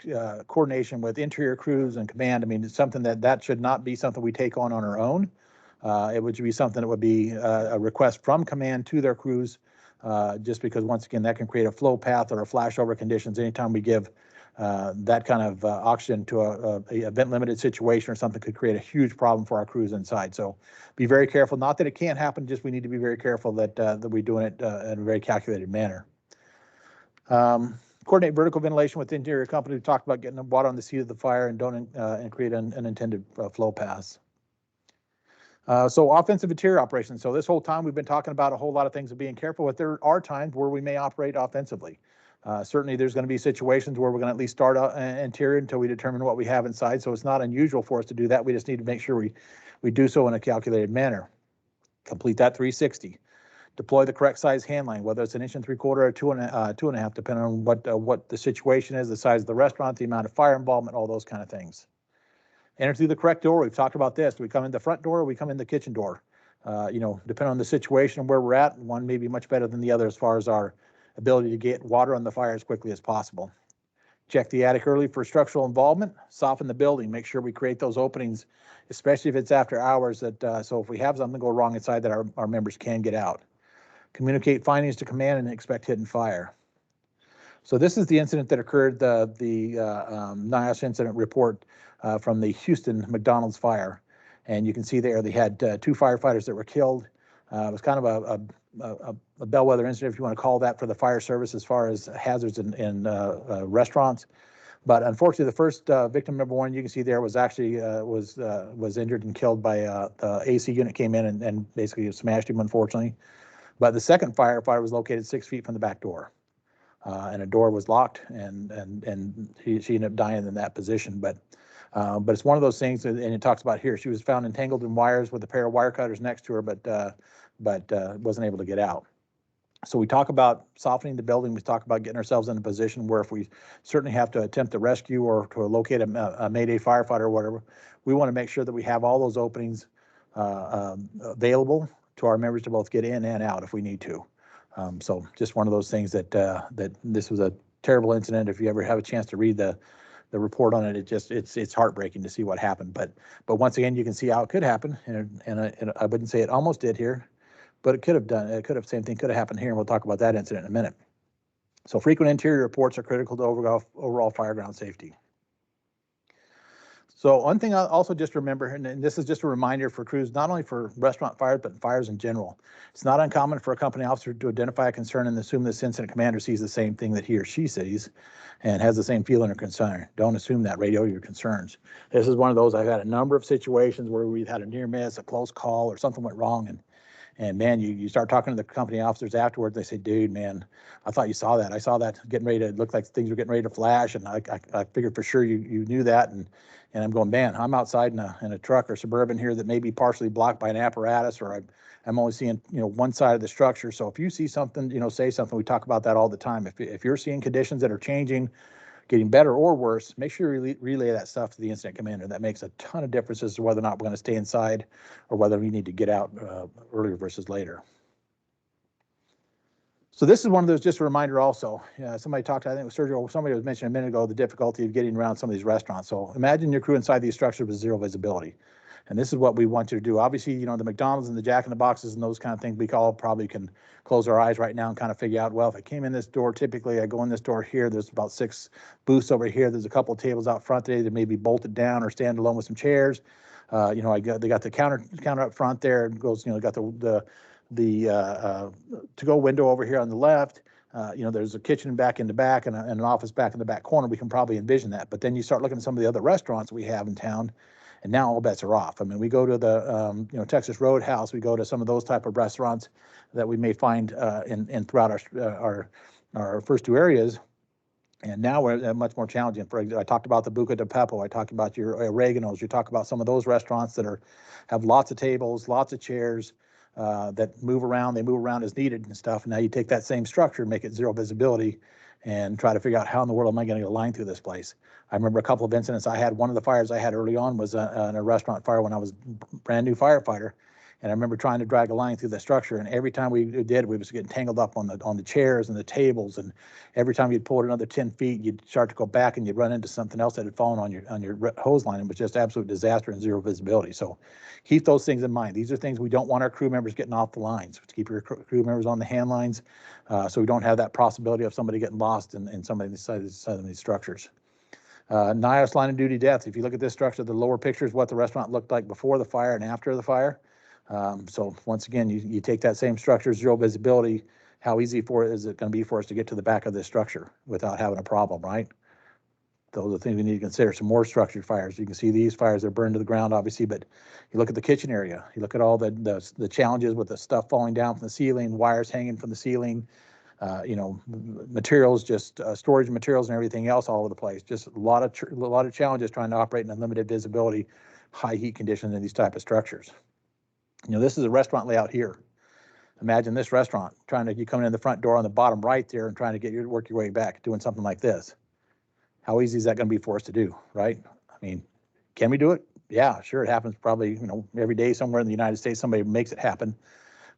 coordination with interior crews and command. I mean, it's something that should not be something we take on our own. It would be something that would be a request from command to their crews, just because, once again, that can create a flow path or a flashover conditions anytime we give that kind of oxygen to a vent limited situation or something. Could create a huge problem for our crews inside. So be very careful. Not that it can't happen, just we need to be very careful that we're doing it in a very calculated manner. Coordinate vertical ventilation with the interior company. We talked about getting the water on the seat of the fire and don't and create unintended flow paths. So offensive interior operations. So this whole time we've been talking about a whole lot of things of being careful, but there are times where we may operate offensively. Certainly there's going to be situations where we're going to at least start interior until we determine what we have inside. So it's not unusual for us to do that. We just need to make sure we do so in a calculated manner. Complete that 360. Deploy the correct size hand line, whether it's 1 3/4 or 2.5, depending on what the situation is, the size of the restaurant, the amount of fire involvement, all those kind of things. Enter through the correct door. We've talked about this. Do we come in the front door or we come in the kitchen door? Depending on the situation and where we're at, one may be much better than the other as far as our ability to get water on the fire as quickly as possible. Check the attic early for structural involvement. Soften the building. Make sure we create those openings, especially if it's after hours, so if we have something go wrong inside, that our members can get out. Communicate findings to command and expect hidden fire. So this is the incident that occurred, the NIOSH incident report from the Houston McDonald's fire. And you can see there they had 2 firefighters that were killed. It was kind of a bellwether incident, if you want to call that, for the fire service as far as hazards in restaurants. But unfortunately, the first victim, number 1, you can see there was actually was injured and killed by the AC unit came in and basically smashed him, unfortunately. But the second firefighter was located 6 feet from the back door. and a door was locked, and she ended up dying in that position. But it's one of those things, and it talks about here, she was found entangled in wires with a pair of wire cutters next to her, but wasn't able to get out. So we talk about softening the building. We talk about getting ourselves in a position where if we certainly have to attempt to rescue or to locate a Mayday firefighter or whatever, we want to make sure that we have all those openings available to our members to both get in and out if we need to. So just one of those things that this was a terrible incident. If you ever have a chance to read the report on it, it's heartbreaking to see what happened. But once again, you can see how it could happen, and I wouldn't say it almost did here, but it could have same thing could have happened here, and we'll talk about that incident in a minute. So frequent interior reports are critical to overall fire ground safety. So one thing I also just remember, and this is just a reminder for crews, not only for restaurant fires, but fires in general. It's not uncommon for a company officer to identify a concern and assume this incident commander sees the same thing that he or she sees and has the same feeling or concern. Don't assume that, radio your concerns. This is one of those, I've had a number of situations where we've had a near miss, a close call, or something went wrong, and man, you start talking to the company officers afterwards. They say, dude, man, I thought you saw that. I saw that getting ready to look like things were getting ready to flash. And I figured for sure you knew that. And I'm going, man, I'm outside in a truck or Suburban here that may be partially blocked by an apparatus, or I'm only seeing, one side of the structure. So if you see something, say something. We talk about that all the time. If you're seeing conditions that are changing, getting better or worse, make sure you relay that stuff to the incident commander. That makes a ton of difference as to whether or not we're going to stay inside or whether we need to get out earlier versus later. So this is one of those, just a reminder also. Somebody talked, I think it was Sergio, somebody was mentioning a minute ago, the difficulty of getting around some of these restaurants. So imagine your crew inside these structures with zero visibility. And this is what we want you to do. Obviously, the McDonald's and the Jack in the Boxes and those kind of things, we all probably can close our eyes right now and kind of figure out, well, if I came in this door, typically I go in this door here, there's about 6 booths over here. There's a couple of tables out front today that may be bolted down or stand alone with some chairs. They got the counter up front there. It goes, got the to-go window over here on the left. There's a kitchen back in the back and an office back in the back corner. We can probably envision that. But then you start looking at some of the other restaurants we have in town, and now all bets are off. I mean, we go to the Texas Roadhouse. We go to some of those type of restaurants that we may find in throughout our first 2 areas. And now we're much more challenging. I talked about the Buca de Beppo. I talked about your Oregano's. You talk about some of those restaurants that have lots of tables, lots of chairs that move around. They move around as needed and stuff. And now you take that same structure, make it zero visibility, and try to figure out how in the world am I going to get a line through this place. I remember a couple of incidents I had. One of the fires I had early on was in a restaurant fire when I was brand new firefighter. And I remember trying to drag a line through the structure, and every time we did, we was getting tangled up on the chairs and the tables. And every time you'd pull it another 10 feet, you'd start to go back and you'd run into something else that had fallen on your hose line. It was just absolute disaster and zero visibility. So keep those things in mind. These are things we don't want our crew members getting off the lines. Keep your crew members on the hand lines so we don't have that possibility of somebody getting lost in some of these structures. NIOS line of duty deaths. If you look at this structure, the lower picture is what the restaurant looked like before the fire and after the fire. So once again, you take that same structure, zero visibility, how easy is it going to be for us to get to the back of this structure without having a problem, right? Those are things we need to consider. Some more structured fires. You can see these fires, they're burned to the ground, obviously, but you look at the kitchen area, you look at all the challenges with the stuff falling down from the ceiling, wires hanging from the ceiling, materials, just storage materials and everything else all over the place. Just a lot of challenges trying to operate in a limited visibility, high heat conditions in these type of structures. This is a restaurant layout here. Imagine this restaurant you coming in the front door on the bottom right there and trying to work your way back, doing something like this. How easy is that going to be for us to do, right? I mean, can we do it? Yeah, sure. It happens probably, every day somewhere in the United States, somebody makes it happen.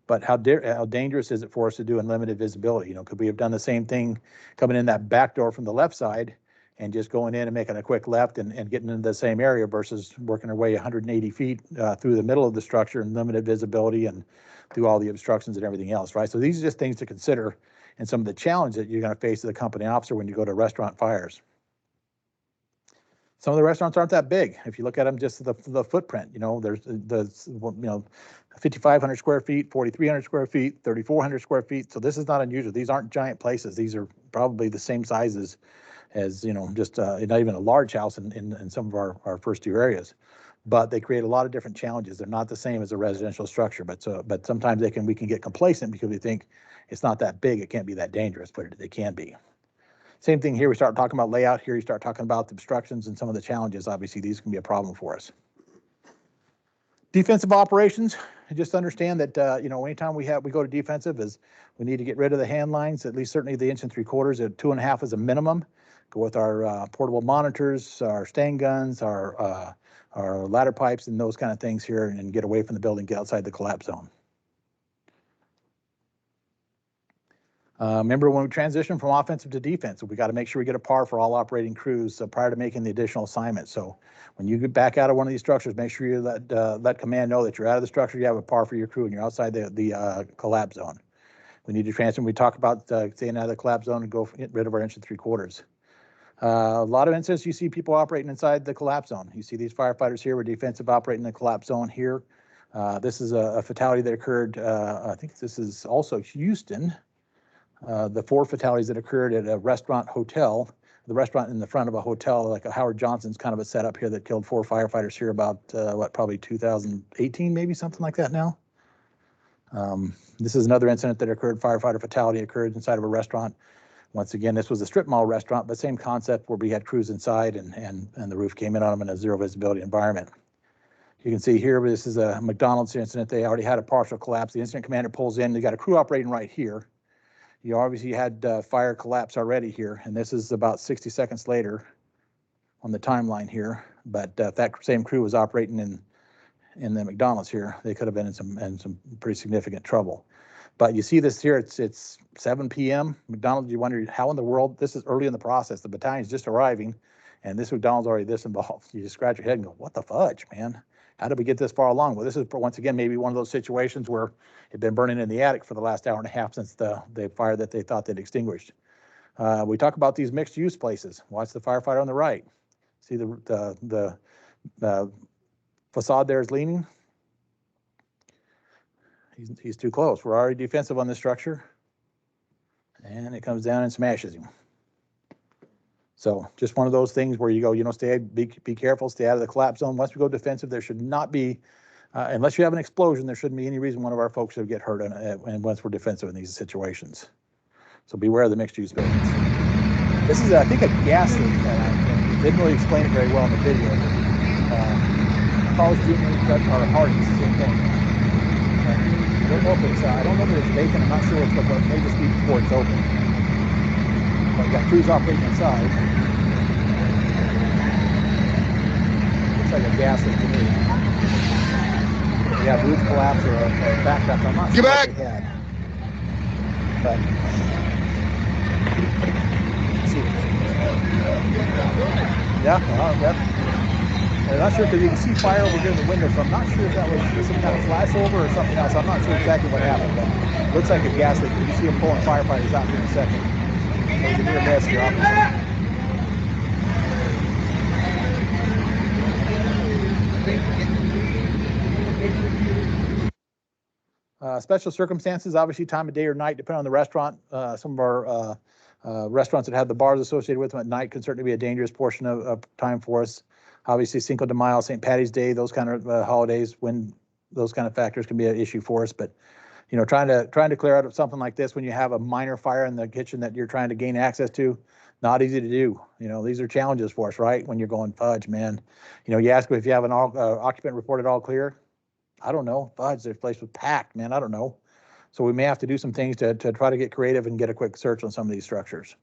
But how dangerous is it for us to do in limited visibility? Could we have done the same thing coming in that back door from the left side and just going in and making a quick left and getting into the same area versus working our way 180 feet through the middle of the structure and limited visibility and through all the obstructions and everything else, right? So these are just things to consider and some of the challenge that you're going to face as a company officer when you go to restaurant fires. Some of the restaurants aren't that big. If you look at them, just the footprint, there's 5,500 square feet, 4,300 square feet, 3,400 square feet. So this is not unusual. These aren't giant places. These are probably the same sizes as just not even a large house in some of our first 2 areas, but they create a lot of different challenges. They're not the same as a residential structure, but sometimes we can get complacent because we think it's not that big, it can't be that dangerous, but it can be. Same thing here. We start talking about layout here. You start talking about the obstructions and some of the challenges. Obviously, these can be a problem for us. Defensive operations, just understand that, you know, anytime we go to defensive is we need to get rid of the hand lines, at least certainly the 1 3/4 at 2.5 is a minimum. Go with our portable monitors, our stain guns, our ladder pipes and those kind of things here, and get away from the building, get outside the collapse zone. Remember when we transition from offensive to defensive, we got to make sure we get a par for all operating crews prior to making the additional assignment. So when you get back out of one of these structures, make sure you let command know that you're out of the structure, you have a par for your crew, and you're outside the collapse zone. We need to transfer. We talk about staying out of the collapse zone and get rid of our 1 3/4. A lot of instances you see people operating inside the collapse zone. You see these firefighters here were defensive operating in the collapse zone here. This is a fatality that occurred, I think this is also Houston. The 4 fatalities that occurred at a restaurant hotel, the restaurant in the front of a hotel, like a Howard Johnson's kind of a setup here that killed 4 firefighters here about, probably 2018, maybe something like that now. This is another incident that occurred, firefighter fatality occurred inside of a restaurant. Once again, this was a strip mall restaurant, but same concept where we had crews inside and the roof came in on them in a 0 visibility environment. You can see here, this is a McDonald's incident. They already had a partial collapse. The incident commander pulls in, they got a crew operating right here. You obviously had fire collapse already here, and this is about 60 seconds later on the timeline here. But if that same crew was operating in the McDonald's here, they could have been in some pretty significant trouble. But you see this here, it's 7 p.m. McDonald's, you wonder how in the world, this is early in the process. The battalion's just arriving, and this McDonald's already this involved. You just scratch your head and go, what the fudge, man? How did we get this far along? Well, this is, once again, maybe one of those situations where it'd been burning in the attic for the last hour and a half since the fire that they thought they'd extinguished. We talk about these mixed use places. Watch the firefighter on the right. See the facade there is leaning. He's too close. We're already defensive on this structure. And it comes down and smashes him. So just one of those things where you go, you know, be careful, stay out of the collapse zone. Once we go defensive, there should not be, unless you have an explosion, there shouldn't be any reason one of our folks would get hurt and once we're defensive in these situations. So beware of the mixed use buildings. This is, I think, a gas leak, and I didn't really explain it very well in the video. College junior or Hardy's, same thing. I don't know if it's, I don't know if it's vacant. I'm not sure what's going on. It may just be before it's open. But we've got crews operating inside. Looks like a gas leak to me. We have roof collapse or backup. I'm not sure what we had. But let's see. Yeah. I'm not sure because you can see fire over here in the window, so I'm not sure if that was some kind of flashover or something else. I'm not sure exactly what happened, but it looks like a gas leak. You can see them pulling firefighters out here in a second. There's a near miss here, obviously. Special circumstances, obviously time of day or night, depending on the restaurant. Some of our restaurants that have the bars associated with them at night can certainly be a dangerous portion of time for us. Obviously, Cinco de Mayo, St. Patty's Day, those kind of holidays, when those kind of factors can be an issue for us. But, you know, trying to clear out something like this when you have a minor fire in the kitchen that you're trying to gain access to, not easy to do. You know, these are challenges for us, right? When you're going, fudge, man. You know, you ask if you have an occupant reported all clear. I don't know. Fudge, this place was packed, man. I don't know. So we may have to do some things to try to get creative and get a quick search on some of these structures.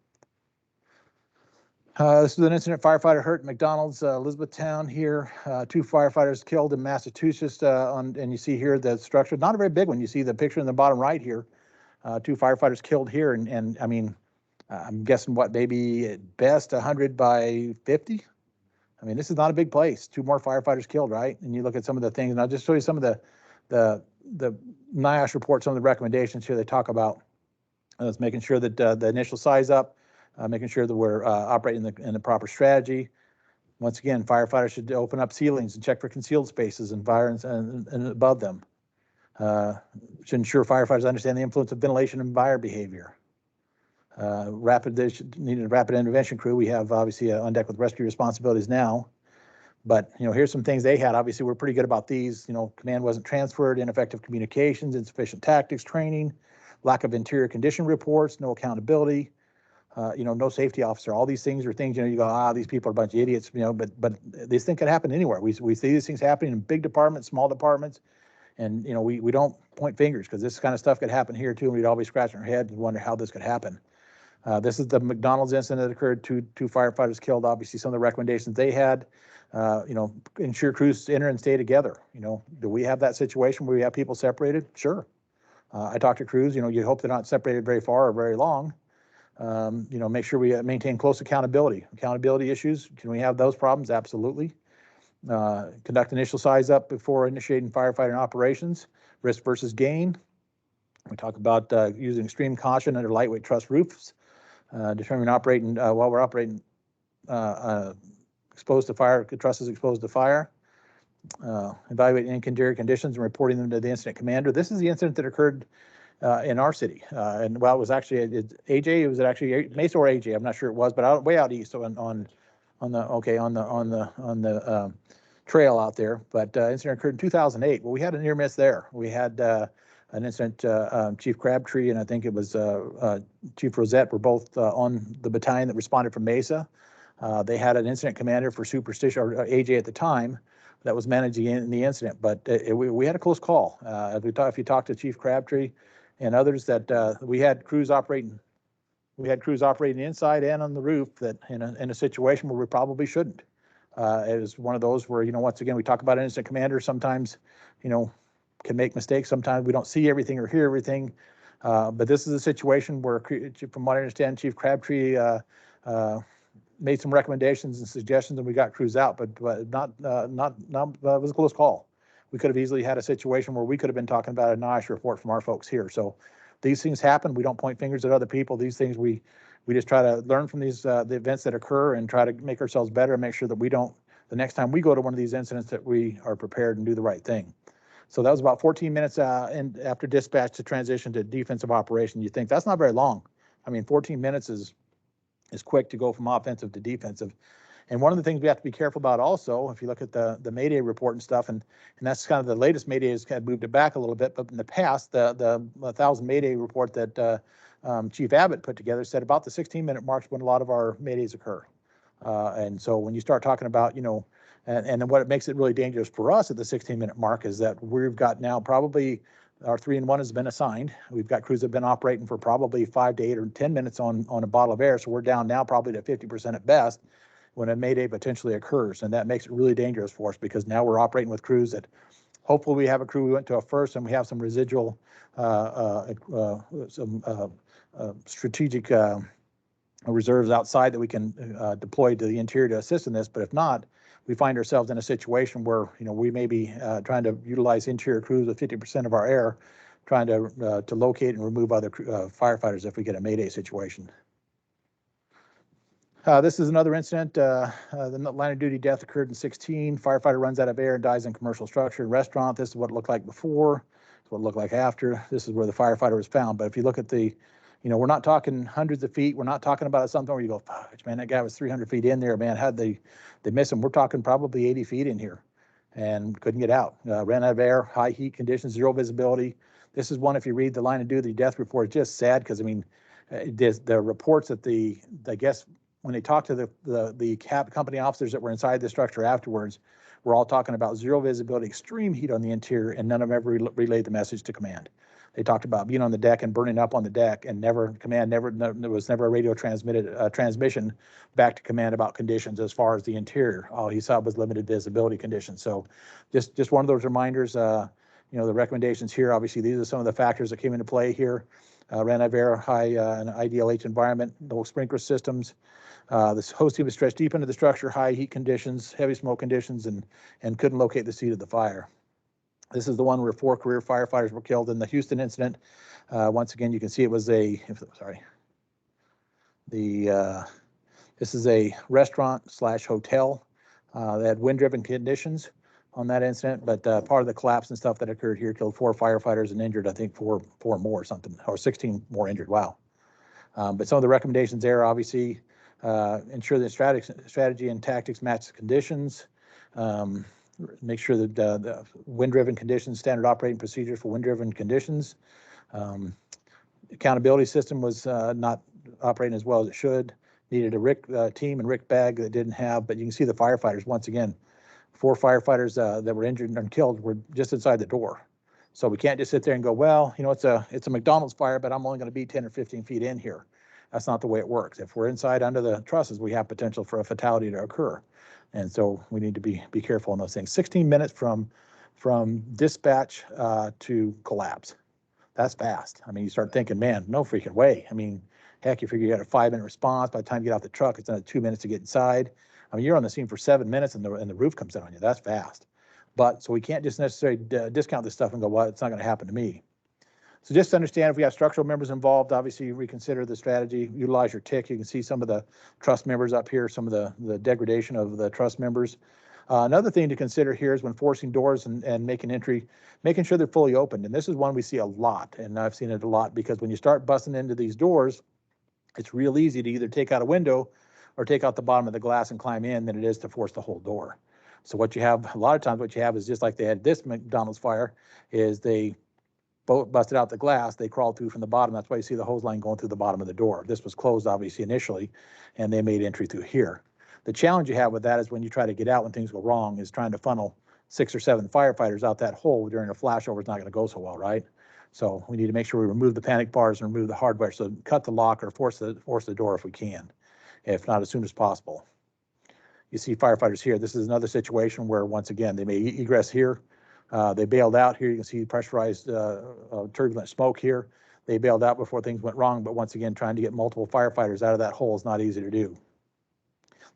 This is an incident, firefighter hurt at McDonald's, Elizabethtown here. 2 firefighters killed in Massachusetts, and you see here the structure, not a very big one. You see the picture in the bottom right here. 2 firefighters killed here, and I mean, I'm guessing what, maybe at best 100 by 50? I mean, this is not a big place. 2 more firefighters killed, right? And you look at some of the things, and I'll just show you some of the NIOSH report, some of the recommendations here they talk about. It's making sure that the initial size up, making sure that we're operating in the proper strategy. Once again, firefighters should open up ceilings and check for concealed spaces and fires and above them. Should ensure firefighters understand the influence of ventilation and fire behavior. Needed a rapid intervention crew. We have obviously on deck with rescue responsibilities now. But, you know, here's some things they had. Obviously, we're pretty good about these. You know, command wasn't transferred, ineffective communications, insufficient tactics training, lack of interior condition reports, no accountability. no safety officer. All these things are things, you go, these people are a bunch of idiots, but this thing could happen anywhere. We see these things happening in big departments, small departments, and, we don't point fingers because this kind of stuff could happen here too, and we'd all be scratching our head and wonder how this could happen. This is the McDonald's incident that occurred, two firefighters killed. Obviously, some of the recommendations they had, ensure crews enter and stay together. Do we have that situation where we have people separated? Sure. I talk to crews, you hope they're not separated very far or very long. Make sure we maintain close accountability. Accountability issues, can we have those problems? Absolutely. Conduct initial size up before initiating firefighting operations. Risk versus gain. We talk about using extreme caution under lightweight truss roofs. Determine operating while we're operating exposed to fire, trusses exposed to fire. Evaluate interior conditions and reporting them to the incident commander. This is the incident that occurred in our city, and it was actually AJ. It was actually Mesa or AJ. I'm not sure it was, but way out east on the trail out there. But incident occurred in 2008. Well, we had a near miss there. We had an incident. Chief Crabtree and I think it was Chief Rosette were both on the battalion that responded from Mesa. They had an incident commander for Superstition, or AJ at the time, that was managing the incident. But we had a close call. If you talk to Chief Crabtree and others, that we had crews operating. We had crews operating inside and on the roof that in a situation where we probably shouldn't. It was one of those where, once again, we talk about an incident commander. Sometimes, can make mistakes. Sometimes we don't see everything or hear everything. But this is a situation where, from what I understand, Chief Crabtree made some recommendations and suggestions, and we got crews out. But not it was a close call. We could have easily had a situation where we could have been talking about a NIOSH report from our folks here. So these things happen. We don't point fingers at other people. These things we just try to learn from these the events that occur and try to make ourselves better and make sure that we don't, the next time we go to one of these incidents, that we are prepared and do the right thing. So that was about 14 minutes after dispatch to transition to defensive operation. You think that's not very long. I mean, 14 minutes is quick to go from offensive to defensive. And one of the things we have to be careful about also, if you look at the Mayday report and stuff, and that's kind of the latest Mayday has kind of moved it back a little bit, but in the past, the 1,000 Mayday report that Chief Abbott put together said about the 16-minute marks when a lot of our Maydays occur. And so when you start talking about, and then what makes it really dangerous for us at the 16-minute mark is that we've got now probably our 3-in-1 has been assigned. We've got crews that have been operating for probably 5 to 8 or 10 minutes on a bottle of air. So we're down now probably to 50% at best when a Mayday potentially occurs. And that makes it really dangerous for us because now we're operating with crews that hopefully we have a crew we went to a first and we have some residual, strategic reserves outside that we can deploy to the interior to assist in this. But if not, we find ourselves in a situation where, we may be trying to utilize interior crews with 50% of our air, trying to locate and remove other firefighters if we get a Mayday situation. This is another incident. The line of duty death occurred in 2016. Firefighter runs out of air and dies in commercial structure and restaurant. This is what it looked like before. This is what it looked like after. This is where the firefighter was found. But if you look at the, we're not talking hundreds of feet. We're not talking about something where you go, fudge, man, that guy was 300 feet in there, man. How'd they miss him? We're talking probably 80 feet in here and couldn't get out. Ran out of air, high heat conditions, zero visibility. This is one, if you read the line of duty death report, it's just sad because, the reports that I guess, when they talked to the company officers that were inside the structure afterwards, we're all talking about zero visibility, extreme heat on the interior, and none of them ever relayed the message to command. They talked about being on the deck and burning up on the deck, and there was never a radio transmission back to command about conditions as far as the interior. All he saw was limited visibility conditions. So just one of those reminders, the recommendations here, obviously these are some of the factors that came into play here. Ran out of air, high and IDLH environment, no sprinkler systems. This hose tube was stretched deep into the structure, high heat conditions, heavy smoke conditions, and couldn't locate the seat of the fire. This is the one where 4 career firefighters were killed in the Houston incident. Once again, you can see it was this is a restaurant/hotel. They had wind-driven conditions on that incident, but part of the collapse and stuff that occurred here killed 4 firefighters and injured, I think, four more or something, or 16 more injured. Wow. But some of the recommendations there, obviously, ensure that strategy and tactics match the conditions. Make sure that the wind-driven conditions, standard operating procedures for wind-driven conditions. Accountability system was not operating as well as it should. Needed a Rick team and Rick bag that didn't have, but you can see the firefighters, once again, 4 firefighters that were injured and killed were just inside the door. So we can't just sit there and go, well, you know, it's a McDonald's fire, but I'm only going to be 10 or 15 feet in here. That's not the way it works. If we're inside under the trusses, we have potential for a fatality to occur. And so we need to be careful on those things. 16 minutes from dispatch to collapse. That's fast. I mean, you start thinking, man, no freaking way. I mean, heck, you figure you got a 5-minute response. By the time you get out the truck, it's another 2 minutes to get inside. I mean, you're on the scene for 7 minutes and the roof comes in on you. That's fast. But so we can't just necessarily discount this stuff and go, well, it's not going to happen to me. So just to understand, if we have structural members involved, obviously reconsider the strategy, utilize your TIC. You can see some of the truss members up here, some of the degradation of the truss members. Another thing to consider here is when forcing doors and making entry, making sure they're fully opened. And this is one we see a lot, and I've seen it a lot, because when you start busting into these doors, it's real easy to either take out a window or take out the bottom of the glass and climb in than it is to force the whole door. So what you have, a lot of times what you have is just like they had this McDonald's fire, is they busted out the glass, they crawled through from the bottom. That's why you see the hose line going through the bottom of the door. This was closed obviously initially, and they made entry through here. The challenge you have with that is when you try to get out when things go wrong, is trying to funnel 6 or 7 firefighters out that hole during a flashover is not going to go so well, right? So we need to make sure we remove the panic bars and remove the hardware. So cut the lock or force the door if we can, if not as soon as possible. You see firefighters here. This is another situation where, once again, they may egress here. They bailed out here. You can see pressurized turbulent smoke here. They bailed out before things went wrong, but once again, trying to get multiple firefighters out of that hole is not easy to do.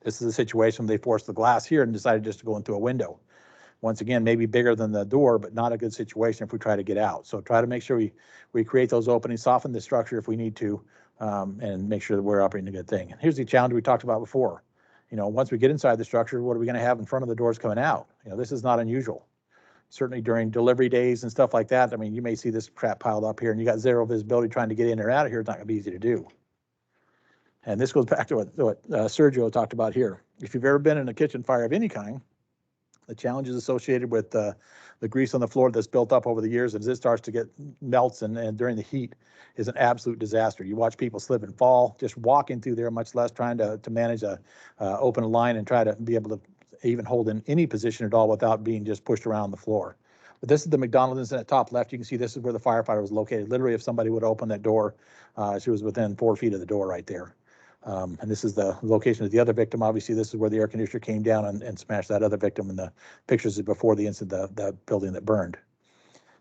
This is a situation where they forced the glass here and decided just to go into a window. Once again, maybe bigger than the door, but not a good situation if we try to get out. So try to make sure we create those openings, soften the structure if we need to, and make sure that we're operating a good thing. And here's the challenge we talked about before. You know, once we get inside the structure, what are we going to have in front of the doors coming out? You know, this is not unusual. Certainly during delivery days and stuff like that. I mean, you may see this crap piled up here and you got zero visibility trying to get in or out of here. It's not going to be easy to do. And this goes back to what Sergio talked about here. If you've ever been in a kitchen fire of any kind, the challenges associated with the grease on the floor that's built up over the years as it starts to get melts and during the heat is an absolute disaster. You watch people slip and fall just walking through there, much less trying to manage a open line and try to be able to even hold in any position at all without being just pushed around the floor. But this is the McDonald's incident at top left. You can see this is where the firefighter was located. Literally, if somebody would open that door, she was within 4 feet of the door right there. And this is the location of the other victim. Obviously, this is where the air conditioner came down and smashed that other victim. And the pictures is before the incident, the building that burned.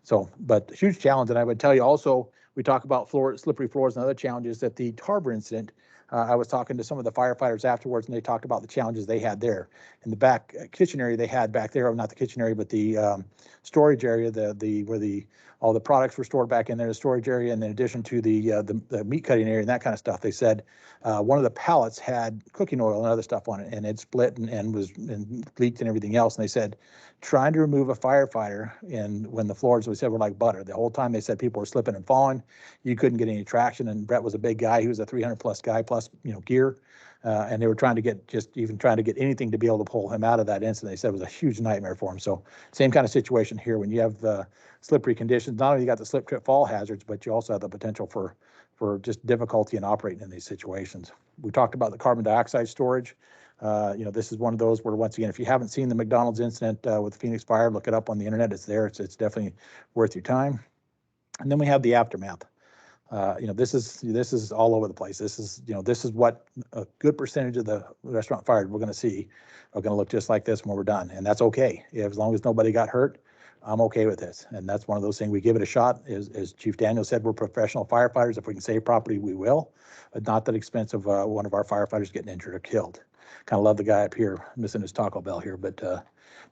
So, but huge challenge. And I would tell you also, we talk about slippery floors and other challenges at the Harbor incident. I was talking to some of the firefighters afterwards, and they talked about the challenges they had there. In the back kitchen area they had back there, or not the kitchen area, but the storage area, where all the products were stored back in there, the storage area, and in addition to the meat cutting area and that kind of stuff. They said one of the pallets had cooking oil and other stuff on it, and it split and leaked and everything else. And they said trying to remove a firefighter, and when the floors, we said, were like butter. The whole time they said people were slipping and falling. You couldn't get any traction. And Brett was a big guy. He was a 300+ guy plus, gear. And they were trying to get anything to be able to pull him out of that incident. They said it was a huge nightmare for him. So same kind of situation here. When you have the slippery conditions, not only you got the slip, trip, fall hazards, but you also have the potential for just difficulty in operating in these situations. We talked about the carbon dioxide storage. This is one of those where, once again, if you haven't seen the McDonald's incident with the Phoenix fire, look it up on the internet. It's there. It's definitely worth your time. And then we have the aftermath. This is all over the place. This is what a good percentage of the restaurant fires we're going to see are going to look just like this when we're done. And that's okay. As long as nobody got hurt, I'm okay with this. And that's one of those things, we give it a shot. As Chief Daniel said, we're professional firefighters. If we can save property, we will, but not at the expense of one of our firefighters getting injured or killed. Kind of love the guy up here missing his Taco Bell here, but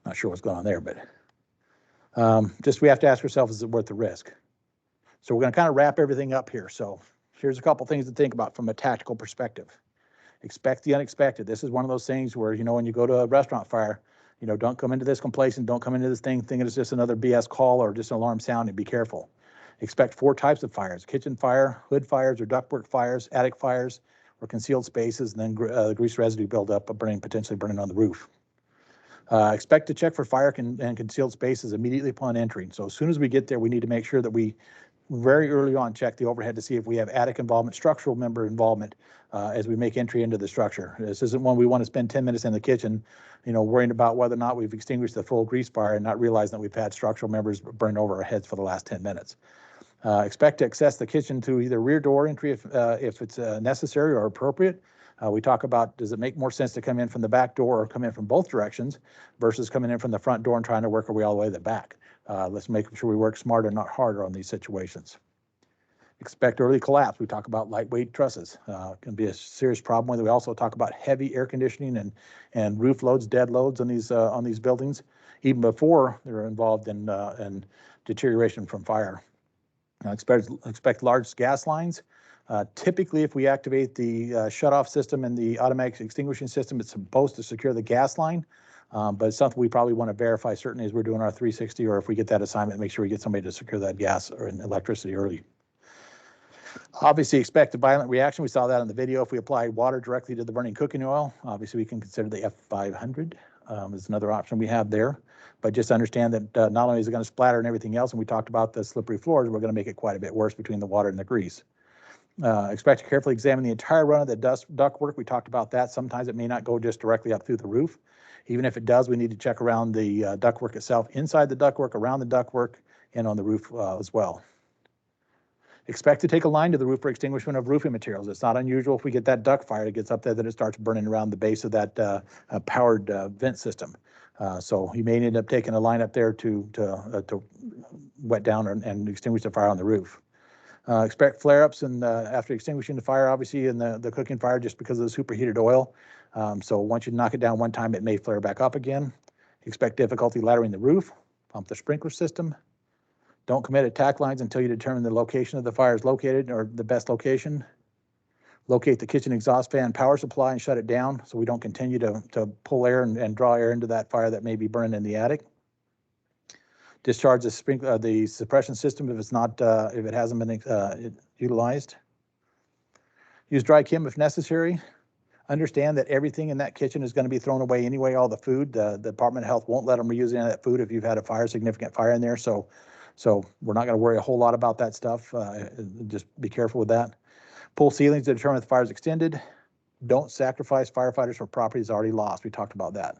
not sure what's going on there. But just we have to ask ourselves, is it worth the risk? So we're going to kind of wrap everything up here. So here's a couple things to think about from a tactical perspective. Expect the unexpected. This is one of those things where, when you go to a restaurant fire, don't come into this complacent, don't come into this thing thinking it's just another BS call or just an alarm sound, and be careful. Expect 4 types of fires: kitchen fire, hood fires or ductwork fires, attic fires, or concealed spaces, and then grease residue buildup, potentially burning on the roof. Expect to check for fire and concealed spaces immediately upon entering. So as soon as we get there, we need to make sure that we very early on check the overhead to see if we have attic involvement, structural member involvement as we make entry into the structure. This isn't one we want to spend 10 minutes in the kitchen, worrying about whether or not we've extinguished the full grease fire and not realizing that we've had structural members burn over our heads for the last 10 minutes. Expect to access the kitchen through either rear door entry if it's necessary or appropriate. We talk about, does it make more sense to come in from the back door or come in from both directions versus coming in from the front door and trying to work our way all the way to the back. Let's make sure we work smarter, not harder on these situations. Expect early collapse. We talk about lightweight trusses. Can be a serious problem. We also talk about heavy air conditioning and roof loads, dead loads on these buildings, even before they're involved in deterioration from fire. Expect large gas lines. Typically, if we activate the shutoff system and the automatic extinguishing system, it's supposed to secure the gas line. But it's something we probably want to verify certainly as we're doing our 360, or if we get that assignment, make sure we get somebody to secure that gas or electricity early. Obviously expect a violent reaction. We saw that in the video. If we apply water directly to the burning cooking oil, obviously we can consider the F500 is another option we have there. But just understand that not only is it going to splatter and everything else, and we talked about the slippery floors, we're going to make it quite a bit worse between the water and the grease. Expect to carefully examine the entire run of the duct work. We talked about that. Sometimes it may not go just directly up through the roof. Even if it does, we need to check around the ductwork itself, inside the ductwork, around the ductwork, and on the roof as well. Expect to take a line to the roof for extinguishment of roofing materials. It's not unusual if we get that duct fire that gets up there that it starts burning around the base of that powered vent system. So you may end up taking a line up there to wet down and extinguish the fire on the roof. Expect flare-ups and after extinguishing the fire, obviously in the cooking fire, just because of the superheated oil. So once you knock it down one time, it may flare back up again. Expect difficulty laddering the roof, pump the sprinkler system. Don't commit attack lines until you determine the location of the fire is located, or the best location. Locate the kitchen exhaust fan power supply and shut it down so we don't continue to pull air and draw air into that fire that may be burning in the attic. Discharge the suppression system if it's not if it hasn't been utilized. Use dry chem if necessary. Understand that everything in that kitchen is going to be thrown away anyway. All the food, the Department of Health won't let them reuse any of that food if you've had a significant fire in there. So we're not going to worry a whole lot about that stuff. Just be careful with that. Pull ceilings to determine if the fire is extended. Don't sacrifice firefighters for properties already lost. We talked about that.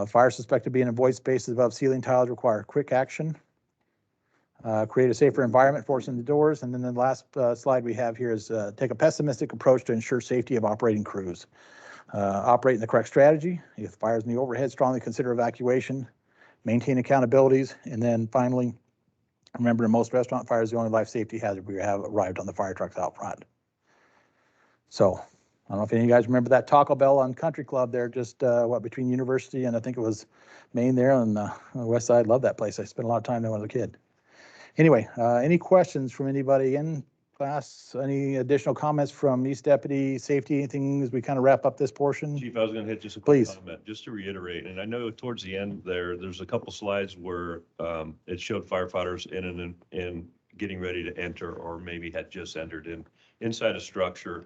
Fire suspected to be in void spaces above ceiling tiles require quick action. Create a safer environment for us in the doors. And then the last slide we have here is take a pessimistic approach to ensure safety of operating crews. Operate in the correct strategy. If the fire is in the overhead, strongly consider evacuation. Maintain accountabilities. And then finally, remember, in most restaurant fires, the only life safety hazard we have arrived on the fire trucks out front. So I don't know if any of you guys remember that Taco Bell on Country Club there, just between University and I think it was Maine there on the west side. Love that place. I spent a lot of time there when I was a kid. Anyway, any questions from anybody in class? Any additional comments from East Deputy Safety? Anything as we kind of wrap up this portion? Chief, I was going to hit just a quick comment, just to reiterate. And I know towards the end there's a couple slides where it showed firefighters in and getting ready to enter, or maybe had just entered inside a structure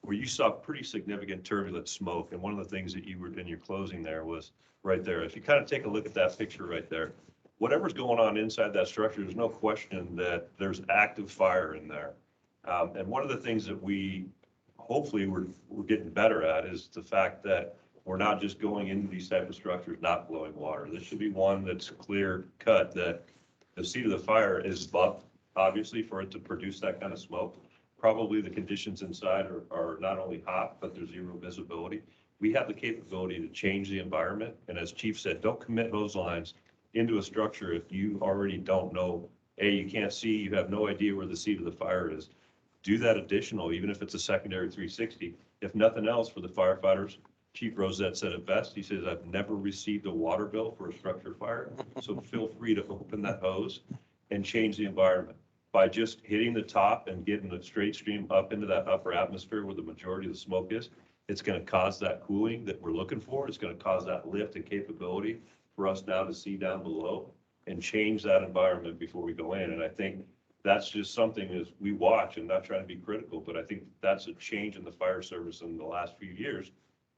where you saw pretty significant turbulent smoke. And one of the things that you were in your closing there was right there. If you kind of take a look at that picture right there, whatever's going on inside that structure, there's no question that there's active fire in there. And one of the things that hopefully we're getting better at is the fact that we're not just going into these type of structures, not blowing water. This should be one that's clear cut, that the seat of the fire is buffed, obviously, for it to produce that kind of smoke. Probably the conditions inside are not only hot, but there's zero visibility. We have the capability to change the environment. And as Chief said, don't commit hose lines into a structure if you already don't know, you can't see, you have no idea where the seat of the fire is. Do that additional, even if it's a secondary 360. If nothing else, for the firefighters, Chief Rosette said it best. He says, I've never received a water bill for a structure fire. So feel free to open that hose and change the environment. By just hitting the top and getting a straight stream up into that upper atmosphere where the majority of the smoke is, it's going to cause that cooling that we're looking for. It's going to cause that lift and capability for us now to see down below and change that environment before we go in. And I think that's just something as we watch, and not trying to be critical, but I think that's a change in the fire service in the last few years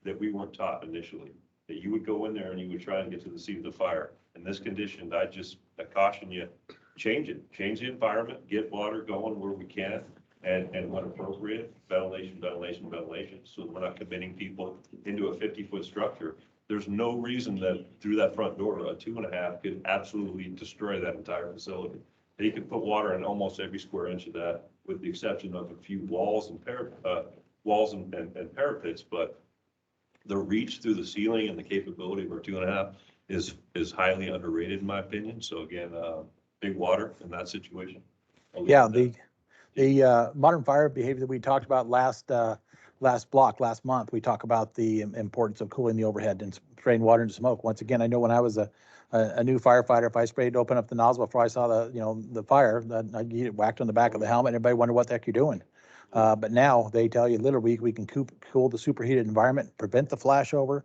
that we weren't taught initially, that you would go in there and you would try and get to the seat of the fire. In this condition, I caution you, change the environment, get water going where we can, and when appropriate, ventilation. So we're not committing people into a 50-foot structure. There's no reason that through that front door, a 2.5 could absolutely destroy that entire facility. They could put water in almost every square inch of that, with the exception of a few walls and parapets, but the reach through the ceiling and the capability of our 2.5 is highly underrated in my opinion. So again, big water in that situation. Yeah, the modern fire behavior that we talked about last month, we talk about the importance of cooling the overhead and spraying water into smoke. Once again, I know when I was a new firefighter, if I sprayed to open up the nozzle before I saw the fire, I'd get it whacked on the back of the helmet. And everybody wondered what the heck you're doing. But now they tell you literally we can cool the superheated environment, prevent the flashover,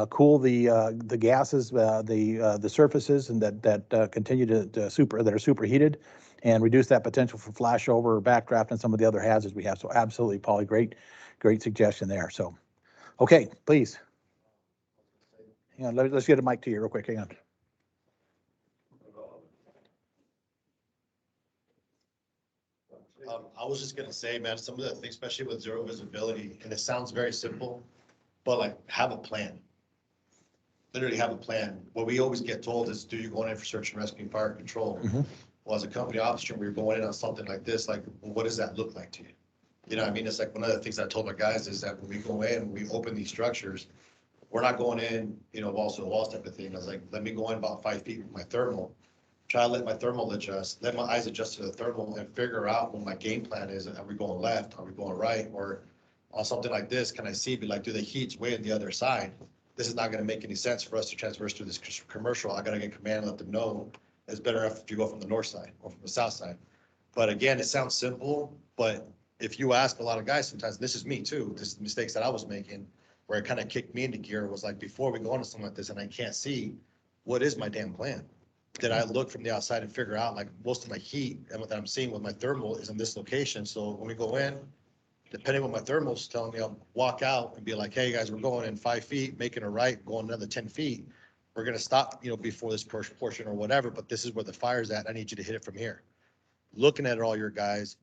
cool the gases, the surfaces, and that continue that are superheated, and reduce that potential for flashover or backdraft and some of the other hazards we have. So absolutely, Paulie, great suggestion there. So, okay, please. Hang on, let's get a mic to you real quick. Hang on. I was just gonna say, man, some of the things, especially with zero visibility, and it sounds very simple, but like have a plan. Literally have a plan. What we always get told is, do you going in for search and rescue and fire control? Mm-hmm. Well, as a company officer, we're going in on something like this, like, well, what does that look like to you? You know what I mean? It's like one of the things I told my guys is that when we go in, we open these structures, we're not going in, walls to the walls type of thing. I was like, let me go in about 5 feet with my thermal, try to let my thermal adjust, let my eyes adjust to the thermal and figure out what my game plan is. Are we going left? Are we going right? Or on something like this, can I see, be like, do the heat's way on the other side? This is not gonna make any sense for us to transverse through this commercial. I gotta get command and let them know it's better if you go from the north side or from the south side. But again, it sounds simple, but if you ask a lot of guys, sometimes, this is me too, this is mistakes that I was making, where it kind of kicked me into gear, was like, before we go into something like this and I can't see, what is my damn plan? Did I look from the outside and figure out, like, most of my heat and what I'm seeing with my thermal is in this location. So when we go in, depending on what my thermal's telling me, I'll walk out and be like, hey guys, we're going in 5 feet, making a right, going another 10 feet. We're gonna stop, before this portion or whatever, but this is where the fire's at. I need you to hit it from here. Looking at all your guys,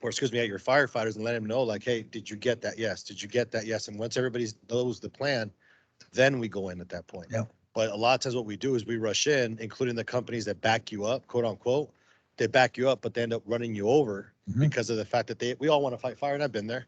or excuse me, at your firefighters, and let them know, like, hey, did you get that? Yes. Did you get that? Yes. And once everybody knows the plan, then we go in at that point. Yeah. But a lot of times what we do is we rush in, including the companies that back you up, quote unquote. They back you up, but they end up running you over because of the fact that we all want to fight fire, and I've been there.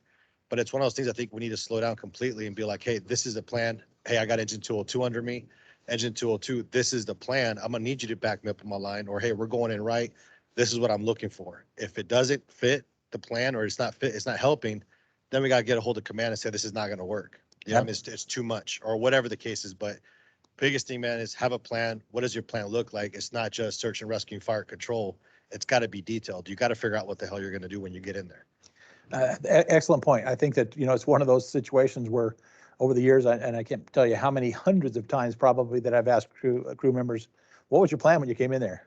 But it's one of those things I think we need to slow down completely and be like, hey, this is the plan. Hey, I got engine 202 under me. Engine 202, this is the plan. I'm gonna need you to back me up in my line, or hey, we're going in right. This is what I'm looking for. If it doesn't fit the plan, or it's not helping, then we gotta get a hold of command and say, this is not gonna work. I mean, it's too much, or whatever the case is. But biggest thing, man, is have a plan. What does your plan look like? It's not just search and rescue and fire control. It's gotta be detailed. You gotta figure out what the hell you're gonna do when you get in there. Excellent point. I think that, it's one of those situations where over the years, and I can't tell you how many hundreds of times probably that I've asked crew members, what was your plan when you came in there?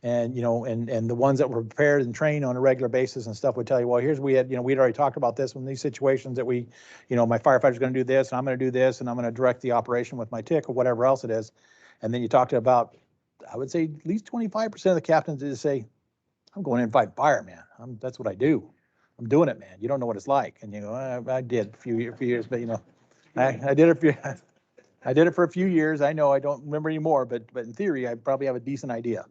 And, and the ones that were prepared and trained on a regular basis and stuff would tell you, well, we'd already talked about this in these situations that my firefighter's going to do this, and I'm going to do this, and I'm going to direct the operation with my tick or whatever else it is. And then you talk to about, I would say at least 25% of the captains just say, I'm going in and fight fire, man. That's what I do. I'm doing it, man. You don't know what it's like. And I did a few years, but I did it for a few years. I know I don't remember anymore, but in theory, I probably have a decent idea.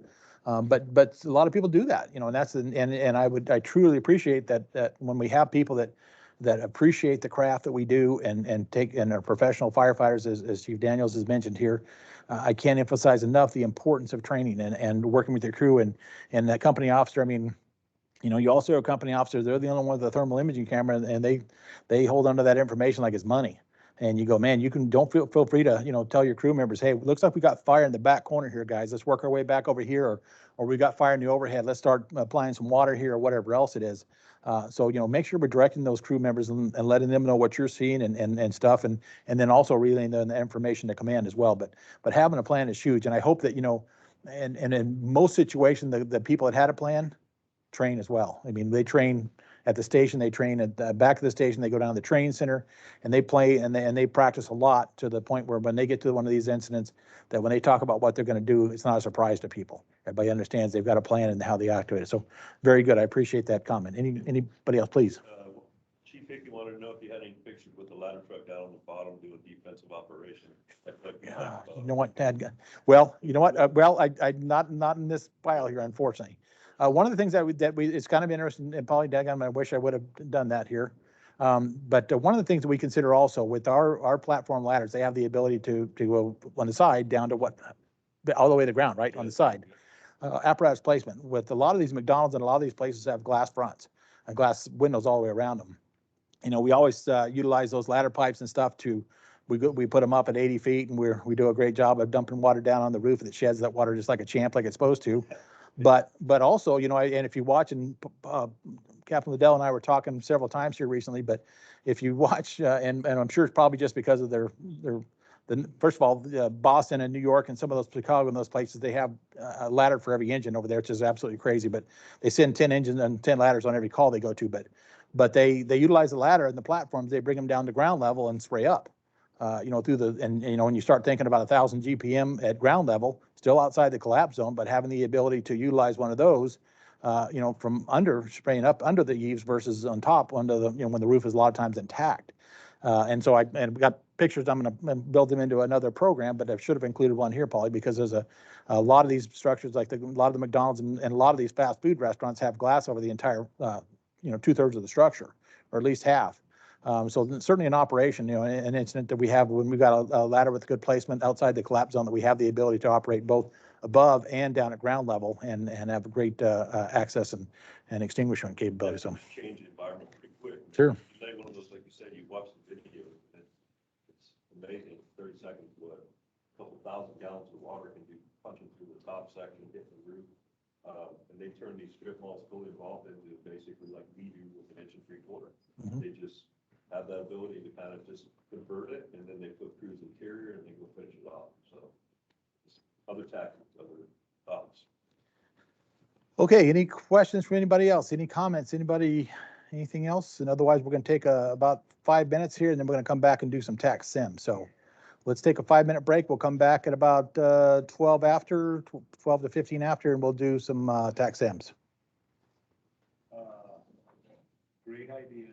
But a lot of people do that, and that's and I truly appreciate that when we have people that appreciate the craft that we do and are professional firefighters, as Chief Daniels has mentioned here. I can't emphasize enough the importance of training and working with your crew and that company officer. I mean, you also have a company officer. They're the only one with the thermal imaging camera, and they hold onto that information like it's money. And you go, man, don't feel free to, tell your crew members, hey, looks like we got fire in the back corner here, guys. Let's work our way back over here, or we got fire in the overhead. Let's start applying some water here, or whatever else it is. So, make sure we're directing those crew members and letting them know what you're seeing and stuff, and then also relaying the information to command as well. But having a plan is huge, and I hope that, and in most situations, the people that had a plan train as well. I mean, they train at the station, they train at the back of the station, they go down to the training center, and they play and they practice a lot, to the point where when they get to one of these incidents, that when they talk about what they're going to do, it's not a surprise to people. everybody understands they've got a plan and how they activate it. So very good. I appreciate that comment. Anybody else, please? Chief Hickey wanted to know if you had any pictures with the ladder truck down on the bottom doing defensive operation. You know what, Dad? Well, you know what? Well, I not in this file here, unfortunately. One of the things that we it's kind of interesting, and probably, Daggum, I wish I would have done that here. But one of the things that we consider also with our platform ladders, they have the ability to go on the side down to all the way to the ground, right, on the side. Apparatus placement with a lot of these McDonald's and a lot of these places have glass fronts and glass windows all the way around them. You know, we always utilize those ladder pipes and stuff we put them up at 80 feet, and we do a great job of dumping water down on the roof that sheds that water just like a champ, like it's supposed to. But also, you know, and if you watch, and Captain Liddell and I were talking several times here recently, but if you watch, and I'm sure it's probably just because of first of all, Boston and New York and some of those Chicago and those places, they have a ladder for every engine over there, which is absolutely crazy. But they send 10 engines and 10 ladders on every call they go to. But they utilize the ladder and the platforms. They bring them down to ground level and spray up. You know, and you know, when you start thinking about 1,000 GPM at ground level, still outside the collapse zone, but having the ability to utilize one of those, you know, from spraying up under the eaves versus on top under the, you know, when the roof is a lot of times intact. And so we got pictures. I'm going to build them into another program, but I should have included one here, Paulie, because there's a lot of these structures, like a lot of the McDonald's and a lot of these fast food restaurants have glass over the entire, you know, 2/3 of the structure, or at least half. So certainly in operation, you know, an incident that we have when we've got a ladder with good placement outside the collapse zone, that we have the ability to operate both above and down at ground level and have great access and extinguishment capability. So change the environment pretty quick. Sure. Today, one of those, like you said, you watch the video, it's amazing. 30 seconds, what a couple thousand gallons of water can do punching through the top section, hitting the roof. And they turn these strip malls fully involved into basically like we do with an 1 3/4 inch. Mhm. They just have that ability to kind of just convert it, and then they put crews interior and they go finish it off. So other tactics, other thoughts. Okay, any questions from anybody else? Any comments? Anything else? And otherwise, we're going to take about 5 minutes here, and then we're going to come back and do some tax sim. So let's take a 5-minute break. We'll come back at about 12 to 15 after, and we'll do some tax sims. Great idea.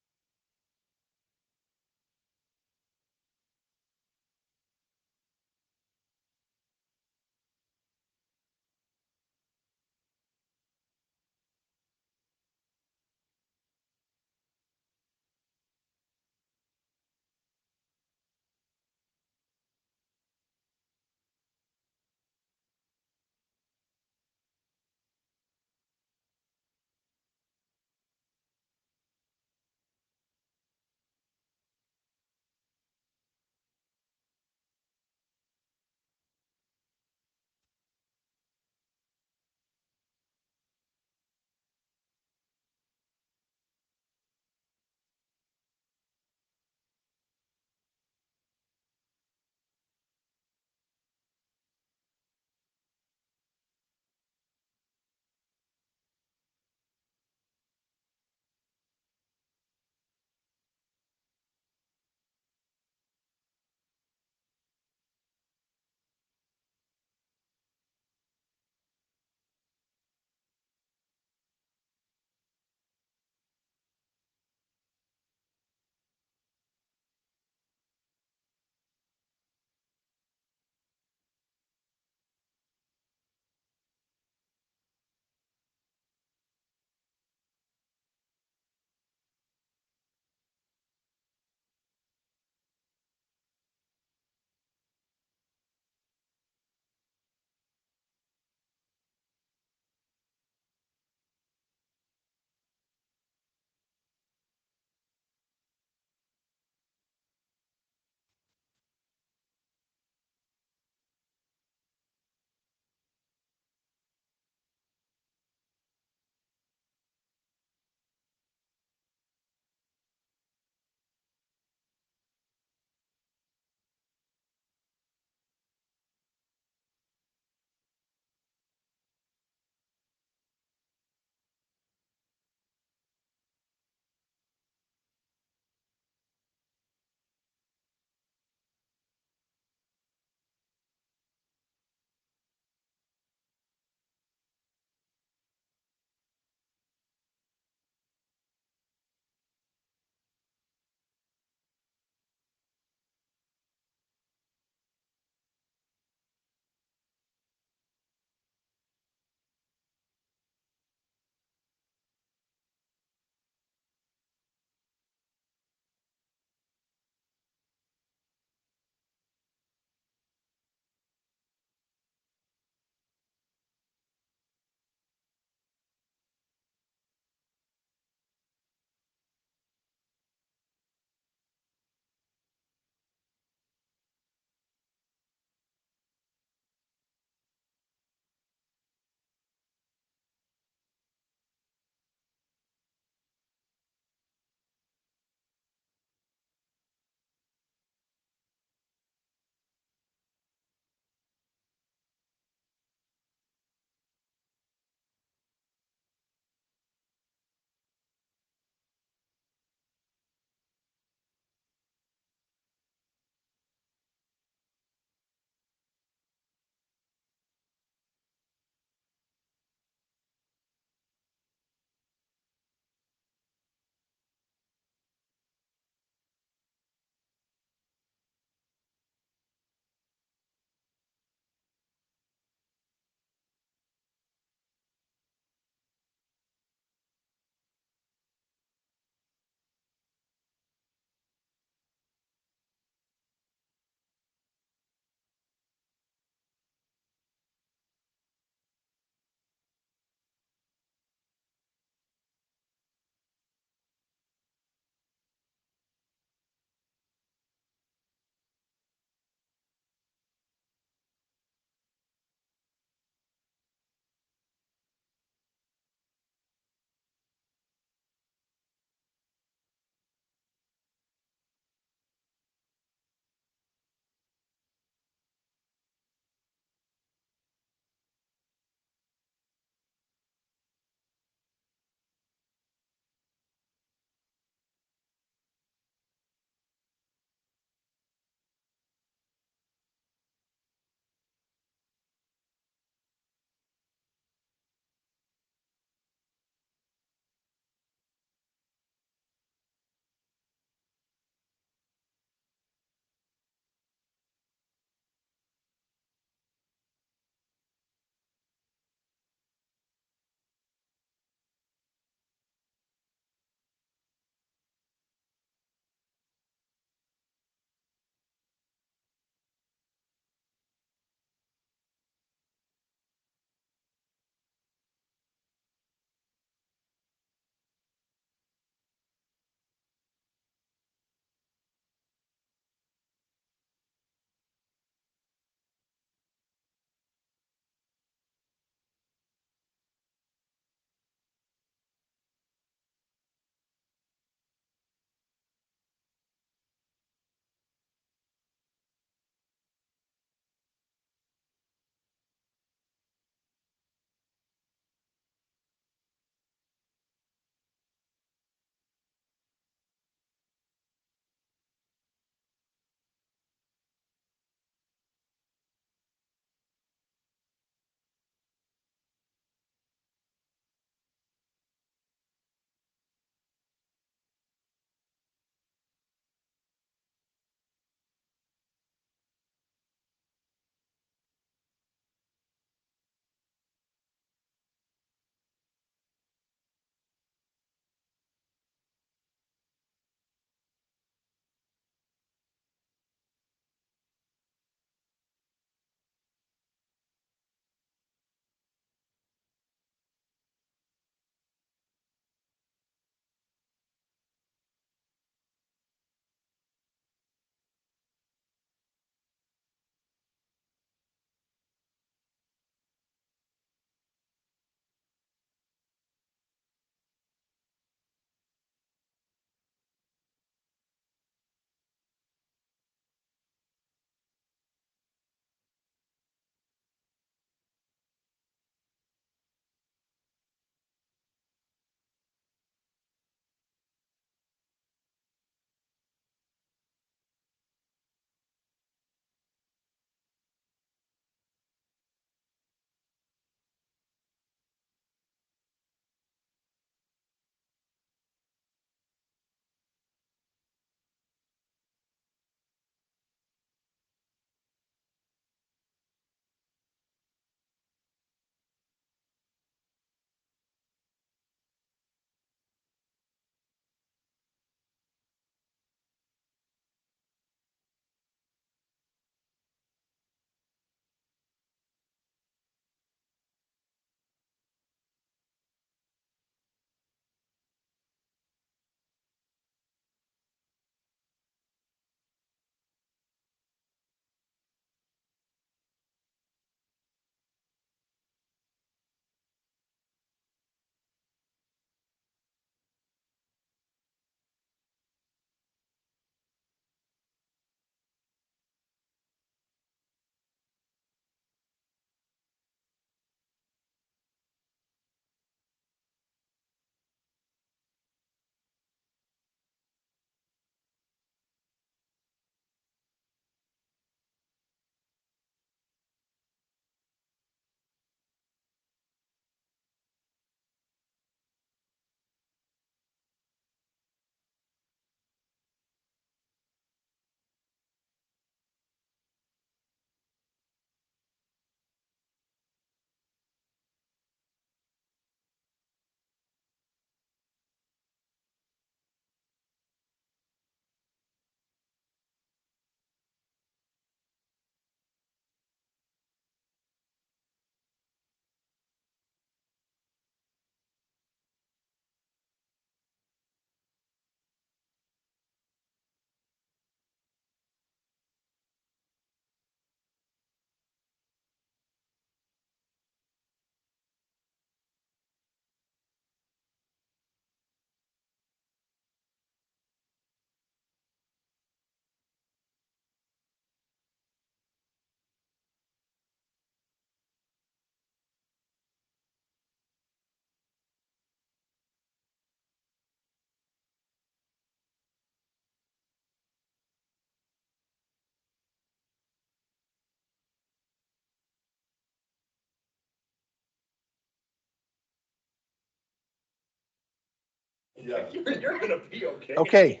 Yeah, you're gonna be okay. Okay.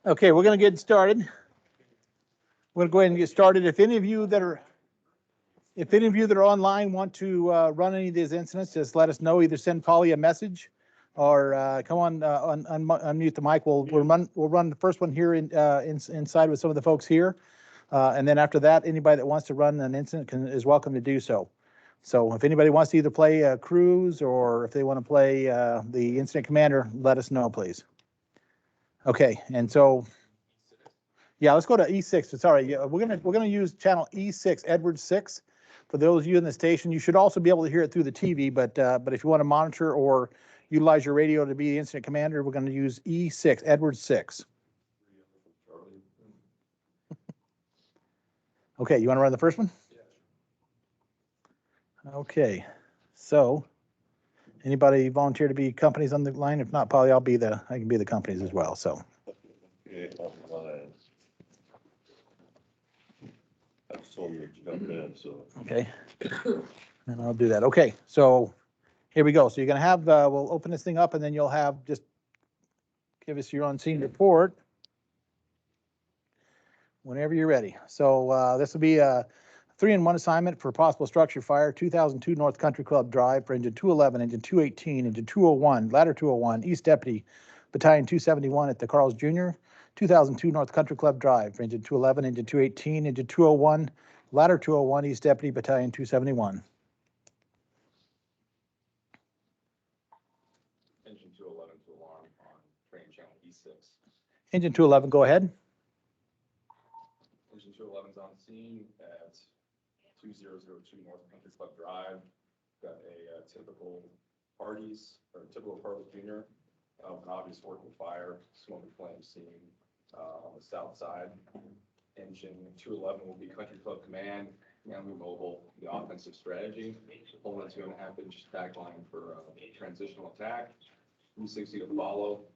Okay, we're gonna get started. We're gonna go ahead and get started. If any of you that are online want to run any of these incidents, just let us know. Either send Polly a message or come on, unmute the mic. We'll run the first one here inside with some of the folks here. And then after that, anybody that wants to run an incident is welcome to do so. So if anybody wants to either play Cruise or if they want to play the incident commander, let us know, please. Okay, and so, yeah, let's go to E6. Sorry, yeah, we're gonna use channel E6, Edward 6. For those of you in the station, you should also be able to hear it through the TV, but if you want to monitor or utilize your radio to be the incident commander, we're going to use E6, Edward 6. Okay, you want to run the first one? Okay, so anybody volunteer to be companies on the line? If not, Polly, I can be the companies as well. So. I just told you to jump in, so. Okay, and I'll do that. Okay, so here we go. So you're gonna have, we'll open this thing up and then you'll have, just give us your on-scene report whenever you're ready. So this will be a 3-in-1 assignment for possible structure fire, 2002 North Country Club Drive for engine 211, engine 218, engine 201, ladder 201, East Deputy, Battalion 271 at the Carl's Jr., 2002 North Country Club Drive for engine 211, engine 218, engine 201, ladder 201, East Deputy, Battalion 271. Engine 211 to alarm on train channel E6. Engine 211, go ahead. Engine 211's on scene at 2002 North Country Club Drive. Got a typical Carl's Jr. An obvious working fire, smoke and flame seen on the south side. Engine 211 will be Country Club Command, command will be mobile, the offensive strategy, pulling a 2.5-inch attack line for transitional attack, 360 to follow.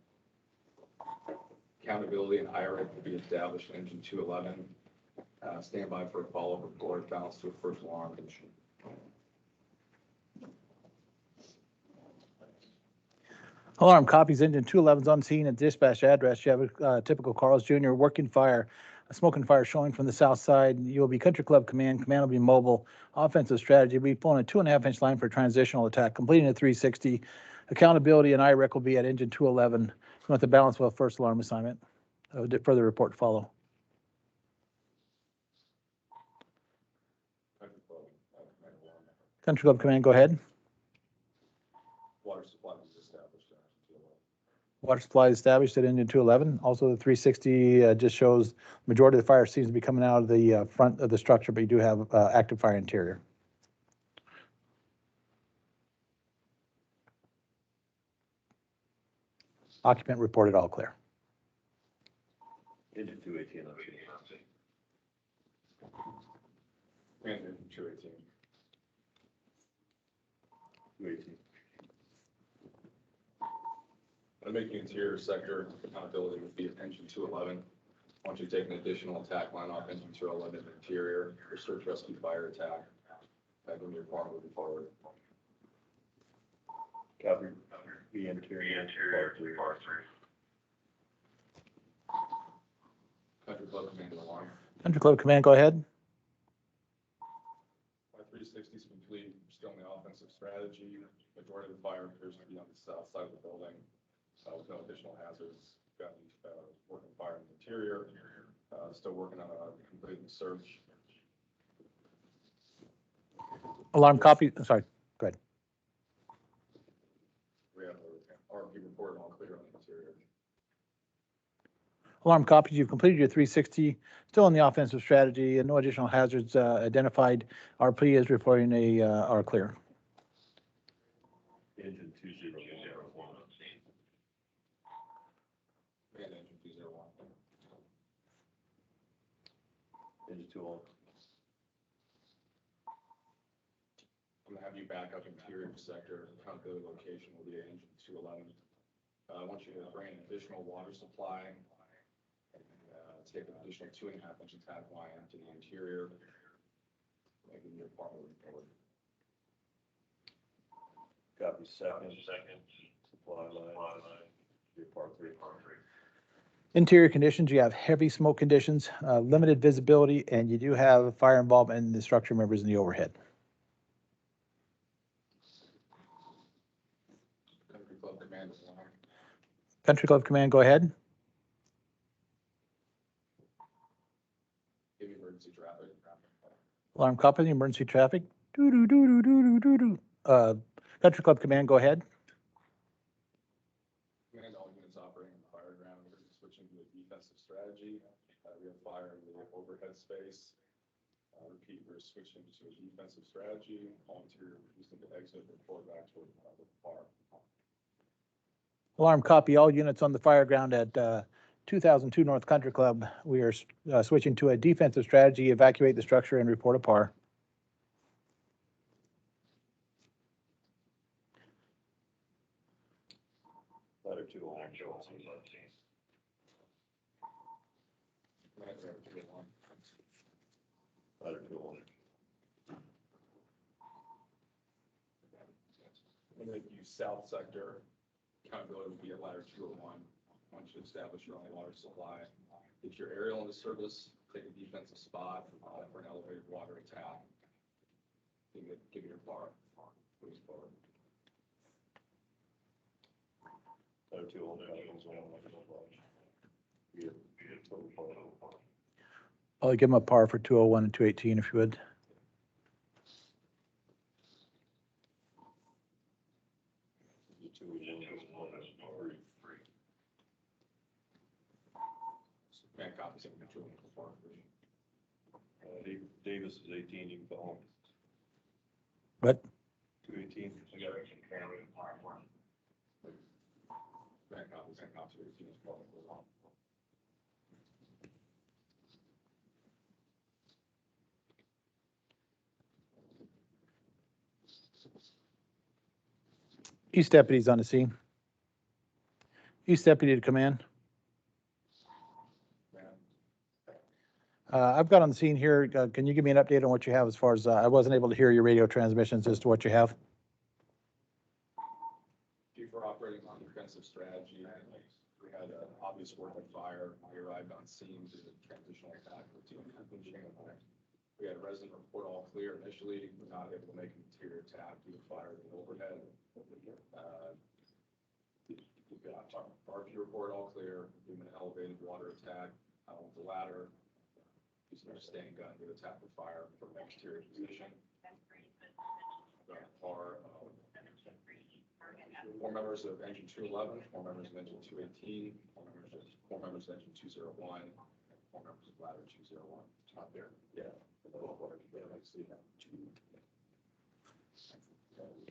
Accountability and IRA will be established in engine 211. Stand by for a follow-up report, balance to a first alarm. Alarm copies, engine 211's on scene at dispatch address. You have a typical Carl's Jr. working fire, a smoking fire showing from the south side. You will be Country Club Command. Command will be mobile. Offensive strategy will be pulling a 2.5-inch line for transitional attack, completing a 360. Accountability and IREC will be at engine 211. We want the balance of first alarm assignment. Further report to follow. Country Club Command, go ahead. Water supply is established. Water supply established at engine 211. Also, the 360 just shows majority of the fire seems to be coming out of the front of the structure, but you do have active fire interior. Occupant reported all clear. Engine 218. Engine 218. 218. I'm making interior sector accountability would be at engine 211. Once you take an additional attack line off engine 211 interior, for search rescue fire attack, when your car moving forward. Copy. The interior. Country Club Command alarm. Country Club Command, go ahead. My 360 is complete. We're still in the offensive strategy. Majority of the fire appears to be on the south side of the building. With no additional hazards. Got working fire in the interior. Still working on completing the search. Alarm copy. Sorry, go ahead. We have RP report all clear on the interior. Alarm copies. You've completed your 360. Still in the offensive strategy and no additional hazards identified. RP is reporting are clear. Engine 201. And engine 201. Engine 201. I'm gonna have you back up interior sector. Accountability location will be at engine 211. I want you to bring an additional water supply and take an additional 2.5-inch attack line to the interior. Making your apartment forward. Copy. Second. Interior conditions, you have heavy smoke conditions, limited visibility, and you do have fire involvement in the structure members in the overhead. Country Club Command is alarm. Country Club Command, go ahead. Give me emergency traffic. Alarm company, emergency traffic. Doo-doo-doo-doo-doo-doo-doo. Country Club Command, go ahead. Command all units operating on the fire ground, we're switching to a defensive strategy. We have fire in the overhead space. Repeat, we're switching to a defensive strategy. All interior using to exit and report back toward the fire. Alarm copy, all units on the fire ground at 2002 North Country Club. We are switching to a defensive strategy, evacuate the structure and report a PAR. Letter 201. Letter 201. I'm going to use south sector. Accountability will be at ladder 201. Once you establish your own water supply, get your aerial into service, take a defensive spot for an elevated water attack. Give me your bar. Please forward. Letter 201. I'll give them a PAR for 201 and 218 if you would. Man, copies of the Davis is 18, you can go home. What? 218. I got it. man, copies of 18 as well. East deputies on the scene. East deputy to command. I've got on the scene here. Can you give me an update on what you have as far as, I wasn't able to hear your radio transmissions as to what you have. Chief, we're operating on defensive strategy. We had an obvious work of fire. We arrived on scene to the transitional attack. We had a resident report all clear initially. We're not able to make an interior attack due to fire in the overhead. We've got our RP report all clear. We've been an elevated water attack with the ladder. Using our stain gun to attack the fire from an exterior position. Our 4 members of engine 211, 4 members of engine 218, 4 members of engine 201, 4 members of ladder 201. Top there. Yeah.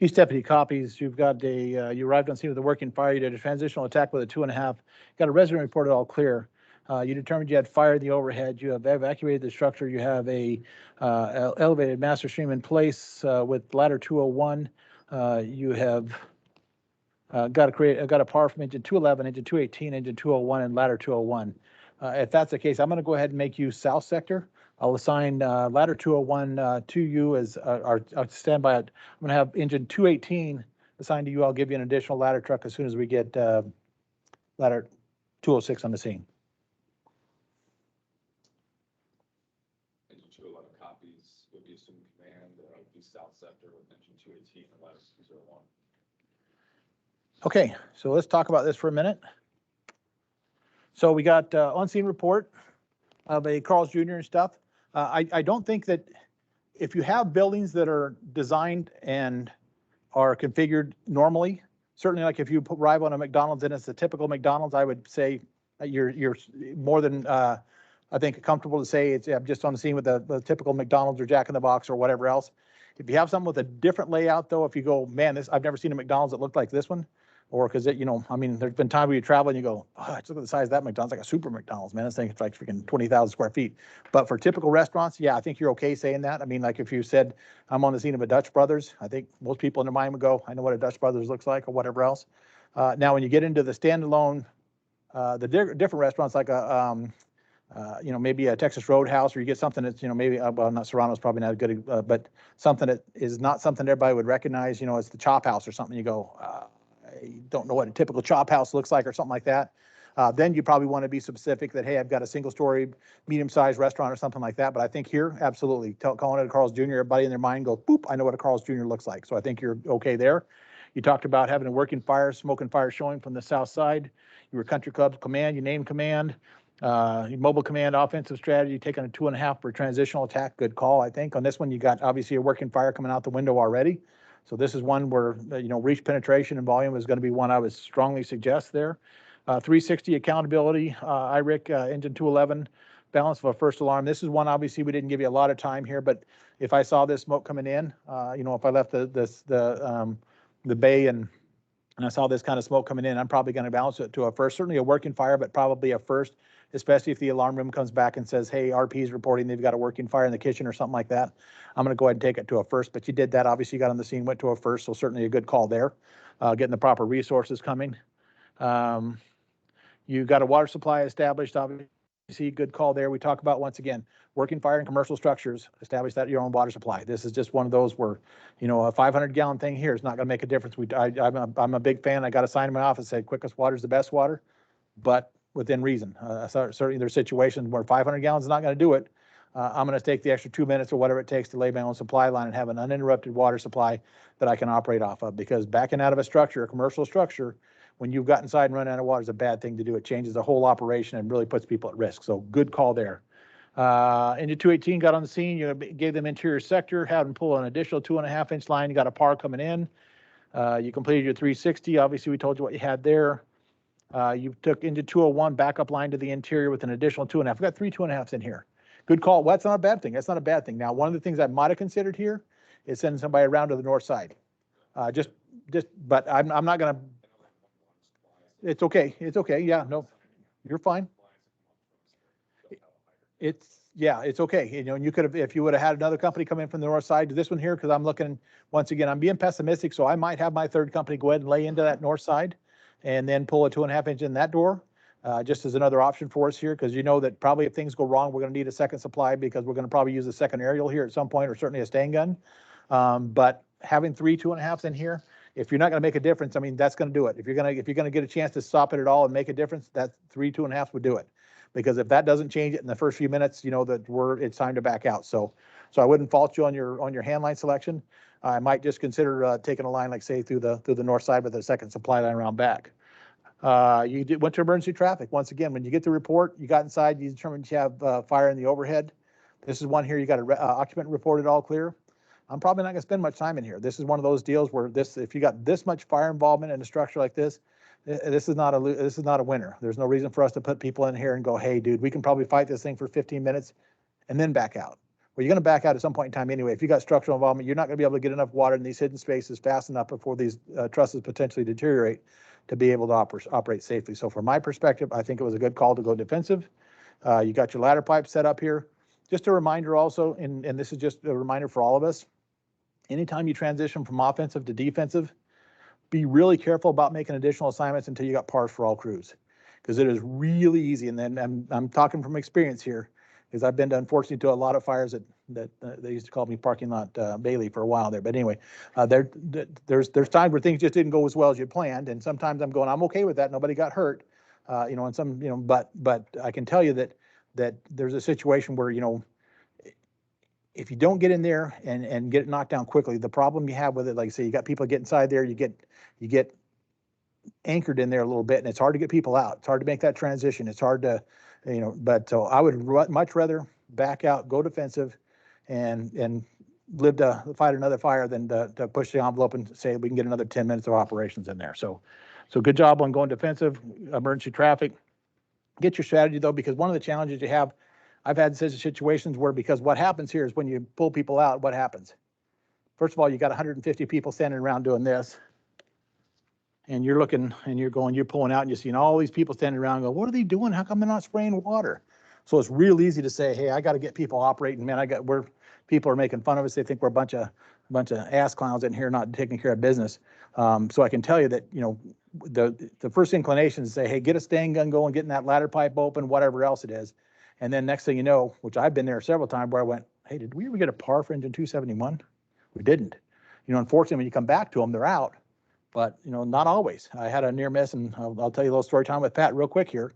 East deputy copies. You've got a, you arrived on scene with a working fire. You did a transitional attack with a 2.5. Got a resident report all clear. You determined you had fire in the overhead. You have evacuated the structure. You have a elevated master stream in place with ladder 201. You have got a PAR from engine 211, engine 218, engine 201, and ladder 201. If that's the case, I'm going to go ahead and make you south sector. I'll assign ladder 201 to you as our standby. I'm going to have engine 218 assigned to you. I'll give you an additional ladder truck as soon as we get ladder 206 on the scene. Engine 211 copies would be assumed command. Be south sector with engine 218 and ladder 201. Okay, so let's talk about this for a minute. So we got on-scene report of a Carl's Jr. and stuff. I don't think that if you have buildings that are designed and are configured normally, certainly like if you arrive on a McDonald's and it's a typical McDonald's, I would say you're more than, I think, comfortable to say it's just on the scene with the typical McDonald's or Jack in the Box or whatever else. If you have something with a different layout though, if you go, man, I've never seen a McDonald's that looked like this one. Or because I mean, there's been times where you travel and you go, oh, just look at the size of that McDonald's, like a super McDonald's, man. This thing is like freaking 20,000 square feet. But for typical restaurants, yeah, I think you're okay saying that. I mean, like if you said, I'm on the scene of a Dutch Brothers, I think most people in their mind would go, I know what a Dutch Brothers looks like or whatever else. Now, when you get into the standalone, the different restaurants like maybe a Texas Roadhouse, or you get something that's, maybe, well, not Serrano's probably not good, but something that is not something everybody would recognize, it's the Chop House or something. You go, you don't know what a typical chop house looks like or something like that, then you probably want to be specific that, hey, I've got a single story, medium-sized restaurant or something like that. But I think here, absolutely, calling it a Carl's Jr., everybody in their mind goes, boop, I know what a Carl's Jr. looks like. So I think you're okay there. You talked about having a working fire, smoking fire showing from the south side. You were country club command, you named command, mobile command, offensive strategy, taking a 2.5 for transitional attack. Good call, I think. On this one, you got obviously a working fire coming out the window already. So this is one where, reach penetration and volume is going to be one I would strongly suggest there. 360 accountability, IRIC, engine 211, balance of a first alarm. This is one, obviously, we didn't give you a lot of time here, but if I saw this smoke coming in, if I left the bay and I saw this kind of smoke coming in, I'm probably going to balance it to a first, certainly a working fire, but probably a first, especially if the alarm room comes back and says, hey, RP is reporting they've got a working fire in the kitchen or something like that. I'm going to go ahead and take it to a first, but you did that. Obviously, you got on the scene, went to a first, so certainly a good call there. Getting the proper resources coming. You got a water supply established, obviously, good call there. We talk about, once again, working fire in commercial structures, establish that your own water supply. This is just one of those where, a 500-gallon thing here is not going to make a difference. I'm a big fan. I got a sign in my office that said, quickest water is the best water, but within reason. Certainly there's situations where 500 gallons is not going to do it. I'm going to take the extra 2 minutes or whatever it takes to lay my own supply line and have an uninterrupted water supply that I can operate off of, because backing out of a structure, a commercial structure, when you've got inside and run out of water is a bad thing to do. It changes the whole operation and really puts people at risk. So good call there. Engine 218 got on the scene. You gave them interior sector, had them pull an additional 2.5-inch line. You got a par coming in. You completed your 360. Obviously, we told you what you had there. You took into 201 backup line to the interior with an additional 2.5. We've got 3 2.5s in here. Good call. Well, that's not a bad thing. That's not a bad thing. Now, one of the things I might have considered here is sending somebody around to the north side. But I'm not going to. It's okay. It's okay. Yeah, no, you're fine. It's okay. And you could have, if you would have had another company come in from the north side to this one here, because I'm looking, once again, I'm being pessimistic. So I might have my third company go ahead and lay into that north side and then pull a 2.5-inch in that door, just as another option for us here. Because that probably if things go wrong, we're going to need a second supply, because we're going to probably use a second aerial here at some point, or certainly a stain gun. But having 3 2.5s in here, if you're not going to make a difference, I mean, that's going to do it. If you're going to get a chance to stop it at all and make a difference, that 3 2.5s would do it. Because if that doesn't change it in the first few minutes, it's time to back out. So I wouldn't fault you on your hand line selection. I might just consider taking a line, like say through the north side with a second supply line around back. Went to emergency traffic. Once again, when you get the report, you got inside, you determined you have fire in the overhead. This is one here, you got an occupant reported all clear. I'm probably not going to spend much time in here. This is one of those deals where if you got this much fire involvement in a structure like this, this is not a winner. There's no reason for us to put people in here and go, hey, dude, we can probably fight this thing for 15 minutes and then back out. Well, you're going to back out at some point in time anyway. If you got structural involvement, you're not going to be able to get enough water in these hidden spaces fast enough before these trusses potentially deteriorate to be able to operate safely. So from my perspective, I think it was a good call to go defensive. You got your ladder pipe set up here. Just a reminder also, and this is just a reminder for all of us, anytime you transition from offensive to defensive, be really careful about making additional assignments until you got pars for all crews, because it is really easy. And then I'm talking from experience here, because I've been, unfortunately, to a lot of fires that they used to call me parking lot Bailey for a while there. But anyway, there's times where things just didn't go as well as you planned, and sometimes I'm going, I'm okay with that. Nobody got hurt, and some, but I can tell you that there's a situation where, if you don't get in there and get it knocked down quickly, the problem you have with it, like I say, you got people get inside there, you get anchored in there a little bit, and it's hard to get people out. It's hard to make that transition. It's hard to, but so I would much rather back out, go defensive, and live to fight another fire than to push the envelope and say we can get another 10 minutes of operations in there. So good job on going defensive, emergency traffic. Get your strategy though, because one of the challenges you have, I've had situations where, because what happens here is when you pull people out, what happens? First of all, you got 150 people standing around doing this, and you're looking and you're pulling out and you're seeing all these people standing around and go, what are they doing? How come they're not spraying water? So it's real easy to say, hey, I got to get people operating. Man, people are making fun of us. They think we're a bunch of ass clowns in here not taking care of business. So I can tell you that, the first inclination is to say, hey, get a stain gun going, getting that ladder pipe open, whatever else it is. And then next thing you know, which I've been there several times, where I went, hey, did we ever get a par for engine 271? We didn't. Unfortunately, when you come back to them, they're out. but not always. I had a near miss, and I'll tell you a little story time with Pat real quick here.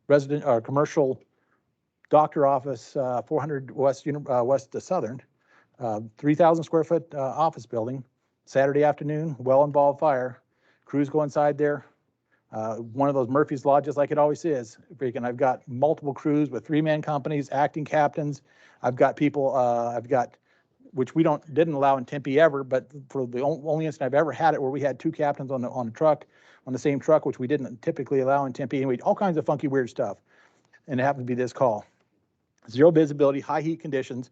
Resident or commercial doctor office, 400 West West Southern, 3,000 square foot office building. Saturday afternoon, well involved fire. Crews go inside there. One of those Murphy's Law, just like it always is. Freaking, I've got multiple crews with 3-man companies, acting captains. I've got people. Which we didn't allow in Tempe ever, but for the only instant I've ever had it where we had 2 captains on a truck, on the same truck, which we didn't typically allow in Tempe. Anyway, all kinds of funky, weird stuff. And it happened to be this call. 0 visibility, high heat conditions.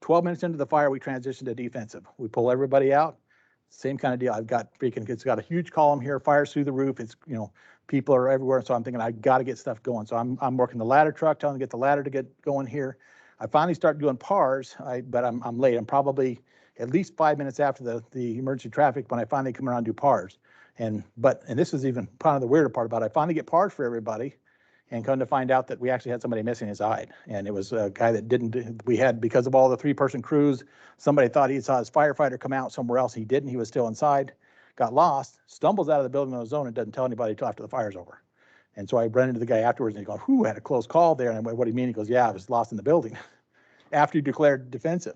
12 minutes into the fire, we transitioned to defensive. We pull everybody out. Same kind of deal. It's got a huge column here, fires through the roof. It's, people are everywhere. So I'm thinking I got to get stuff going. So I'm working the ladder truck, telling them to get the ladder to get going here. I finally start doing PARs, but I'm late. I'm probably at least 5 minutes after the emergency traffic when I finally come around and do PARs. And this is even kind of the weirder part about it. I finally get PARs for everybody, and come to find out that we actually had somebody missing his eye. And it was a guy that we had, because of all the 3-person crews, somebody thought he saw his firefighter come out somewhere else. He didn't. He was still inside, got lost, stumbles out of the building on his own, and doesn't tell anybody until after the fire's over. And so I ran into the guy afterwards, and he goes, "Whew, had a close call there." And I went, "What do you mean?" He goes, "Yeah, I was lost in the building," after he declared defensive.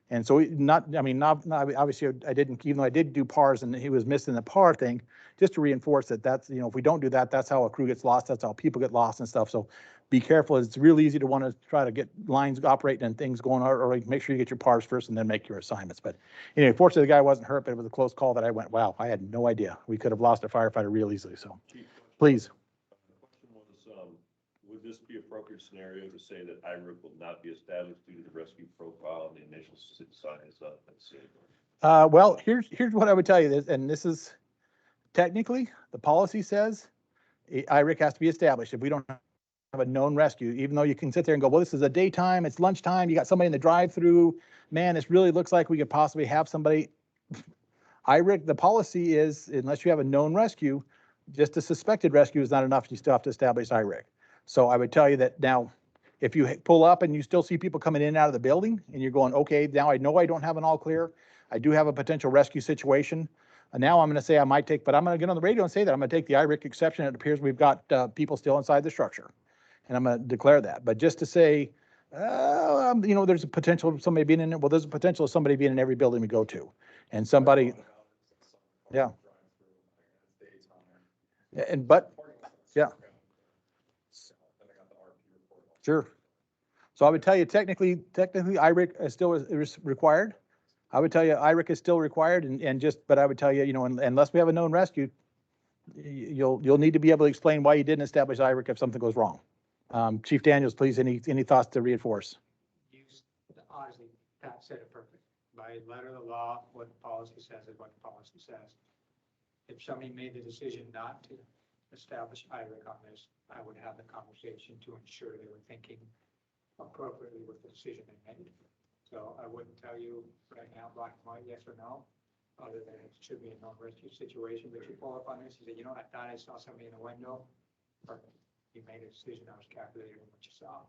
And so obviously I didn't, even though I did do PARs and he was missing the PAR thing, just to reinforce that's, if we don't do that, that's how a crew gets lost. That's how people get lost and stuff. So be careful. It's real easy to want to try to get lines operating and things going early. Make sure you get your PARs first and then make your assignments. But anyway, fortunately the guy wasn't hurt, but it was a close call that I went, wow, I had no idea. We could have lost a firefighter real easily. So please. The question was, would this be appropriate scenario to say that IRIC will not be established due to the rescue profile and the initial signs of the scene? Well, here's what I would tell you, and this is technically the policy says IRIC has to be established if we don't have a known rescue, even though you can sit there and go, well, this is a daytime, it's lunchtime, you got somebody in the drive-through, man, this really looks like we could possibly have somebody. IRIC, the policy is, unless you have a known rescue, just a suspected rescue is not enough. You still have to establish IRIC. So I would tell you that now, if you pull up and you still see people coming in and out of the building and you're going, okay, now I know I don't have an all clear. I do have a potential rescue situation. And now I'm going to say I might take, but I'm going to get on the radio and say that I'm going to take the IRIC exception. It appears we've got people still inside the structure, and I'm going to declare that. But just to say, there's a potential of somebody being in it. Well, there's a potential of somebody being in every building we go to, and somebody, yeah. Yeah. Sure. So I would tell you, technically IRIC is still required. I would tell you IRIC is still required, but I would tell you, unless we have a known rescue, you'll need to be able to explain why you didn't establish IRIC if something goes wrong. Chief Daniels, please, any thoughts to reinforce? Honestly, Pat said it perfect. By letter of the law, what the policy says is what the policy says. If somebody made the decision not to establish IRIC on this, I would have the conversation to ensure they were thinking appropriately with the decision they made. So I wouldn't tell you right now, black and white, yes or no, other than it should be a non-rescue situation. But you pull up on this, you say, I thought I saw somebody in the window. Perfect. You made a decision that was calculated on what you saw.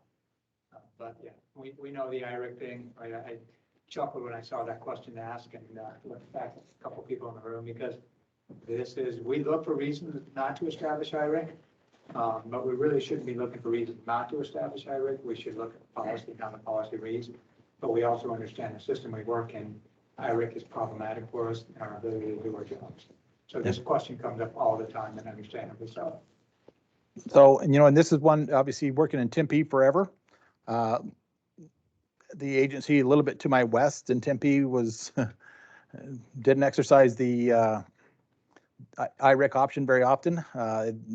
But yeah, we know the IRIC thing. Right? I chuckled when I saw that question asked, and looked back at a couple people in the room, because we look for reasons not to establish IRIC, but we really shouldn't be looking for reasons not to establish IRIC. We should look at the policy, how the policy reads, but we also understand the system we work in. IRIC is problematic for us and our ability to do our jobs. So this question comes up all the time, and understandably so. So, and this is one, obviously working in Tempe forever. The agency a little bit to my west in Tempe didn't exercise the IRIC option very often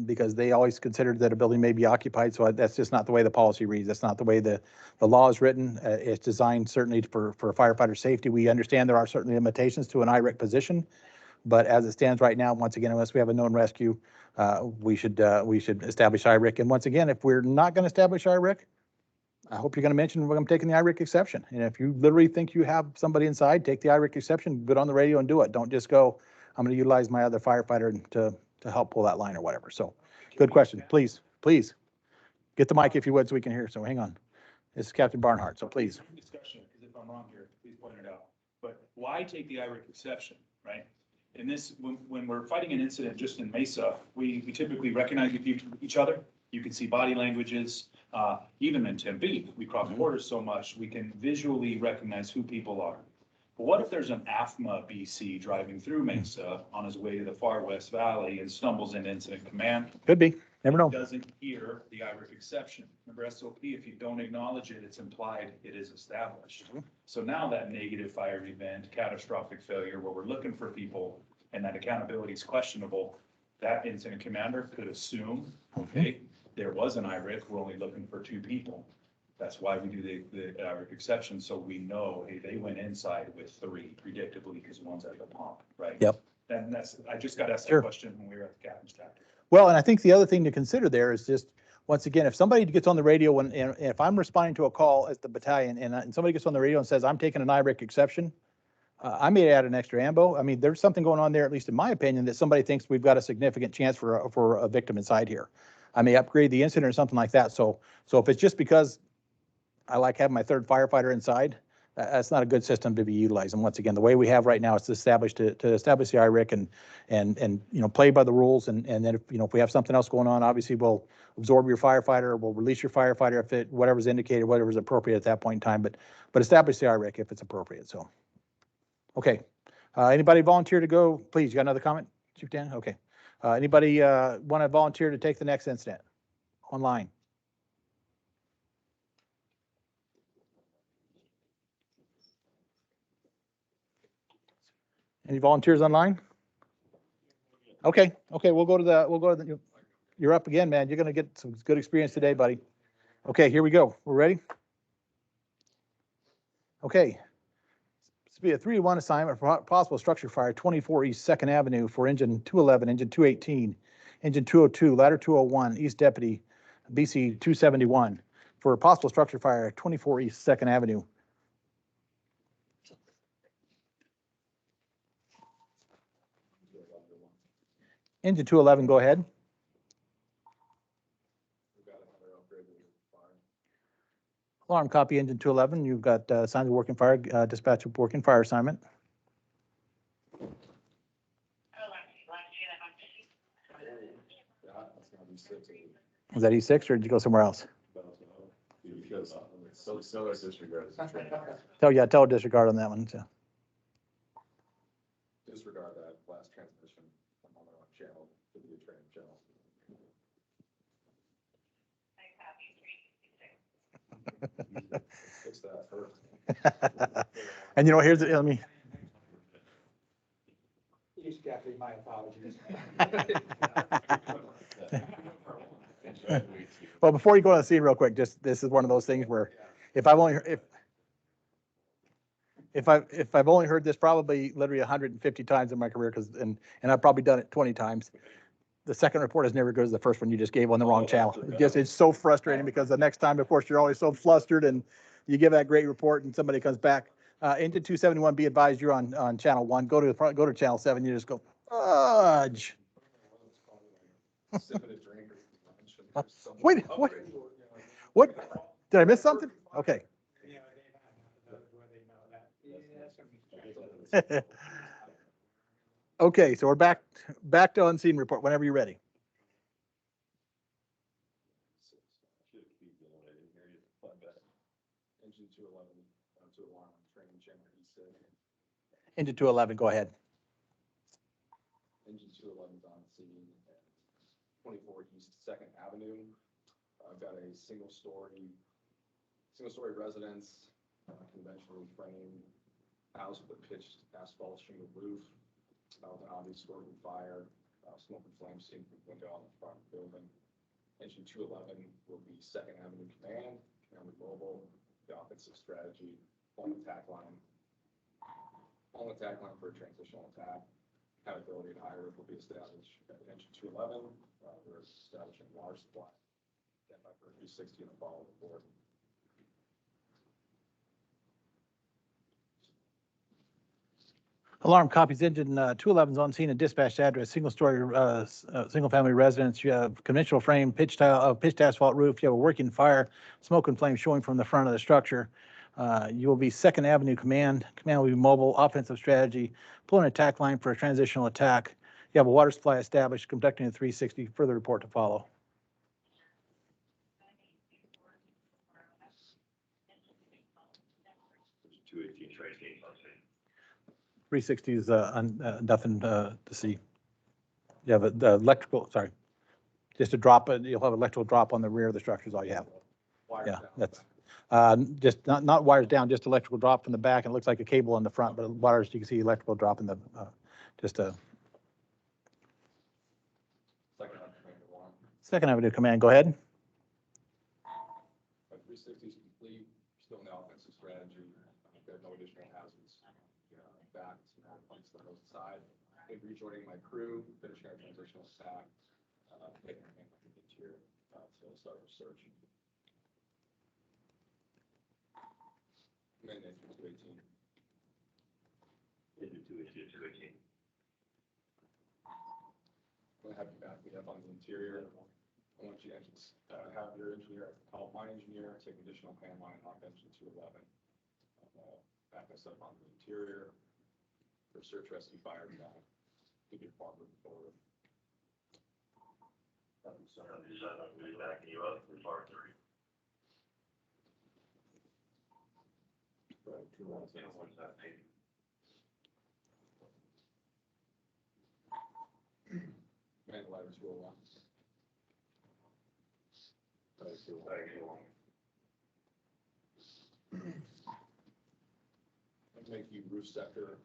because they always considered that a building may be occupied. So that's just not the way the policy reads. That's not the way the law is written. It's designed certainly for firefighter safety. We understand there are certain limitations to an IRIC position, but as it stands right now, once again, unless we have a known rescue, we should establish IRIC. And once again, if we're not going to establish IRIC, I hope you're going to mention I'm taking the IRIC exception. And if you literally think you have somebody inside, take the IRIC exception, get on the radio and do it. Don't just go, I'm going to utilize my other firefighter to help pull that line or whatever. So good question. Please get the mic if you would so we can hear. So hang on. This is Captain Barnhart. So please. Discussion, because if I'm wrong here, please point it out. But why take the IRIC exception? right? In this, when we're fighting an incident just in Mesa, we typically recognize each other. You can see body languages. Even in Tempe, we cross borders so much, we can visually recognize who people are. But what if there's an AFMA BC driving through Mesa on his way to the far west valley and stumbles into incident command? Could be, never know. Doesn't hear the IRIC exception. Remember SOP, if you don't acknowledge it, it's implied it is established. So now that negative fire event, catastrophic failure, where we're looking for people and that accountability is questionable, that incident commander could assume, okay, there was an IRIC, we're only looking for 2 people. That's why we do the IRIC exception, so we know, hey, they went inside with 3 predictably because one's at the pump, right? Yep. And that's, I just got asked Sure. that question when we were at the captain's chapter. Well, and I think the other thing to consider there is just, once again, if somebody gets on the radio and if I'm responding to a call at the battalion and somebody gets on the radio and says, I'm taking an IRIC exception, I may add an extra ambo. I mean, there's something going on there, at least in my opinion, that somebody thinks we've got a significant chance for a victim inside here. I may upgrade the incident or something like that. So if it's just because I like having my 3rd firefighter inside, that's not a good system to be utilizing. Once again, the way we have right now is to establish the IRIC and play by the rules. And then if we have something else going on, obviously we'll absorb your firefighter, we'll release your firefighter if whatever's indicated, whatever's appropriate at that point in time. But establish the IRIC if it's appropriate. So, okay. Anybody volunteer to go? Please, you got another comment, Chief Dan? Okay. Anybody want to volunteer to take the next incident online? Any volunteers online? Okay, we'll go to the, you're up again, man. You're gonna get some good experience today, buddy. Okay, here we go. We're ready? Okay. This will be a 3-to-1 assignment for possible structure fire, 24 East 2nd Avenue for engine 211, engine 218, engine 202, ladder 201, East Deputy, BC 271 for possible structure fire, 24 East 2nd Avenue. Engine 211, go ahead. Alarm copy, engine 211. You've got signs of working fire, dispatch of working fire assignment. Was that E6 or did you go somewhere else? Tell disregard on that one. So. Disregard that last transmission. I'm on the wrong channel, to be a training channel. Fix that first. And here's the, let me. Each deputy, my apologies. Well, before you go on the scene real quick, just, this is one of those things where if I've only heard this probably literally 150 times in my career, and I've probably done it 20 times. The second report is never good as the first one you just gave on the wrong channel. It's so frustrating because the next time, of course, you're always so flustered and you give that great report and somebody comes back. Engine 271, be advised you're on channel 1. Go to channel 7. You just go, fudge. Wait, what? Did I miss something? Okay. Okay, so we're back to on-scene report whenever you're ready. Engine 211 to alarm training channel E6. Engine 211, go ahead. Engine 211 is on scene at 24 East 2nd Avenue. I've got a single story residence, conventionally framed house with a pitched asphalt shingle roof. With an obvious story of fire, smoke and flames seen from the window on the front of the building. Engine 211 will be 2nd Avenue Command Mobile, the offensive strategy, on the attack line for a transitional attack. Accountability and high roof will be established at engine 211. We're establishing water supply. Stand by for 360 and the follow report. Alarm copies, engine 211's on scene and dispatched address, single family residence. You have conventional frame, pitched asphalt roof. You have a working fire, smoke and flame showing from the front of the structure. You will be Second Avenue Command. Command will be mobile, offensive strategy, pull an attack line for a transitional attack. You have a water supply established, conducting a 360, further report to follow. 360 is nothing to see. You have the electrical, sorry, just a drop, you'll have electrical drop on the rear of the structure is all you have. Wires Yeah, down. that's just not wires down, just electrical drop from the back. And it looks like a cable on the front, but wires, you can see electrical drop in the, just a Second Avenue Command, go ahead. 360 is complete, still in the offensive strategy. There are no additional hazards. Back to points to the host side. Rejoining my crew, finishing our transitional attack, taking our interior to start research. And then into 218. I'm gonna have you back me up on the interior. I want you to have your engineer, call my engineer, take additional plan line off engine 211. Back us up on the interior for search, rescue, fire, down. Give you a far moving forward. Right, 217. Man, ladder 201. Make you roof sector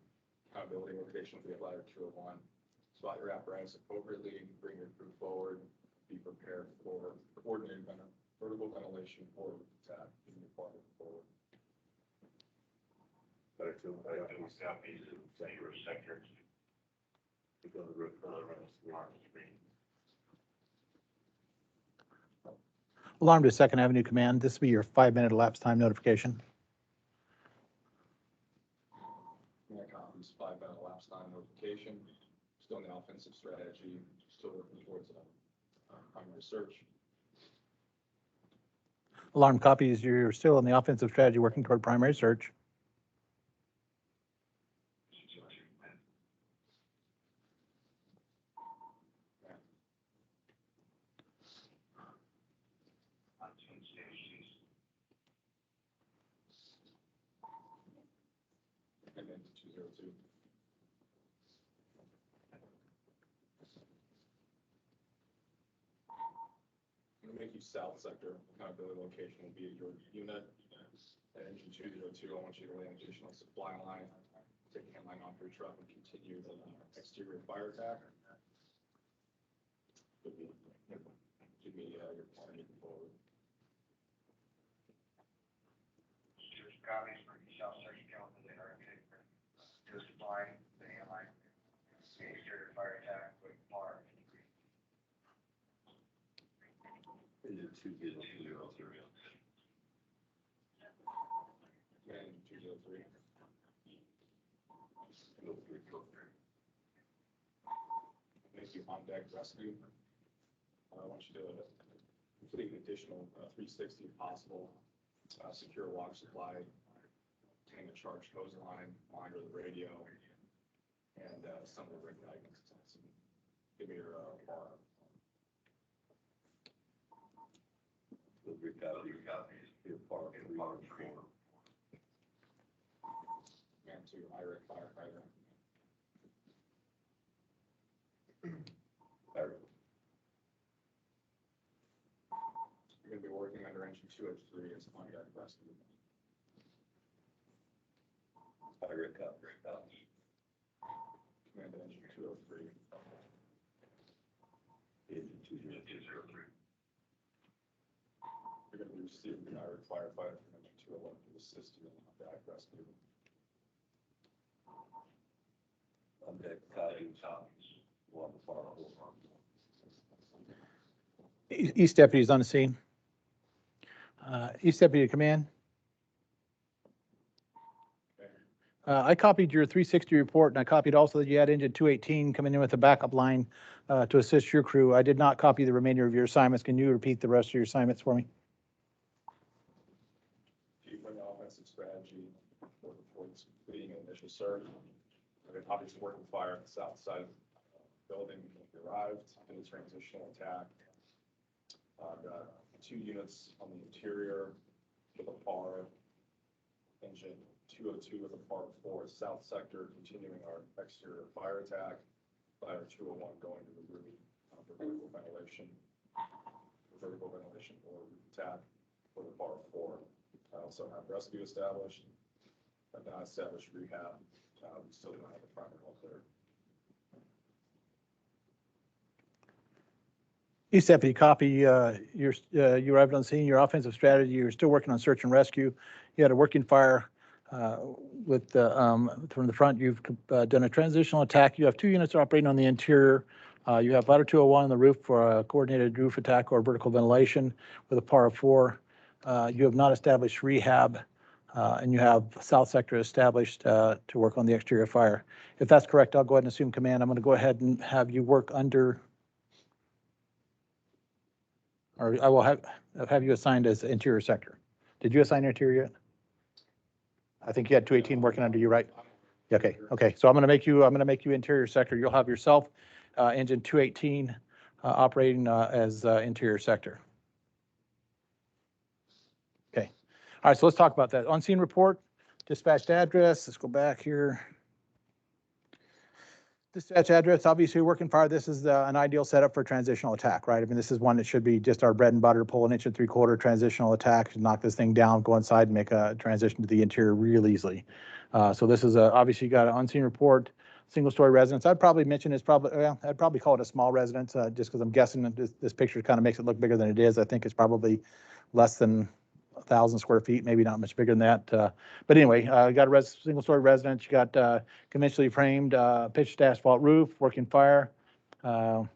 accountability location will be at ladder 201. Spot your apparatus appropriately, bring your crew forward, be prepared for coordinated vertical ventilation or attack in your partner forward. Alarm to Second Avenue Command. This will be your 5-minute elapsed time notification. Yeah, copies 5-minute elapsed time notification. Still in the offensive strategy. Still working towards primary search. Alarm copies, you're still in the offensive strategy working toward primary search. And then 202. I'm gonna make you south sector. Accountability location will be at your unit. At engine 202, I want you to lay an additional supply line, take a line off your truck and continue the exterior fire attack. Give me your plan moving forward. And 203. Make you on deck rescue. I want you to complete an additional 360 if possible. Secure water supply, obtain a charged hose line, monitor the radio, and some of the rig guidance. Give me your bar. And to IRIC firefighter. You're going to be working under engine 203 as on deck rescue. Command engine 203. You're going to be receiving an IRIC firefighter from engine 201 to assist you in on deck rescue. East deputies on the scene. East Deputy Command. I copied your 360 report, and I copied also that you had engine 218 coming in with a backup line to assist your crew. I did not copy the remainder of your assignments. Can you repeat the rest of your assignments for me? Chief, on the offensive strategy. yes, sir. Okay, obviously working fire on the south side of the building when we arrived in the transitional attack. Got 2 units on the interior with a PAR engine 202 with a PAR 4 south sector, continuing our exterior fire attack. Fire 201 going to the roof for vertical ventilation or roof attack for the PAR 4. I also have rescue established. I've not established rehab. We still don't have a primary hole there. East Deputy, copy. You arrived on scene. Your offensive strategy. You're still working on search and rescue. You had a working fire with from the front. You've done a transitional attack. You have 2 units operating on the interior. You have ladder 201 on the roof for a coordinated roof attack or vertical ventilation with a PAR of 4. You have not established rehab, and you have south sector established to work on the exterior fire. If that's correct, I'll go ahead and assume command. I'm going to go ahead and have you work under, or I will have you assigned as interior sector. Did you assign interior yet? I think you had 218 working under you, right? Okay. Okay. So I'm going to make you interior sector. You'll have yourself engine 218 operating as interior sector. Okay. All right. So let's talk about that. On scene report, dispatched address. Let's go back here. Dispatch address, obviously working fire. This is an ideal setup for a transitional attack, right? I mean, this is one that should be just our bread and butter, pull 1 3/4 inch transitional attack, knock this thing down, go inside and make a transition to the interior real easily. So this is obviously you got an on-scene report, single story residence. I'd probably mention it's probably, well, I'd probably call it a small residence just because I'm guessing that this picture kind of makes it look bigger than it is. I think it's probably less than 1,000 square feet, maybe not much bigger than that. But anyway, you got a single story residence. You got conventionally framed pitched asphalt roof, working fire. To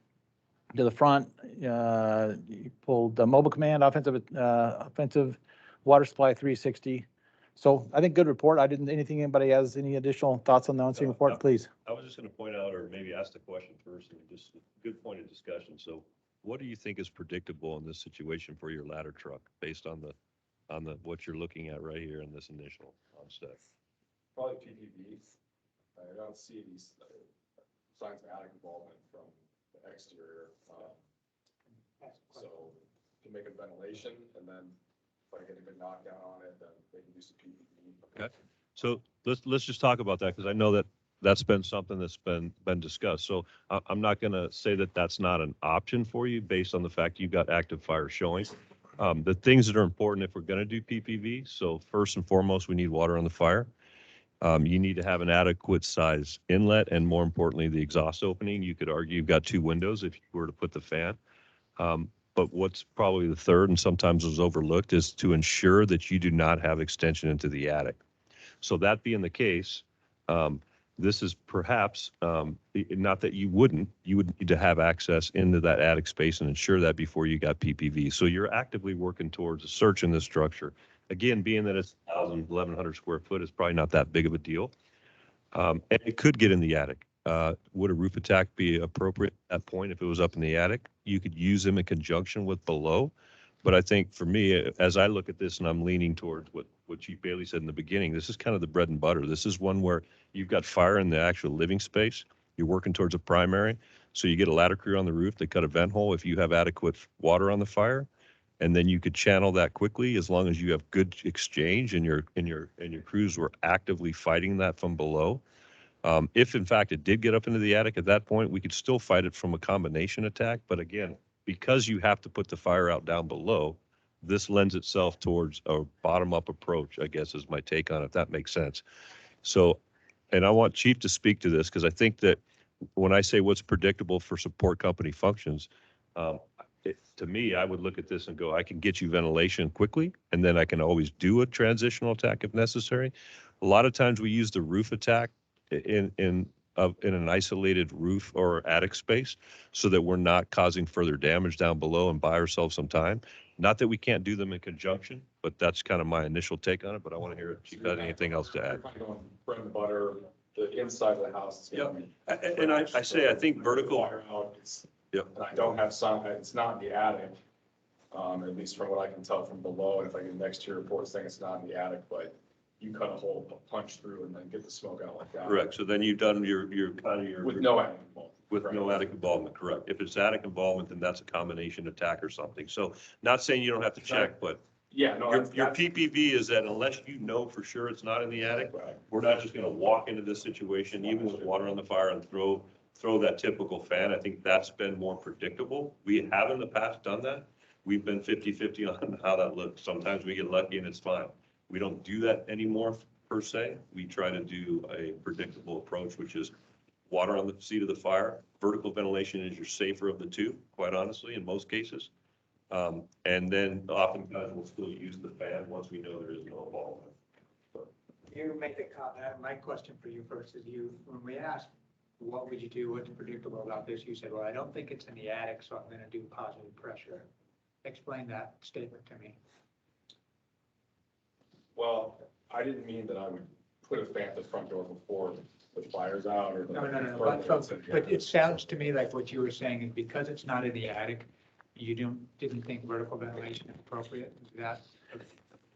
the front, you pulled the mobile command, offensive water supply 360. So I think good report. Anybody has any additional thoughts on the on-scene report, please? I was just going to point out, or maybe ask the question first, and just a good point of discussion. So what do you think is predictable in this situation for your ladder truck based on what you're looking at right here in this initial onset? Probably PPV. I don't see these signs of attic involvement from the exterior. So to make a ventilation, and then if I get a good knockdown on it, then they can do some PPV. Okay. So let's just talk about that, because I know that's been something that's been discussed. So I'm not going to say that that's not an option for you based on the fact you've got active fire showing. The things that are important if we're going to do PPV. So first and foremost, we need water on the fire. You need to have an adequate size inlet, and more importantly, the exhaust opening. You could argue you've got 2 windows if you were to put the fan. But what's probably the third, and sometimes is overlooked, is to ensure that you do not have extension into the attic. So that being the case, this is perhaps, not that you would need to have access into that attic space and ensure that before you got PPV. So you're actively working towards a search in this structure. Again, being that it's 1,100 square foot is probably not that big of a deal. And it could get in the attic. Would a roof attack be appropriate at that point if it was up in the attic? You could use them in conjunction with below. But I think for me, as I look at this, and I'm leaning towards what Chief Bailey said in the beginning, this is kind of the bread and butter. This is one where you've got fire in the actual living space. You're working towards a primary. So you get a ladder crew on the roof. They cut a vent hole if you have adequate water on the fire. And then you could channel that quickly as long as you have good exchange and your crews were actively fighting that from below. If in fact it did get up into the attic at that point, we could still fight it from a combination attack. But again, because you have to put the fire out down below, this lends itself towards a bottom-up approach, I guess is my take on it, if that makes sense. So, and I want Chief to speak to this, because I think that when I say what's predictable for support company functions, to me, I would look at this and go, I can get you ventilation quickly, and then I can always do a transitional attack if necessary. A lot of times we use the roof attack in an isolated roof or attic space so that we're not causing further damage down below and buy ourselves some time. Not that we can't do them in conjunction, but that's kind of my initial take on it. But I want to hear if Chief has anything else to add. Going bread and butter, the inside of the house. Yep. And I think vertical. Yep. And I don't have some, it's not in the attic, at least from what I can tell from below. And if I get an exterior report saying it's not in the attic, but you cut a hole, punch through, and then get the smoke out like that. Correct. So then you've done your kind of your. With no attic involved. With no attic involvement, correct. If it's attic involvement, then that's a combination attack or something. So not saying you don't have to check, but Yeah, no. your PPV is that unless you know for sure it's not in the attic, Right. we're not just gonna walk into this situation, even with water on the fire, and throw that typical fan. I think that's been more predictable. We have in the past done that. We've been 50-50 on how that looks. Sometimes we get lucky and it's fine. We don't do that anymore per se. We try to do a predictable approach, which is water on the seat of the fire. Vertical ventilation is your safer of the two, quite honestly, in most cases. And then oftentimes we'll still use the fan once we know there is no involvement. You make the comment, my question for you first is when we asked, what would you do, what's predictable about this? You said, well, I don't think it's in the attic, so I'm gonna do positive pressure. Explain that statement to me. Well, I didn't mean that I would put a fan at the front door before the fire's out or. No, but it sounds to me like what you were saying is because it's not in the attic, you didn't think vertical ventilation is appropriate. Is that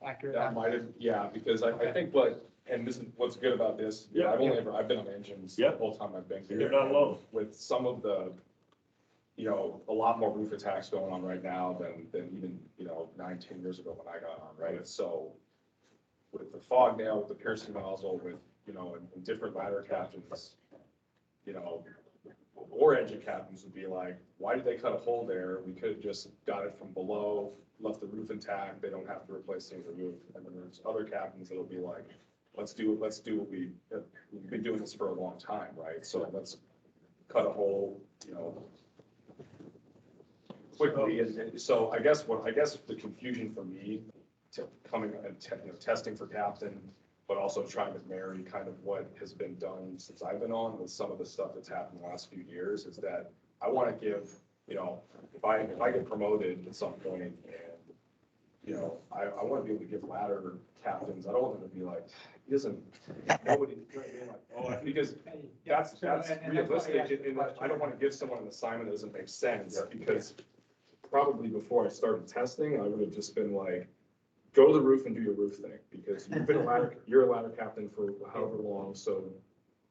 accurate? That might have, yeah, because I think and this is what's good about this. Yeah. I've been on engines the Yeah. whole time I've been here. You're not alone. With some of the, a lot more roof attacks going on right now than even, 9-10 years ago when I got on, right? So with the fog nail, with the piercing nozzle, with, and different ladder captains, or engine captains would be like, why did they cut a hole there? We could have just got it from below, left the roof intact. They don't have to replace the roof. And then there's other captains that'll be like, let's do what we've been doing this for a long time, right? So let's cut a hole, quickly. And so I guess the confusion for me coming and testing for captain, but also trying to marry kind of what has been done since I've been on with some of the stuff that's happened the last few years is that I want to give, if I get promoted at some point and, I want to be able to give ladder captains, I don't want them to be like, he doesn't, nobody, because that's realistic. And I don't want to give someone an assignment that doesn't make sense because probably before I started testing, I would have just been like, go to the roof and do your roof thing because you're a ladder captain for however long. So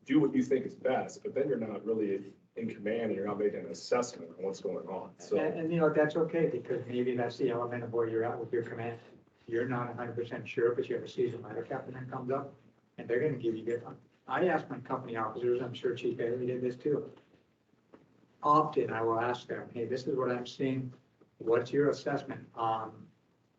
do what you think is best, but then you're not really in command and you're not making an assessment on what's going on. So, and that's okay because maybe that's the element of where you're at with your command. You're not 100% sure, but you have a seasoned ladder captain that comes up and they're going to give you good. I ask my company officers, I'm sure Chief Bailey did this too. Often I will ask them, hey, this is what I'm seeing. What's your assessment on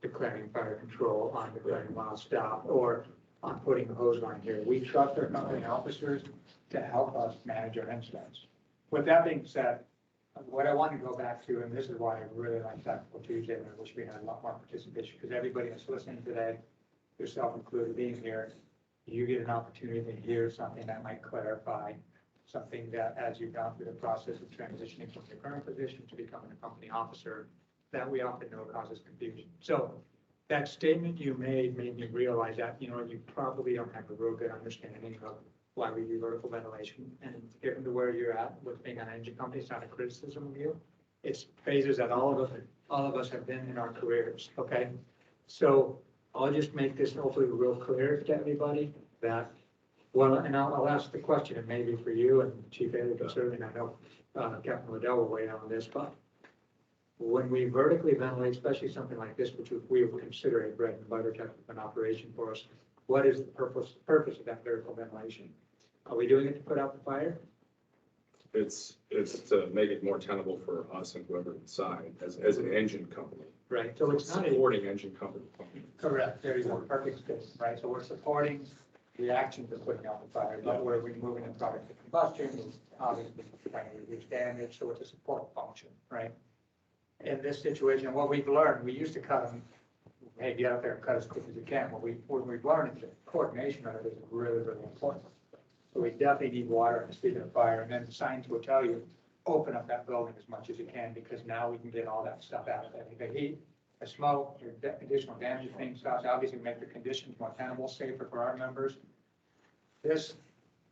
declaring fire control, on declaring mild stop, or on putting a hose line here? We trust our company officers to help us manage our incidents. With that being said, what I want to go back to, and this is why I really like Tactical Tuesday, and I wish we had a lot more participation, because everybody that's listening today, yourself included being here, you get an opportunity to hear something that might clarify something that as you've gone through the process of transitioning from your current position to becoming a company officer, that we often know causes confusion. So that statement you made me realize that, you probably don't have a real good understanding of why we do vertical ventilation. And given to where you're at with being an engine company, it's not a criticism of you. It's phases that all of us have been in our careers, okay? So I'll just make this hopefully real clear to everybody that, well, and I'll ask the question, and maybe for you and Chief Bailey, certainly I know Captain Liddell will weigh in on this, but when we vertically ventilate, especially something like this, which we would consider a bread and butter type of an operation for us, what is the purpose of that vertical ventilation? Are we doing it to put out the fire? it's to make it more tenable for us and whoever inside as an engine company. Right, so it's not supporting engine company. correct. There you go, perfect fit, right? So we're supporting the action to putting out the fire, but we're removing the product of combustion, obviously trying to reduce damage, so it's a support function, right? In this situation, what we've learned, we used to cut them, hey, get out there and cut as quick as you can. What we've learned is that coordination of it is really, really important. So we definitely need water and speed of the fire, and then the signs will tell you, open up that building as much as you can, because now we can get all that stuff out of there. The heat, the smoke, the additional damage things, obviously make the conditions more tenable, safer for our members.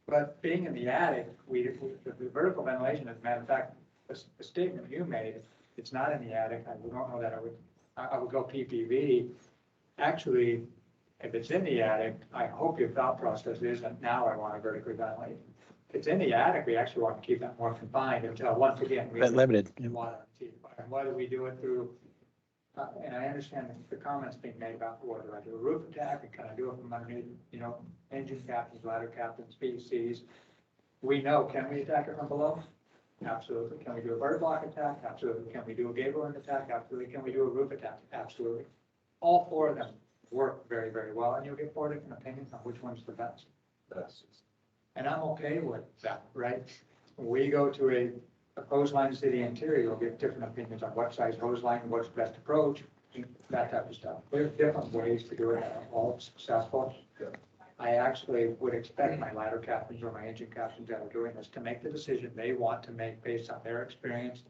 But being in the attic, the vertical ventilation, as a matter of fact, the statement you made, it's not in the attic. I don't know that I would go PPV. Actually, If it's in the attic, I hope your thought process isn't now I want to vertically ventilate. If it's in the attic, we actually want to keep that more confined until, once again, we Limited. want to and whether we do it through, and I understand the comments being made about whether I do a roof attack and can I do it from underneath, engine captains, ladder captains, PCs. We know, can we attack it from below? Absolutely. Can we do a bird block attack? Absolutely. Can we do a gable end attack? Absolutely. Can we do a roof attack? Absolutely. All four of them work very, very well, and you'll get 4 different opinions on which one's the best. And I'm okay with that, right? When we go to a hose line to the interior, you'll get different opinions on what size hose line, what's the best approach, that type of stuff. There's different ways to do it that are all successful. I actually would expect my ladder captains or my engine captains that are doing this to make the decision they want to make based on their experience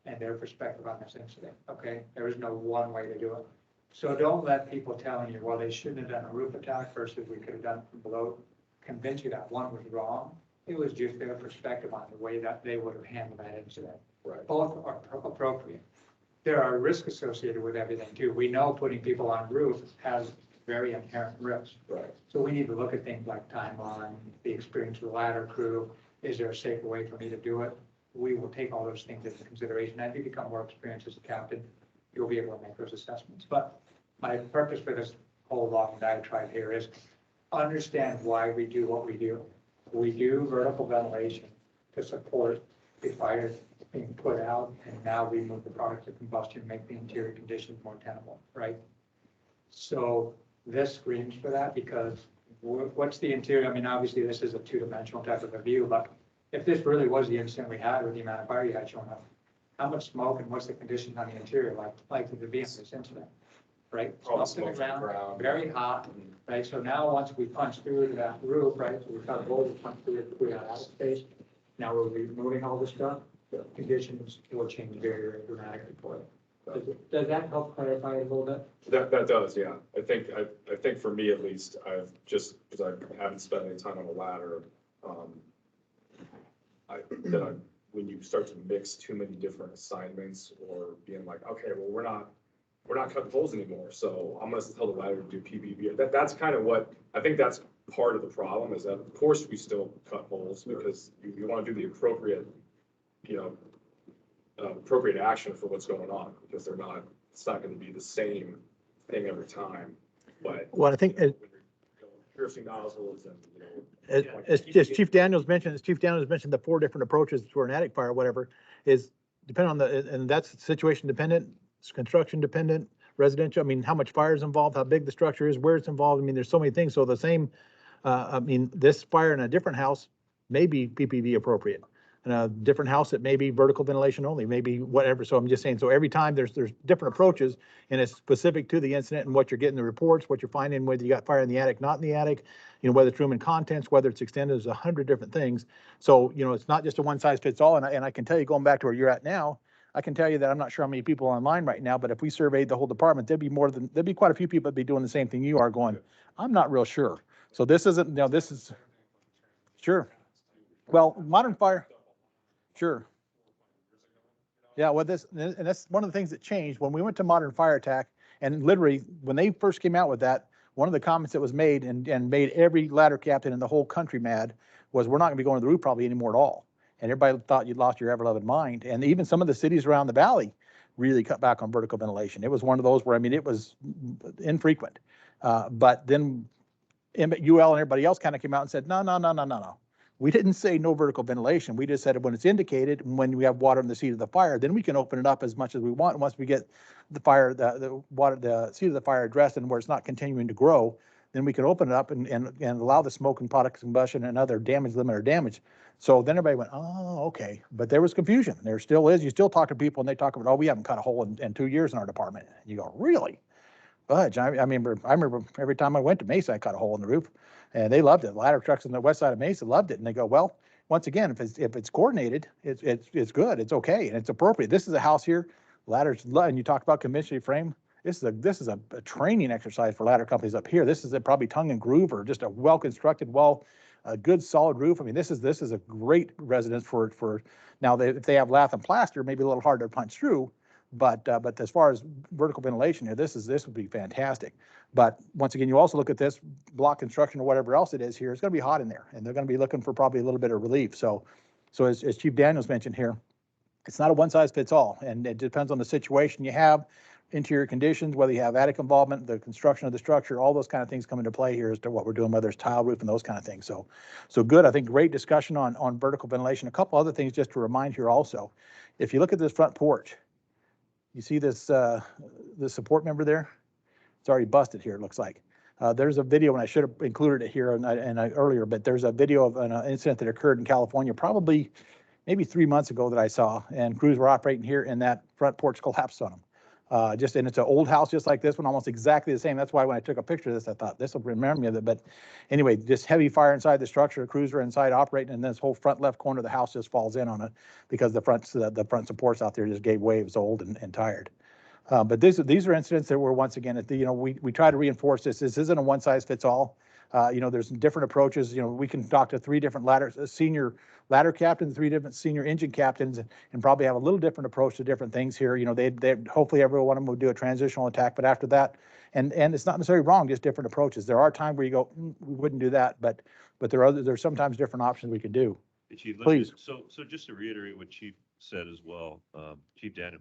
and their perspective on this incident, okay? There is no one way to do it. So don't let people telling you, well, they shouldn't have done a roof attack versus we could have done it from below, convince you that one was wrong. It was just their perspective on the way that they would have handled that incident. Right. Both are appropriate. There are risks associated with everything too. We know putting people on roof has very inherent risks. Right. So we need to look at things like timeline, the experience of the ladder crew. Is there a safer way for me to do it? We will take all those things into consideration. As you become more experienced as a captain, you'll be able to make those assessments. But my purpose for this whole long diatribe here is understand why we do what we do. We do vertical ventilation to support the fire being put out, and now we move the product to combustion, make the interior conditions more tenable, right? So this screams for that, because what's the interior? I mean, obviously this is a two-dimensional type of a view, but if this really was the incident we had with the amount of fire you had showing up, how much smoke and what's the conditions on the interior like to be in this incident, right? Smoke in the ground, very hot, right? So now once we punch through that roof, right, so we've got a hole to punch through it, we got out of space. Now we're removing all this stuff, the conditions will change very, very dramatically for it. Does that help clarify it a little bit? That does, yeah. I think for me at least, I've just, because I haven't spent any time on a ladder, when you start to mix too many different assignments or being like, okay, well, we're not cutting holes anymore, so I'm gonna tell the ladder to do PPV. That's kind of what, I think that's part of the problem, is that of course we still cut holes because you want to do the appropriate, appropriate action for what's going on, because it's not going to be the same thing every time. But Well, I think piercing nozzles and, as Chief Daniels mentioned, the 4 different approaches to an attic fire, whatever, is depending on and that's situation dependent, it's construction dependent, residential. I mean, how much fire is involved, how big the structure is, where it's involved. I mean, there's so many things. So the same, this fire in a different house may be PPV appropriate. In a different house, it may be vertical ventilation only, maybe whatever. So I'm just saying, so every time there's different approaches, and it's specific to the incident and what you're getting the reports, what you're finding, whether you got fire in the attic, not in the attic, whether it's room and contents, whether it's extended, there's 100 different things. So, it's not just a one size fits all. And I can tell you, going back to where you're at now, I can tell you that I'm not sure how many people are online right now, but if we surveyed the whole department, there'd be quite a few people that'd be doing the same thing you are, going, I'm not real sure. So this isn't, this is, sure. Well, modern fire, sure. Yeah, well, and that's one of the things that changed when we went to modern fire attack, and literally when they first came out with that, one of the comments that was made and made every ladder captain in the whole country mad was, we're not gonna be going to the roof probably anymore at all. And everybody thought you'd lost your ever-loving mind. And even some of the cities around the valley really cut back on vertical ventilation. It was one of those where, it was infrequent. But then UL and everybody else kind of came out and said, no. We didn't say no vertical ventilation. We just said when it's indicated, when we have water in the seat of the fire, then we can open it up as much as we want. And once we get the fire, the water, the seat of the fire addressed and where it's not continuing to grow, then we can open it up and allow the smoke and product combustion and other damage limiter damage. So then everybody went, oh, okay. But there was confusion. There still is. You still talk to people and they talk about, oh, we haven't cut a hole in 2 years in our department. And you go, really? Fudge. I remember every time I went to Mesa, I cut a hole in the roof, and they loved it. Ladder trucks on the west side of Mesa loved it. And they go, well, once again, if it's coordinated, it's good. It's okay. And it's appropriate. This is a house here. Ladders, and you talk about conventionally frame. This is a training exercise for ladder companies up here. This is probably tongue and groove, or just a well-constructed, a good solid roof. I mean, this is a great residence for now. If they have lath and plaster, maybe a little harder to punch through, But as far as vertical ventilation here, this would be fantastic. But once again, you also look at this block construction or whatever else it is here, it's going to be hot in there, and they're going to be looking for probably a little bit of relief. So as Chief Daniels mentioned here, it's not a one size fits all, and it depends on the situation you have, interior conditions, whether you have attic involvement, the construction of the structure, all those kind of things come into play here as to what we're doing, whether it's tile roof and those kind of things. So good. I think great discussion on vertical ventilation. A couple other things just to remind here also. If you look at this front porch, you see this the support member there? It's already busted here, it looks like. There's a video, and I should have included it here earlier, but there's a video of an incident that occurred in California, probably maybe 3 months ago that I saw, and crews were operating here and that front porch collapsed on them. And it's an old house just like this one, almost exactly the same. That's why when I took a picture of this, I thought this will remember me of it. But anyway, just heavy fire inside the structure, crews are inside operating, and this whole front left corner of the house just falls in on it because the front supports out there just gave way. It was old and tired. But these are incidents that were, once again, we try to reinforce this. This isn't a one size fits all. There's different approaches. We can talk to 3 different senior ladder captains, 3 different senior engine captains, and probably have a little different approach to different things here. They hopefully every one of them would do a transitional attack, but after that, and it's not necessarily wrong, just different approaches. There are times where you go, we wouldn't do that, but there's sometimes different options we could do. Chief, Please. So just to reiterate what Chief said as well, Chief Daniel,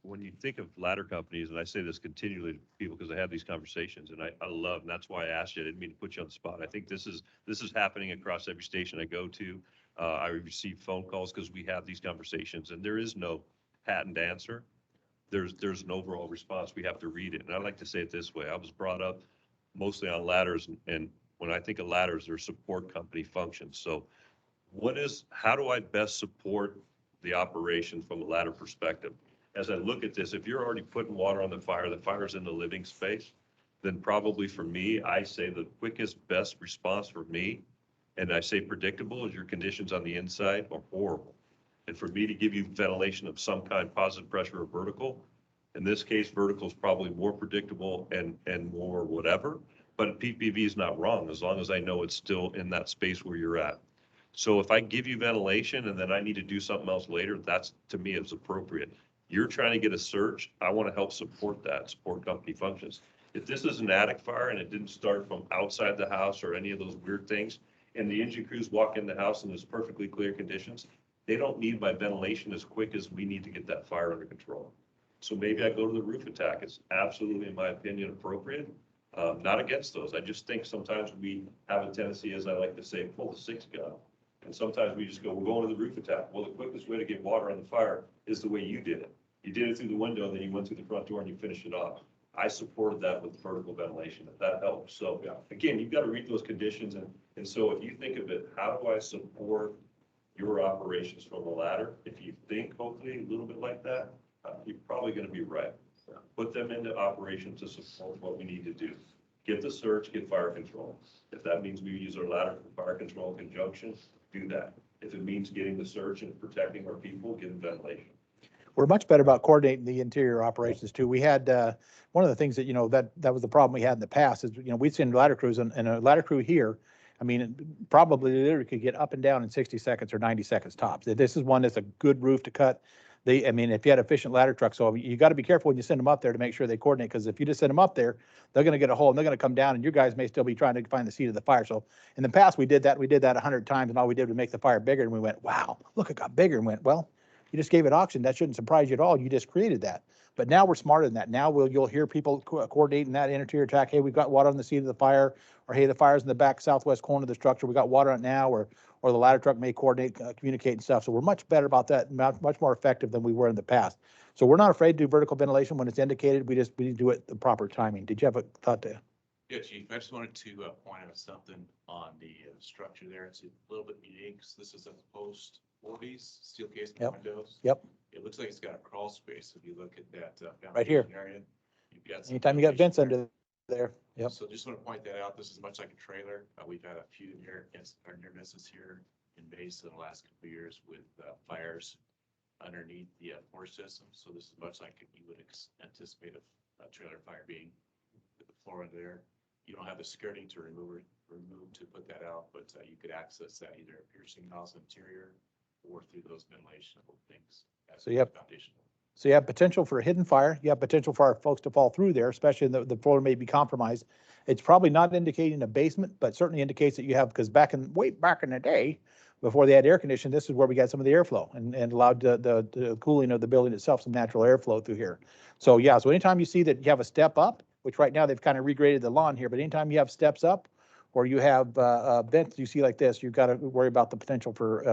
when you think of ladder companies, and I say this continually to people because I have these conversations, and I love, and that's why I asked you. I didn't mean to put you on the spot. I think this is happening across every station I go to. I receive phone calls because we have these conversations, and there is no patent answer. There's an overall response. We have to read it, and I like to say it this way. I was brought up mostly on ladders, and when I think of ladders, they're support company functions. So how do I best support the operation from a ladder perspective? As I look at this, if you're already putting water on the fire's in the living space, then probably for me, I say the quickest, best response for me, and I say predictable, is your conditions on the inside are horrible. And for me to give you ventilation of some kind, positive pressure or vertical, in this case, vertical is probably more predictable and more whatever, but PPV is not wrong as long as I know it's still in that space where you're at. So if I give you ventilation and then I need to do something else later, that's, to me, is appropriate. You're trying to get a search, I want to help support that, support company functions. If this is an attic fire and it didn't start from outside the house or any of those weird things, and the engine crews walk in the house and there's perfectly clear conditions, they don't need my ventilation as quick as we need to get that fire under control. So maybe I go to the roof attack. It's absolutely, in my opinion, appropriate. Not against those. I just think sometimes we have a tendency, as I like to say, pull the 6 gun. And sometimes we just go, we're going to the roof attack. Well, the quickest way to get water on the fire is the way you did it. You did it through the window, and then you went through the front door and you finished it off. I supported that with vertical ventilation, if that helps. So again, you've got to read those conditions. And so if you think of it, how do I support your operations from the ladder? If you think hopefully a little bit like that, you're probably going to be right. Put them into operation to support what we need to do. Get the search, get fire control. If that means we use our ladder for fire control in conjunction, do that. If it means getting the search and protecting our people, get them ventilation. We're much better about coordinating the interior operations too. We had one of the things that that was the problem we had in the past is we'd send ladder crews and a ladder crew here. I mean, probably literally could get up and down in 60 seconds or 90 seconds tops. This is one that's a good roof to cut. I mean, if you had efficient ladder trucks, so you got to be careful when you send them up there to make sure they coordinate, because if you just send them up there, they're going to get a hole and they're going to come down, and you guys may still be trying to find the seat of the fire. So in the past, we did that 100 times, and all we did was make the fire bigger, and we went, wow, look, it got bigger, and went, well, you just gave it oxygen. That shouldn't surprise you at all. You just created that. But now we're smarter than that. Now you'll hear people coordinating that interior attack. Hey, we've got water on the seat of the fire, or hey, the fire's in the back southwest corner of the structure. We got water on it now, or the ladder truck may coordinate, communicate and stuff. So we're much better about that, much more effective than we were in the past. So we're not afraid to do vertical ventilation when it's indicated. We need to do it at the proper timing. Did you have a thought there? Yeah, Chief, I just wanted to point out something on the structure there. It's a little bit unique. This is a post-40s steel casement windows. Yep. It looks like it's got a crawl space. If you look at that right here area, you've got anytime you got vents under there. Yep. So just want to point that out. This is much like a trailer. We've had a few near misses here in Mesa in the last couple of years with fires underneath the floor system. So this is much like you would anticipate a trailer fire being with the floor under there. You don't have the skirting to remove to put that out, but you could access that either a piercing nozzle interior bore through those ventilation things. as So you have- foundational. So you have potential for a hidden fire. You have potential for our folks to fall through there, especially the floor may be compromised. It's probably not indicating a basement, but certainly indicates that you have, because way back in the day, before they had air conditioning, this is where we got some of the airflow and allowed the cooling of the building itself, some natural airflow through here. So yeah, so anytime you see that you have a step up, which right now they've kind of regraded the lawn here, but anytime you have steps up or you have vents you see like this, you've got to worry about the potential for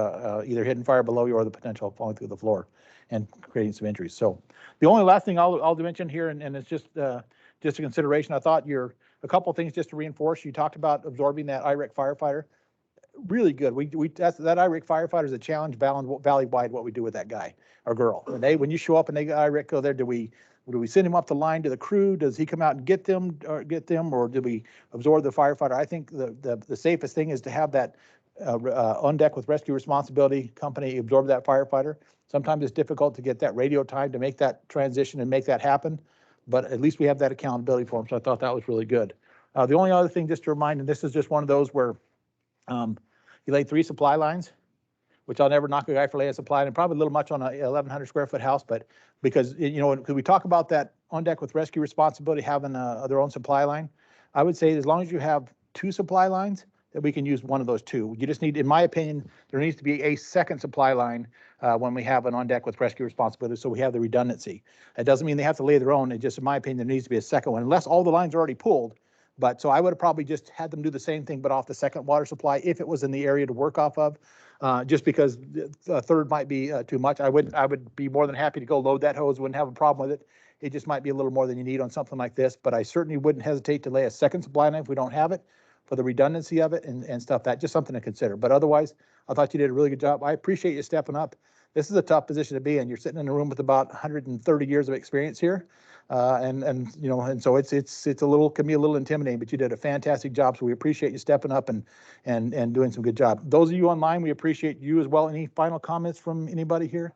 either hidden fire below you or the potential of falling through the floor and creating some injuries. So the only last thing I'll mention here, and it's just a consideration, I thought a couple of things just to reinforce. You talked about absorbing that IREC firefighter. Really good. That IREC firefighter is a challenge valley-wide what we do with that guy or girl. And when you show up and they got IREC go there, do we send him up the line to the crew? Does he come out and get them, or do we absorb the firefighter? I think the safest thing is to have that on deck with rescue responsibility company absorb that firefighter. Sometimes it's difficult to get that radio time to make that transition and make that happen, but at least we have that accountability for them. So I thought that was really good. The only other thing just to remind, and this is just one of those where you laid 3 supply lines, which I'll never knock a guy for laying a supply line, probably a little much on a 1,100 square foot house, but because, could we talk about that on deck with rescue responsibility, having their own supply line? I would say as long as you have 2 supply lines, that we can use one of those 2. You just need, in my opinion, there needs to be a second supply line when we have an on deck with rescue responsibility, so we have the redundancy. It doesn't mean they have to lay their own. It just, in my opinion, there needs to be a second one, unless all the lines are already pulled. But so I would have probably just had them do the same thing, but off the second water supply if it was in the area to work off of. Just because the third might be too much. I would be more than happy to go load that hose. Wouldn't have a problem with it. It just might be a little more than you need on something like this. But I certainly wouldn't hesitate to lay a second supply line if we don't have it, for the redundancy of it and stuff. That just something to consider. But otherwise, I thought you did a really good job. I appreciate you stepping up. This is a tough position to be in. You're sitting in a room with about 130 years of experience here. And so it's a little, can be a little intimidating, but you did a fantastic job. So we appreciate you stepping up and doing some good job. Those of you online, we appreciate you as well. Any final comments from anybody here?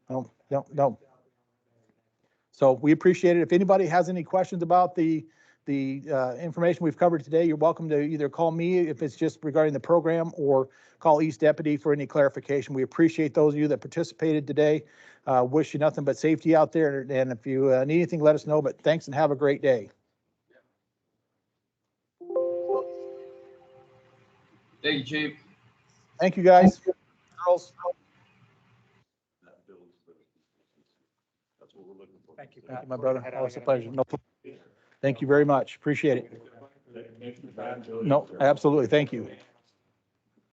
No. So we appreciate it. If anybody has any questions about the information we've covered today, you're welcome to either call me if it's just regarding the program, or call East Deputy for any clarification. We appreciate those of you that participated today. Wish you nothing but safety out there. And if you need anything, let us know. But thanks and have a great day. Thank you, Chief. Thank you, guys. Girls. That's what we're looking for. Thank you, Thank you, my brother. Always a pleasure. No, thank you very much. Appreciate it. No, absolutely. Thank you.